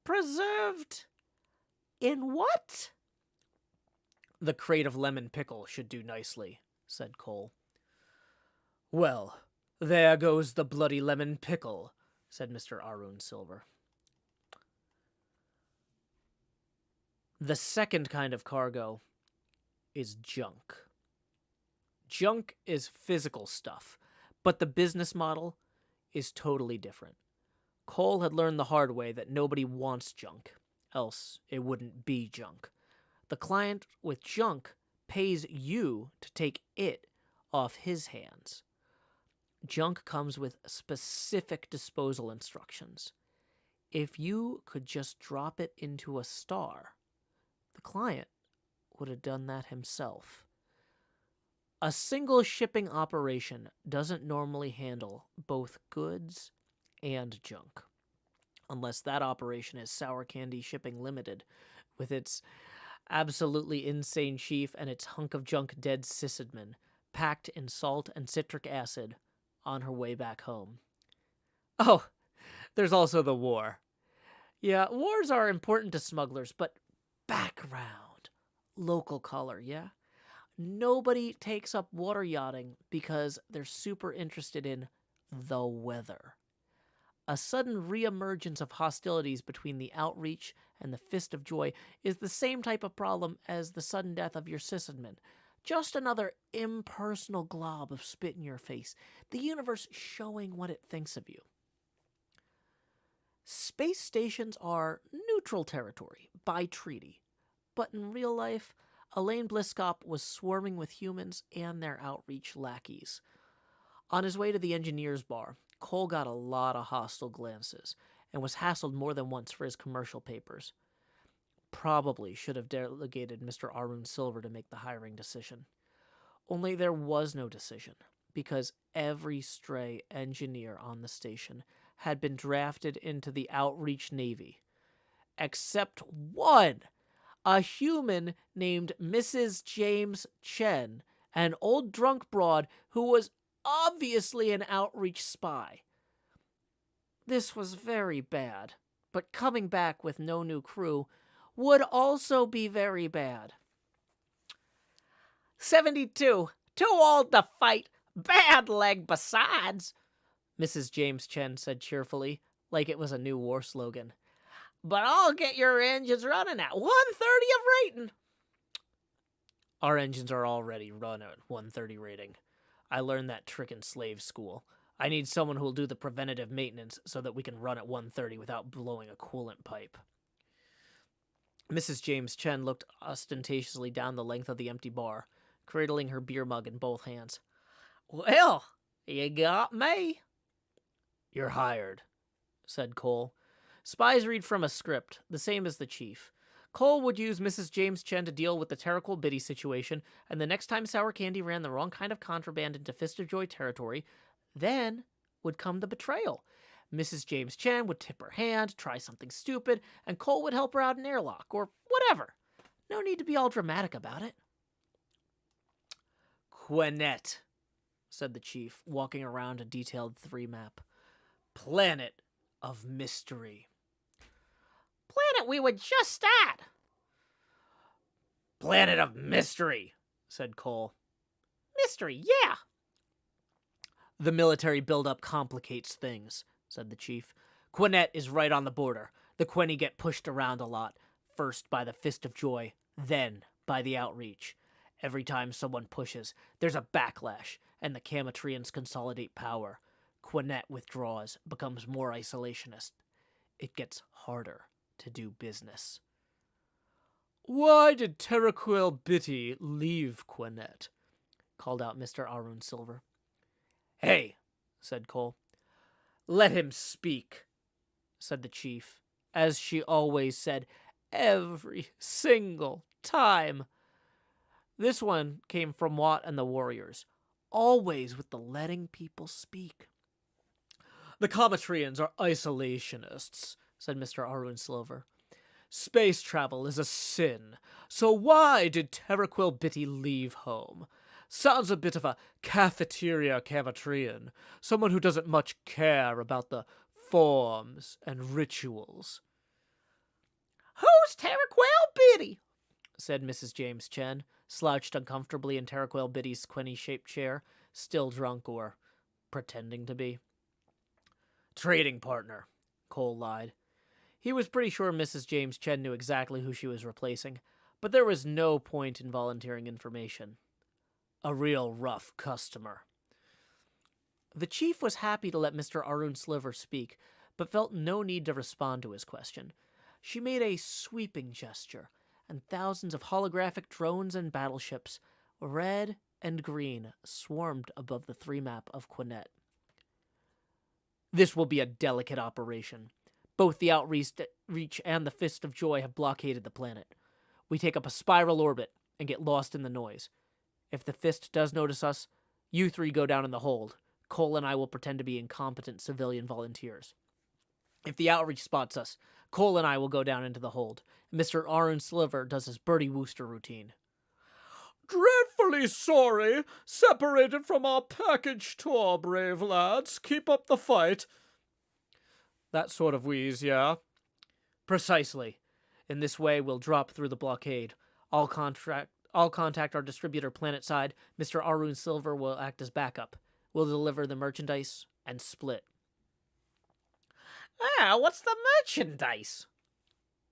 Preserved in what? The crate of lemon pickle should do nicely, said Cole. Well, there goes the bloody lemon pickle, said Mr. Arun Silver. The second kind of cargo is junk. Junk is physical stuff, but the business model is totally different. Cole had learned the hard way that nobody wants junk, else it wouldn't be junk. The client with junk pays you to take it off his hands. Junk comes with specific disposal instructions. If you could just drop it into a star, the client would have done that himself. A single shipping operation doesn't normally handle both goods and junk, unless that operation is Sour Candy Shipping Limited, with its absolutely insane chief and its hunk of junk dead sysadmin, packed in salt and citric acid, on her way back home. Oh, there's also the war. Yeah, wars are important to smugglers, but background, local color, yeah? Nobody takes up water yachting because they're super interested in the weather. A sudden reemergence of hostilities between the Outreach and the Fist of Joy is the same type of problem as the sudden death of your sysadmin. Just another impersonal glob of spit in your face, the universe showing what it thinks of you. Space stations are neutral territory by treaty, but in real life, Elaine Bliskop was swarming with humans and their Outreach lackeys. On his way to the engineer's bar, Cole got a lot of hostile glances and was hassled more than once for his commercial papers. Probably should have delegated Mr. Arun Silver to make the hiring decision. Only there was no decision, because every stray engineer on the station had been drafted into the Outreach Navy. Except one! A human named Mrs. James Chen, an old drunk broad who was obviously an Outreach spy. This was very bad, but coming back with no new crew would also be very bad. 72, too old to fight, bad leg besides, Mrs. James Chen said cheerfully, like it was a new war slogan. But I'll get your engines running at 130 of rating. Our engines are already run at 130 rating. I learned that trick in slave school. I need someone who'll do the preventative maintenance so that we can run at 130 without blowing a coolant pipe. Mrs. James Chen looked ostentatiously down the length of the empty bar, cradling her beer mug in both hands. Well, you got me. You're hired, said Cole. Spies read from a script, the same as the chief. Cole would use Mrs. James Chen to deal with the Terraquil Biddy situation, and the next time Sour Candy ran the wrong kind of contraband into Fist of Joy territory, then would come the betrayal. Mrs. James Chen would tip her hand, try something stupid, and Cole would help her out in airlock, or whatever. No need to be all dramatic about it. Quinette, said the chief, walking around a detailed 3 map. Planet of mystery. Planet we were just at. Planet of mystery, said Cole. Mystery, yeah. The military buildup complicates things, said the chief. Quinette is right on the border. The Quinny get pushed around a lot, first by the Fist of Joy, then by the Outreach. Every time someone pushes, there's a backlash, and the Camatrians consolidate power. Quinette withdraws, becomes more isolationist. It gets harder to do business. Why did Terraquil Bitty leave Quinette? Called out Mr. Arun Silver. Hey, said Cole. Let him speak, said the chief, as she always said, every single time. This one came from Watt and the Warriors, always with the letting people speak. The Comatrians are isolationists, said Mr. Arun Silver. Space travel is a sin, so why did Terraquil Bitty leave home? Sounds a bit of a cafeteria Camatrian, someone who doesn't much care about the forms and rituals. Who's Terraquil Bitty? Said Mrs. James Chen, slouched uncomfortably in Terraquil Bitty's quinny-shaped chair, still drunk or pretending to be. Trading partner, Cole lied. He was pretty sure Mrs. James Chen knew exactly who she was replacing, but there was no point in volunteering information. A real rough customer. The chief was happy to let Mr. Arun Silver speak, but felt no need to respond to his question. She made a sweeping gesture, and thousands of holographic drones and battleships, red and green, swarmed above the 3 map of Quinette. This will be a delicate operation. Both the Outreach and the Fist of Joy have blockaded the planet. We take up a spiral orbit and get lost in the noise. If the Fist does notice us, you 3 go down in the hold. Cole and I will pretend to be incompetent civilian volunteers. If the Outreach spots us, Cole and I will go down into the hold. Mr. Arun Silver does his Birdie Wooster routine. Dreadfully sorry. Separated from our package tour, brave lads. Keep up the fight. That sort of wheeze, yeah? Precisely. In this way, we'll drop through the blockade. I'll contact our distributor planetside. Mr. Arun Silver will act as backup. We'll deliver the merchandise and split. What's the merchandise?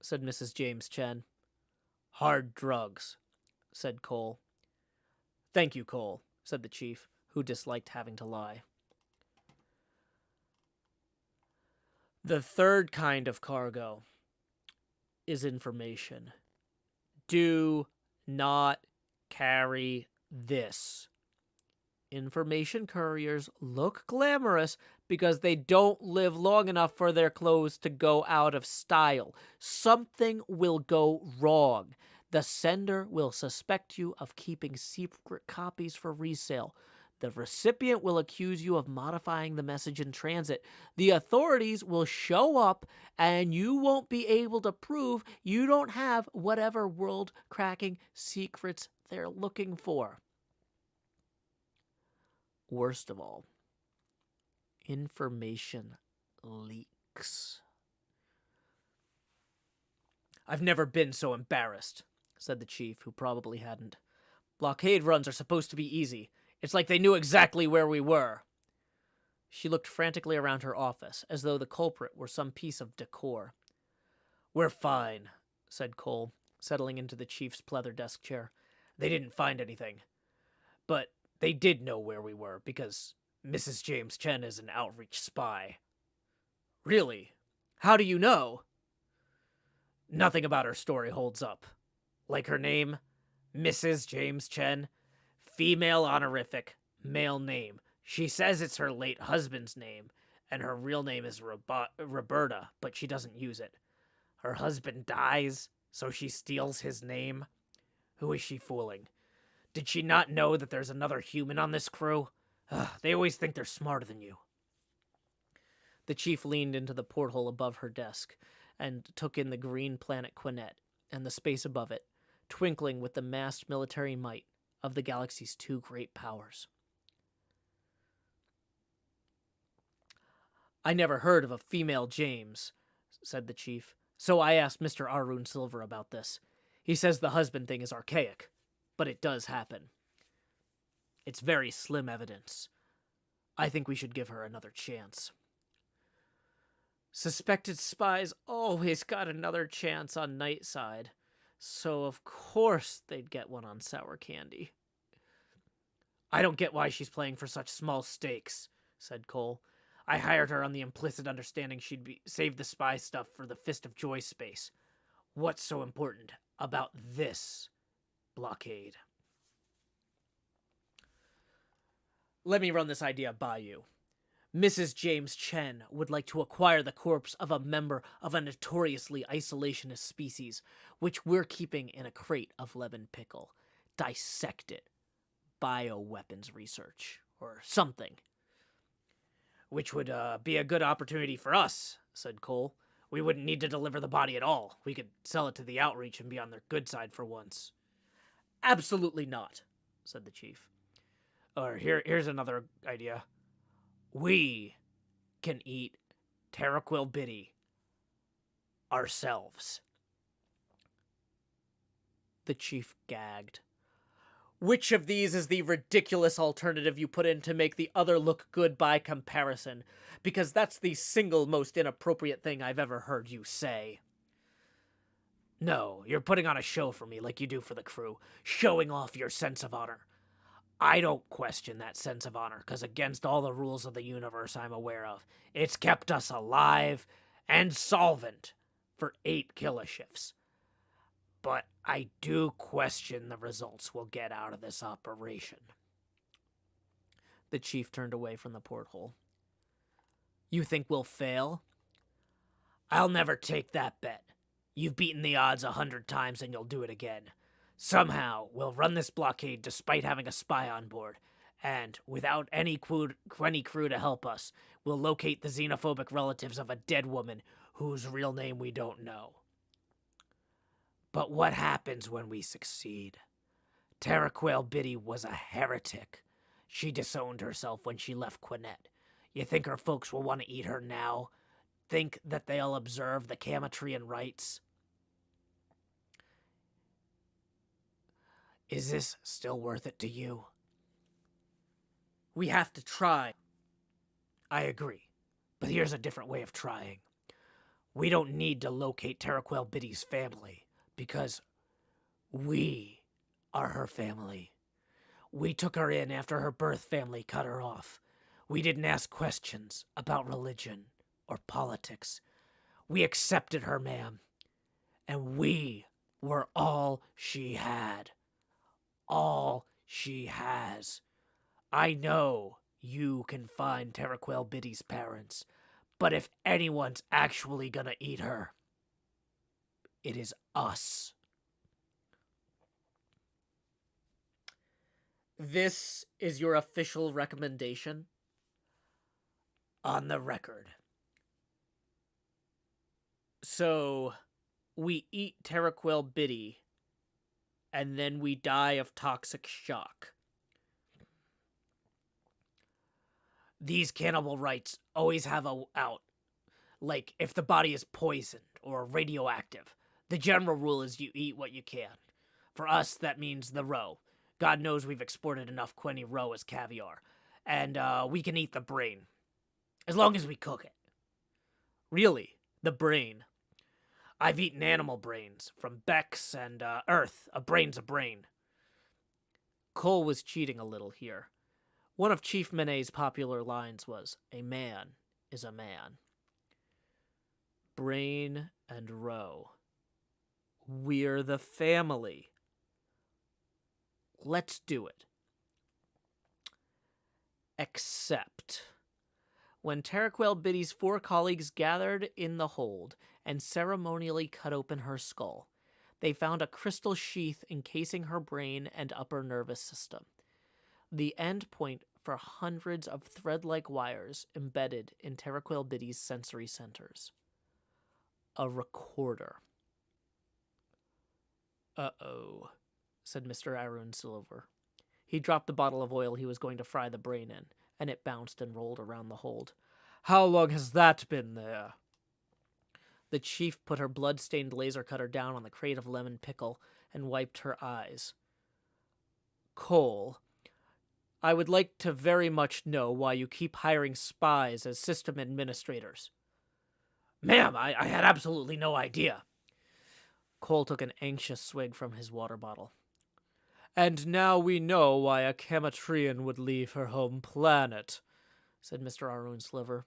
Said Mrs. James Chen. Hard drugs, said Cole. Thank you, Cole, said the chief, who disliked having to lie. The third kind of cargo is information. Do not carry this. Information couriers look glamorous because they don't live long enough for their clothes to go out of style. Something will go wrong. The sender will suspect you of keeping secret copies for resale. The recipient will accuse you of modifying the message in transit. The authorities will show up, and you won't be able to prove you don't have whatever world-cracking secrets they're looking for. Worst of all, information leaks. I've never been so embarrassed, said the chief, who probably hadn't. Blockade runs are supposed to be easy. It's like they knew exactly where we were. She looked frantically around her office, as though the culprit were some piece of decor. We're fine, said Cole, settling into the chief's pleather desk chair. They didn't find anything. But they did know where we were, because Mrs. James Chen is an outreach spy. Really? How do you know? Nothing about her story holds up. Like her name, Mrs. James Chen, female honorific, male name. She says it's her late husband's name, and her real name is Roberta, but she doesn't use it. Her husband dies, so she steals his name. Who is she fooling? Did she not know that there's another human on this crew? They always think they're smarter than you. The chief leaned into the porthole above her desk and took in the green planet Quinette and the space above it, twinkling with the massed military might of the galaxy's two great powers. I never heard of a female James, said the chief, so I asked Mr. Arun Silver about this. He says the husband thing is archaic, but it does happen. It's very slim evidence. I think we should give her another chance. Suspected spies always got another chance on Nightside, so of course they'd get one on Sour Candy. I don't get why she's playing for such small stakes, said Cole. I hired her on the implicit understanding she'd save the spy stuff for the Fist of Joy space. What's so important about this blockade? Let me run this idea by you. Mrs. James Chen would like to acquire the corpse of a member of a notoriously isolationist species, which we're keeping in a crate of lemon pickle. Dissect it. Bioweapons research, or something. Which would be a good opportunity for us, said Cole. We wouldn't need to deliver the body at all. We could sell it to the outreach and be on their good side for once. Absolutely not, said the chief. Or here's another idea. We can eat Terraquil Biddy ourselves. The chief gagged. Which of these is the ridiculous alternative you put in to make the other look good by comparison? Because that's the single most inappropriate thing I've ever heard you say. No, you're putting on a show for me like you do for the crew, showing off your sense of honor. I don't question that sense of honor, because against all the rules of the universe I'm aware of, it's kept us alive and solvent for 8 kiloshifts. But I do question the results we'll get out of this operation. The chief turned away from the porthole. You think we'll fail? I'll never take that bet. You've beaten the odds 100 times and you'll do it again. Somehow, we'll run this blockade despite having a spy on board, and without any crew to help us, we'll locate the xenophobic relatives of a dead woman whose real name we don't know. But what happens when we succeed? Terraquil Biddy was a heretic. She disowned herself when she left Quinette. You think her folks will want to eat her now? Think that they'll observe the Kamatrian rites? Is this still worth it to you? We have to try. I agree, but here's a different way of trying. We don't need to locate Terraquil Biddy's family, because we are her family. We took her in after her birth family cut her off. We didn't ask questions about religion or politics. We accepted her, ma'am, and we were all she had. All she has. I know you can find Terraquil Biddy's parents, but if anyone's actually gonna eat her, it is us. This is your official recommendation? On the record. So, we eat Terraquil Biddy, and then we die of toxic shock. These cannibal rites always have a out. Like, if the body is poisoned or radioactive, The general rule is you eat what you can. For us, that means the roe. God knows we've exported enough Quenny roe as caviar. And we can eat the brain. As long as we cook it. Really, the brain. I've eaten animal brains, from Beck's and Earth. A brain's a brain. Cole was cheating a little here. One of Chief Menet's popular lines was, "A man is a man." Brain and roe. We're the family. Let's do it. Except when Taraquel Biddy's 4 colleagues gathered in the hold and ceremonially cut open her skull, they found a crystal sheath encasing her brain and upper nervous system, the end point for hundreds of thread-like wires embedded in Taraquel Biddy's sensory centers. A recorder. "Uh-oh," said Mr. Arun Silver. He dropped the bottle of oil he was going to fry the brain in, and it bounced and rolled around the hold. "How long has that been there?" The chief put her blood-stained laser cutter down on the crate of lemon pickle and wiped her eyes. "Cole, I would like to very much know why you keep hiring spies as system administrators." "Ma'am, I had absolutely no idea." Cole took an anxious swig from his water bottle. "And now we know why a Chematrian would leave her home planet," said Mr. Arun Sliver.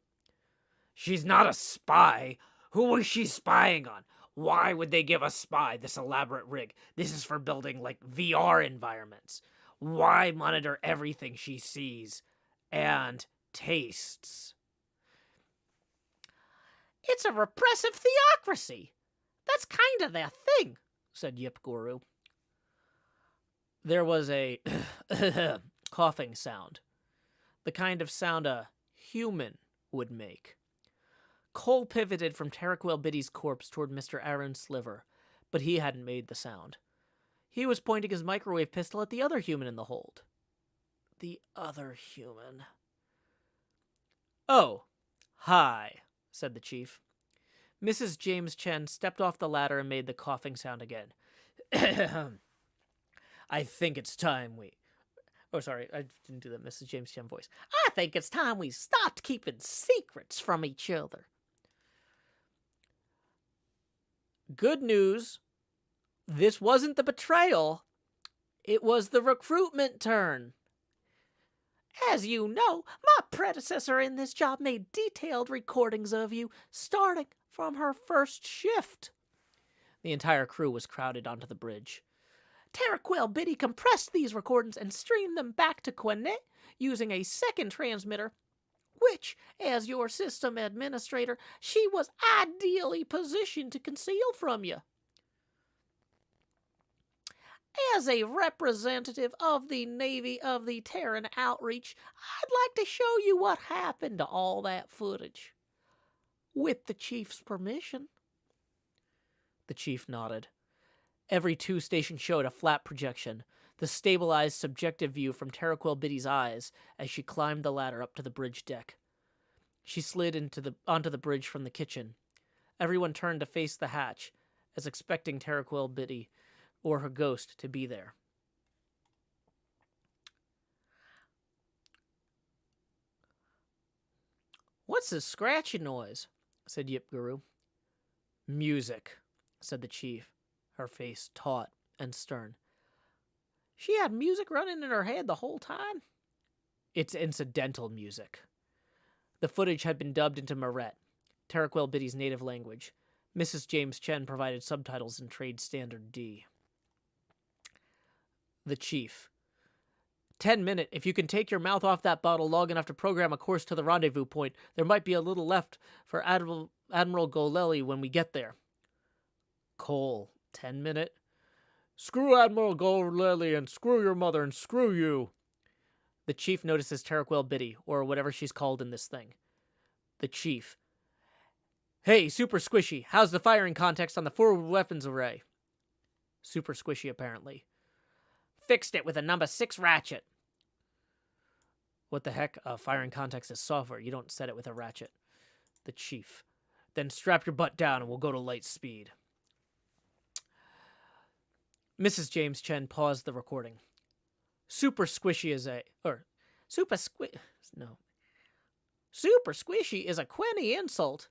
"She's not a spy. Who was she spying on? Why would they give a spy this elaborate rig? This is for building, like, VR environments. Why monitor everything she sees and tastes?" "It's a repressive theocracy. That's kind of their thing," said Yip Guru. There was a coughing sound, the kind of sound a human would make. Cole pivoted from Taraquel Biddy's corpse toward Mr. Arun Sliver, but he hadn't made the sound. He was pointing his microwave pistol at the other human in the hold. The other human. "Oh, hi," said the chief. Mrs. James Chen stepped off the ladder and made the coughing sound again. "I think it's time we..." Oh, sorry, I didn't do that Mrs. James Chen voice. "I think it's time we stopped keeping secrets from each other." Good news. This wasn't the betrayal. It was the recruitment turn. "As you know, my predecessor in this job made detailed recordings of you, starting from her first shift." The entire crew was crowded onto the bridge. "Taraquel Biddy compressed these recordings and streamed them back to Quenet using a second transmitter, which, as your system administrator, she was ideally positioned to conceal from you. As a representative of the Navy of the Terran Outreach, I'd like to show you what happened to all that footage. With the chief's permission." The chief nodded. Every 2 station showed a flat projection, the stabilized subjective view from Taraquel Biddy's eyes as she climbed the ladder up to the bridge deck. She slid onto the bridge from the kitchen. Everyone turned to face the hatch, as expecting Taraquel Biddy or her ghost to be there. "What's this scratchy noise?" said Yip Guru. "Music," said the chief, her face taut and stern. "She had music running in her head the whole time?" "It's incidental music." The footage had been dubbed into Maret, Taraquel Biddy's native language. Mrs. James Chen provided subtitles in Trade Standard D. The chief. 10-minute. If you can take your mouth off that bottle long enough to program a course to the rendezvous point, there might be a little left for Admiral Golelli when we get there." Cole. 10-minute. "Screw Admiral Golelli and screw your mother and screw you." The chief notices Taraquel Biddy, or whatever she's called in this thing. The chief. "Hey, Super Squishy, how's the firing context on the forward weapons array?" Super Squishy, apparently. "Fixed it with a number 6 ratchet." What the heck? Firing context is software. You don't set it with a ratchet. The chief. "Then strap your butt down and we'll go to light speed." Mrs. James Chen paused the recording. Super squishy is a... Or, super squi... No. Super squishy is a Quenny insult.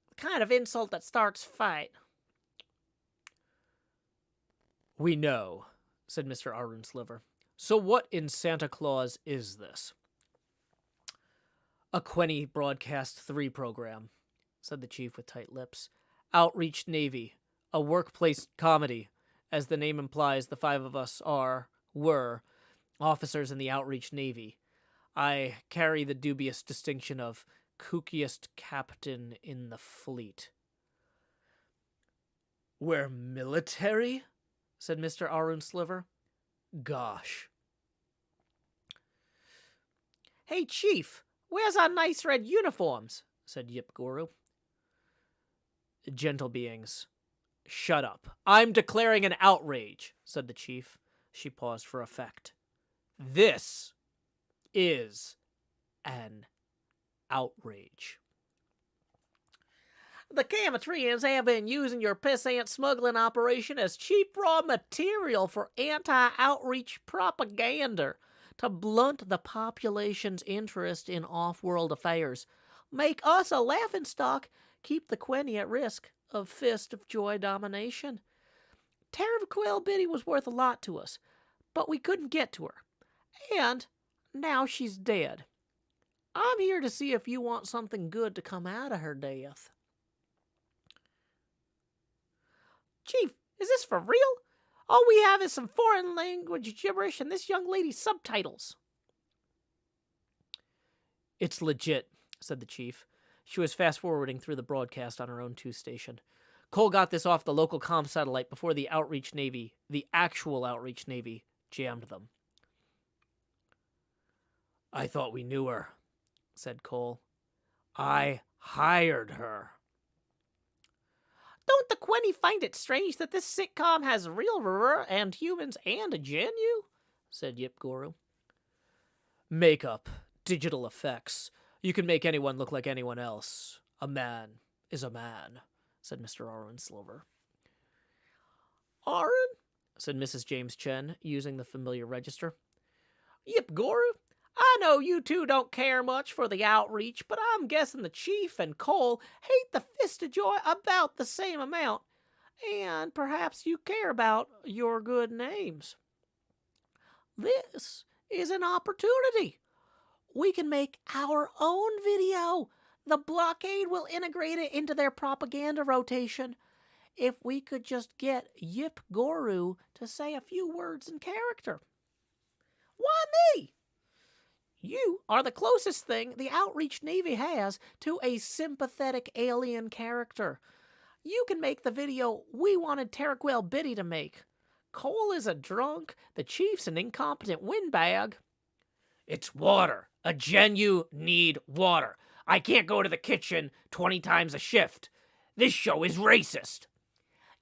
The kind of insult that starts fight. We know, said Mr. Arun Sliver. So what in Santa Claus is this? A Quenny Broadcast 3 program, said the chief with tight lips. Outreach Navy, a workplace comedy. As the name implies, the five of us were, officers in the Outreach Navy. I carry the dubious distinction of kookiest captain in the fleet. We're military? Said Mr. Arun Sliver. Gosh. Hey, Chief, where's our nice red uniforms? Said Yip Guru. Gentle beings. Shut up. I'm declaring an outrage, said the chief. She paused for effect. This is an outrage. The Kamatrians have been using your pissant smuggling operation as cheap raw material for anti-outreach propaganda to blunt the population's interest in off-world affairs, make us a laughingstock, keep the Quenny at risk of Fist of Joy domination. Taraquel Biddy was worth a lot to us, but we couldn't get to her. And now she's dead. I'm here to see if you want something good to come out of her death. Chief, is this for real? All we have is some foreign language gibberish and this young lady's subtitles. It's legit, said the chief. She was fast-forwarding through the broadcast on her own 2 station. Cole got this off the local comm satellite before the Outreach Navy, the actual Outreach Navy, jammed them. I thought we knew her, said Cole. I hired her. Don't the Quenny find it strange that this sitcom has real and humans and a genu? Said Yip Guru. Makeup, digital effects. You can make anyone look like anyone else. A man is a man, said Mr. Arun Sliver. Arun? Said Mrs. James Chen, using the familiar register. Yip Guru, I know you two don't care much for the outreach, but I'm guessing the chief and Cole hate the Fist of Joy about the same amount, and perhaps you care about your good names. This is an opportunity. We can make our own video. The blockade will integrate it into their propaganda rotation. If we could just get Yip Guru to say a few words in character. Why me? You are the closest thing the Outreach Navy has to a sympathetic alien character. You can make the video we wanted Taraquel Biddy to make. Cole is a drunk, the chief's an incompetent windbag. It's water. A genu need water. I can't go to the kitchen 20 times a shift. This show is racist.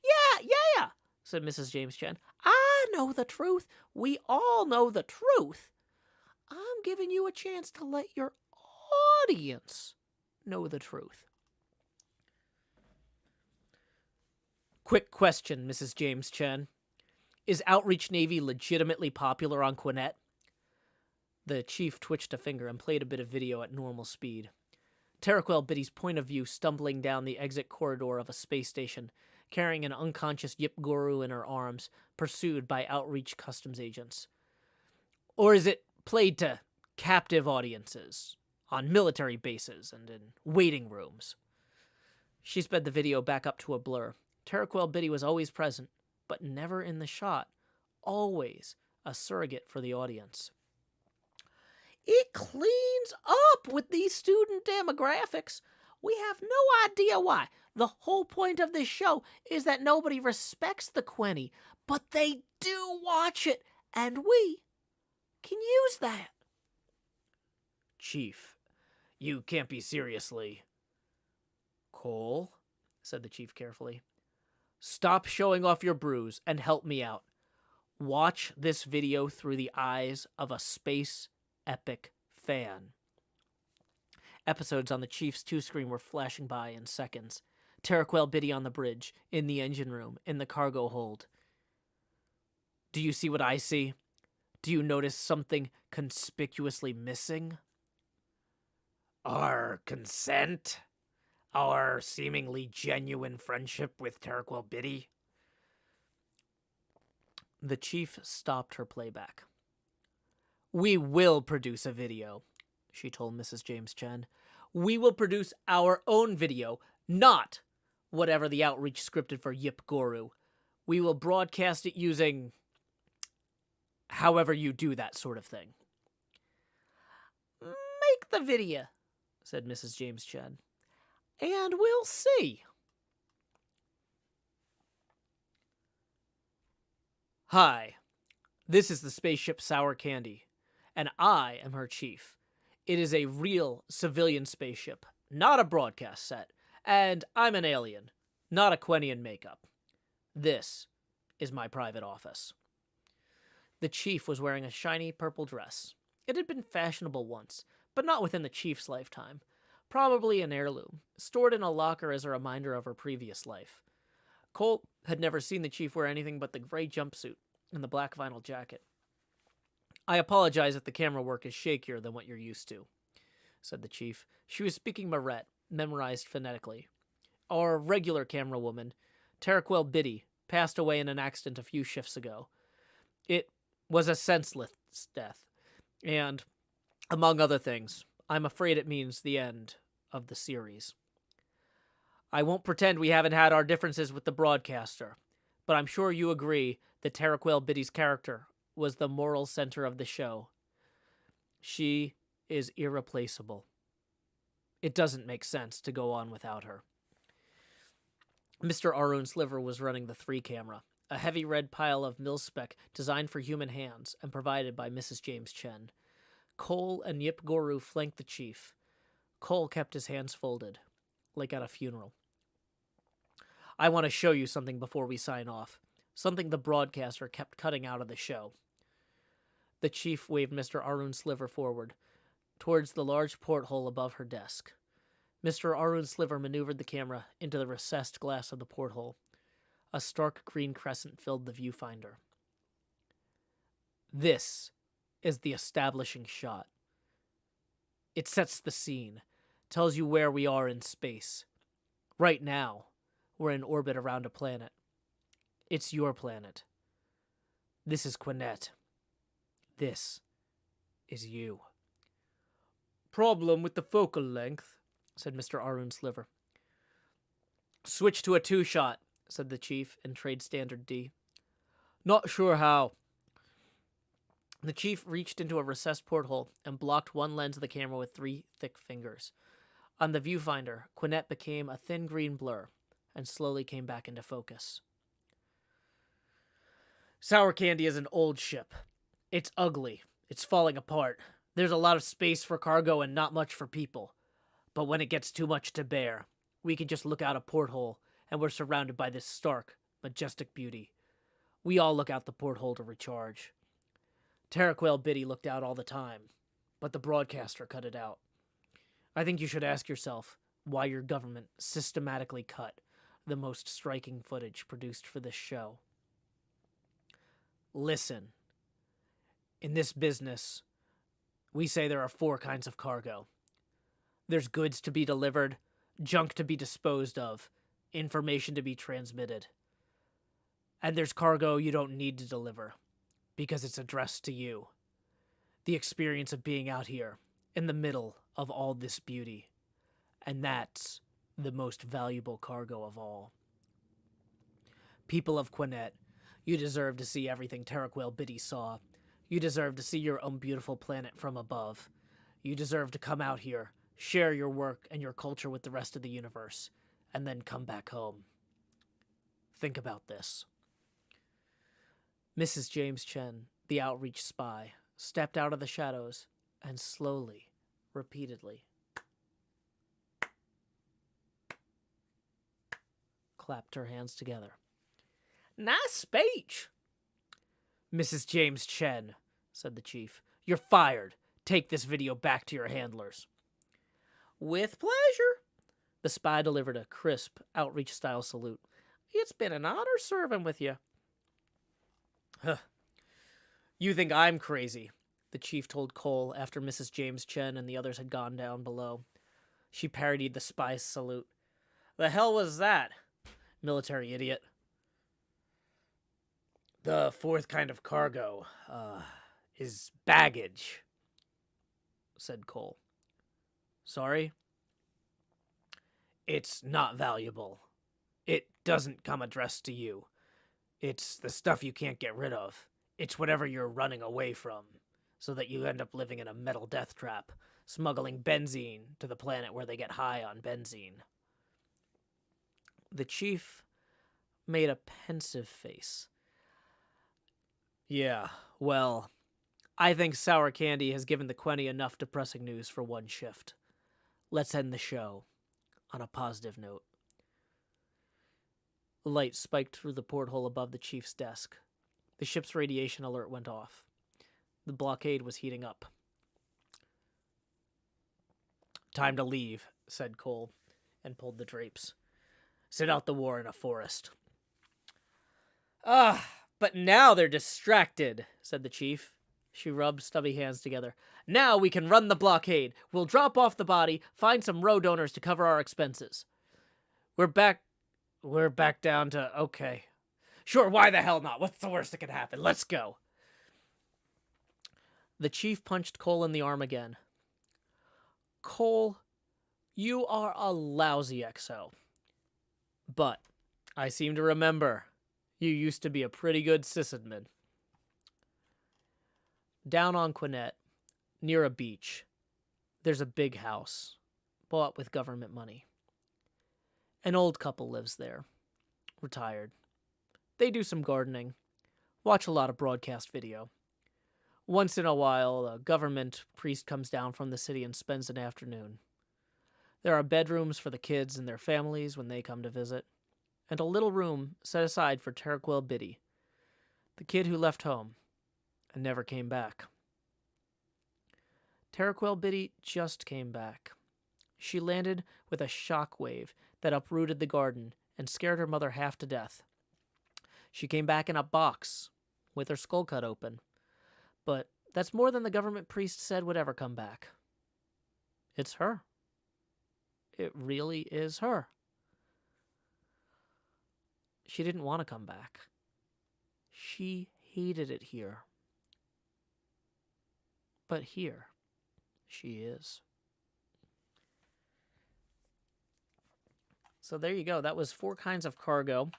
Yeah, said Mrs. James Chen. I know the truth. We all know the truth. I'm giving you a chance to let your audience know the truth. Quick question, Mrs. James Chen. Is Outreach Navy legitimately popular on Quinnet? The chief twitched a finger and played a bit of video at normal speed. Taraquel Biddy's point of view stumbling down the exit corridor of a space station, carrying an unconscious Yip Guru in her arms, pursued by Outreach customs agents. Or is it played to captive audiences on military bases and in waiting rooms? She sped the video back up to a blur. Taraquel Biddy was always present, but never in the shot, always a surrogate for the audience. It cleans up with these student demographics. We have no idea why. The whole point of this show is that nobody respects the Quenny, but they do watch it, and we can use that. Chief, you can't be seriously. Cole, said the chief carefully. Stop showing off your bruise and help me out. Watch this video through the eyes of a space epic fan. Episodes on the chief's 2-screen were flashing by in seconds. Taraquel Biddy on the bridge, in the engine room, in the cargo hold. Do you see what I see? Do you notice something conspicuously missing? Our consent? Our seemingly genuine friendship with Terequel Biddy? The chief stopped her playback. We will produce a video, she told Mrs. James Chen. We will produce our own video, not whatever the outreach scripted for Yip Guru. We will broadcast it using however you do that sort of thing. Make the video, said Mrs. James Chen, and we'll see. Hi, this is the spaceship Sour Candy, and I am her chief. It is a real civilian spaceship, not a broadcast set, and I'm an alien, not a Quenian makeup. This is my private office. The chief was wearing a shiny purple dress. It had been fashionable once, but not within the chief's lifetime. Probably an heirloom, stored in a locker as a reminder of her previous life. Cole had never seen the chief wear anything but the gray jumpsuit and the black vinyl jacket. I apologize if the camera work is shakier than what you're used to, said the chief. She was speaking Moret, memorized phonetically. Our regular camera woman, Terequel Biddy, passed away in an accident a few shifts ago. It was a senseless death, and, among other things, I'm afraid it means the end of the series. I won't pretend we haven't had our differences with the broadcaster, but I'm sure you agree that Terequel Biddy's character was the moral center of the show. She is irreplaceable. It doesn't make sense to go on without her. Mr. Arun Sliver was running the 3 camera, a heavy red pile of mil-spec designed for human hands and provided by Mrs. James Chen. Cole and Yip Guru flanked the chief. Cole kept his hands folded, like at a funeral. I want to show you something before we sign off. Something the broadcaster kept cutting out of the show. The chief waved Mr. Arun Sliver forward, towards the large porthole above her desk. Mr. Arun Sliver maneuvered the camera into the recessed glass of the porthole. A stark green crescent filled the viewfinder. This is the establishing shot. It sets the scene, tells you where we are in space. Right now, we're in orbit around a planet. It's your planet. This is Quinette. This is you. Problem with the focal length, said Mr. Arun Sliver. Switch to a 2-shot, said the chief in trade standard D. Not sure how. The chief reached into a recessed porthole and blocked one lens of the camera with 3 thick fingers. On the viewfinder, Quinette became a thin green blur and slowly came back into focus. Sour Candy is an old ship. It's ugly. It's falling apart. There's a lot of space for cargo and not much for people. But when it gets too much to bear, we can just look out a porthole and we're surrounded by this stark, majestic beauty. We all look out the porthole to recharge. Terequel Biddy looked out all the time, but the broadcaster cut it out. I think you should ask yourself why your government systematically cut the most striking footage produced for this show. Listen. In this business, we say there are 4 kinds of cargo. There's goods to be delivered, junk to be disposed of, information to be transmitted. And there's cargo you don't need to deliver, because it's addressed to you. The experience of being out here, in the middle of all this beauty. And that's the most valuable cargo of all. People of Quinette, you deserve to see everything Terequel Biddy saw. You deserve to see your own beautiful planet from above. You deserve to come out here, share your work and your culture with the rest of the universe, and then come back home. Think about this. Mrs. James Chen, the outreach spy, stepped out of the shadows and slowly, repeatedly, clapped her hands together. Nice speech, Mrs. James Chen, said the chief. You're fired. Take this video back to your handlers. With pleasure. The spy delivered a crisp, outreach-style salute. It's been an honor serving with you. You think I'm crazy, the chief told Cole after Mrs. James Chen and the others had gone down below. She parodied the spy's salute. The hell was that? Military idiot. The fourth kind of cargo, is baggage, said Cole. Sorry? It's not valuable. It doesn't come addressed to you. It's the stuff you can't get rid of. It's whatever you're running away from, so that you end up living in a metal death trap, smuggling benzene to the planet where they get high on benzene. The chief made a pensive face. Yeah, well, I think sour candy has given the Quenny enough depressing news for one shift. Let's end the show on a positive note. The light spiked through the porthole above the chief's desk. The ship's radiation alert went off. The blockade was heating up. Time to leave, said Cole, and pulled the drapes. Sit out the war in a forest. But now they're distracted, said the chief. She rubbed stubby hands together. Now we can run the blockade. We'll drop off the body, find some row donors to cover our expenses. We're back down to, okay. Sure, why the hell not? What's the worst that could happen? Let's go. The chief punched Cole in the arm again. Cole, you are a lousy XO. But I seem to remember you used to be a pretty good sysadmin. Down on Quinette, near a beach, there's a big house, bought with government money. An old couple lives there, retired. They do some gardening, watch a lot of broadcast video. Once in a while, a government priest comes down from the city and spends an afternoon. There are bedrooms for the kids and their families when they come to visit, and a little room set aside for Terquil Biddy, the kid who left home and never came back. Terquil Biddy just came back. She landed with a shock wave that uprooted the garden and scared her mother half to death. She came back in a box, with her skull cut open. But that's more than the government priest said would ever come back. It's her. It really is her. She didn't want to come back. She hated it here. But here, she is. So there you go. That was 4 kinds of cargo.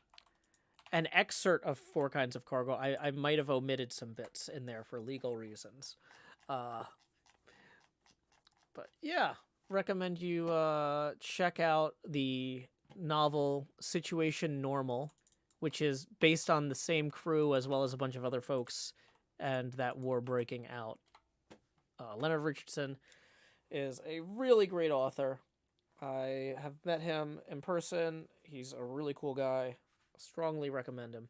An excerpt of 4 kinds of cargo. I might have omitted some bits in there for legal reasons. But yeah, recommend you check out the novel Situation Normal, which is based on the same crew as well as a bunch of other folks and that war breaking out. Leonard Richardson is a really great author. I have met him in person. He's a really cool guy. Strongly recommend him.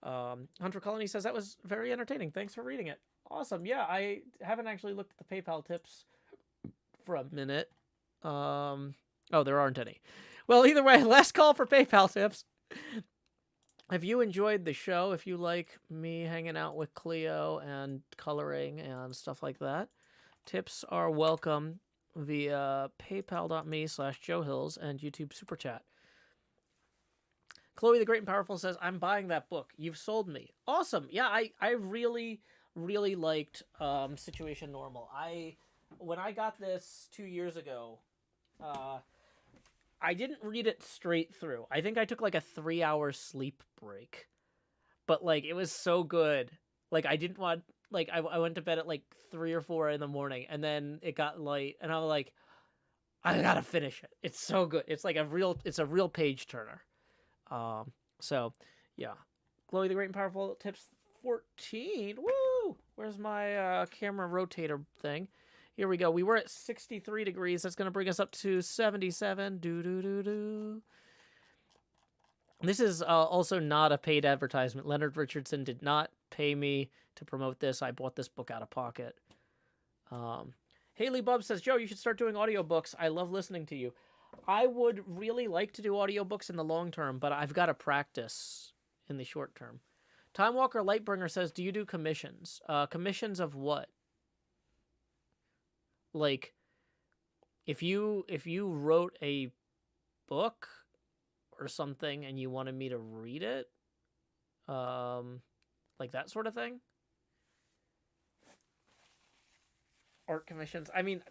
Hunter Colony says that was very entertaining. Thanks for reading it. Awesome. Yeah, I haven't actually looked at the PayPal tips for a minute. Oh, there aren't any. Well, either way, last call for PayPal tips. If you enjoyed the show, if you like me hanging out with Cleo and coloring and stuff like that, tips are welcome via paypal.me/JoeHills and YouTube Super Chat. Chloe the Great and Powerful says, I'm buying that book. You've sold me. Awesome. Yeah, I really, really liked Situation Normal. When I got this 2 years ago, I didn't read it straight through. I think I took like a 3-hour sleep break. But like it was so good. Like I didn't want I went to bed at like 3 or 4 in the morning and then it got light and I was like, I gotta finish it. It's so good. It's like a real page turner. So yeah. Chloe the Great and Powerful tips 14. Woo! Where's my camera rotator thing? Here we go. We were at 63 degrees. That's going to bring us up to 77. Do. This is also not a paid advertisement. Leonard Richardson did not pay me to promote this. I bought this book out of pocket. Haley Bub says, Joe, you should start doing audiobooks. I love listening to you. I would really like to do audiobooks in the long term, but I've got to practice in the short term. Time Walker Lightbringer says, do you do commissions? Commissions of what? Like, if you wrote a book or something and you wanted me to read it, like that sort of thing. Art commissions. I mean,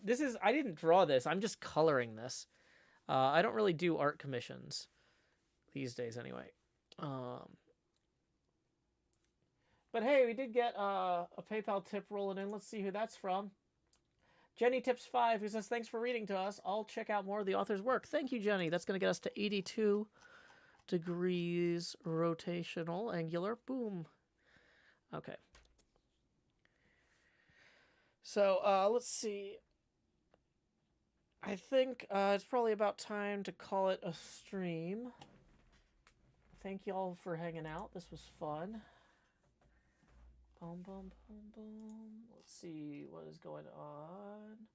I didn't draw this. I'm just coloring this. I don't really do art commissions these days anyway. But hey, we did get a PayPal tip rolling in. Let's see who that's from. Jenny Tips 5, who says, thanks for reading to us. I'll check out more of the author's work. Thank you, Jenny. That's going to get us to 82 degrees rotational angular. Boom. Okay. So, let's see. I think it's probably about time to call it a stream. Thank you all for hanging out. This was fun. Boom, boom, boom, boom. Let's see what is going on.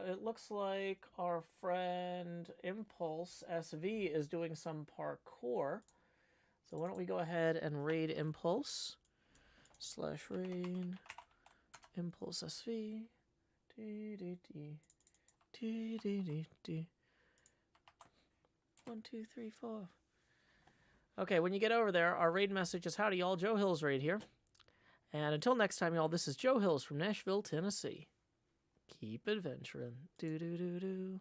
It looks like our friend Impulse SV is doing some parkour. So why don't we go ahead and raid Impulse / raid Impulse SV. 1, 2, 3, 4. Okay, when you get over there, our raid message is howdy y'all, Joe Hills raid here. And until next time, y'all, this is Joe Hills from Nashville, Tennessee. Keep adventuring. Do do do do.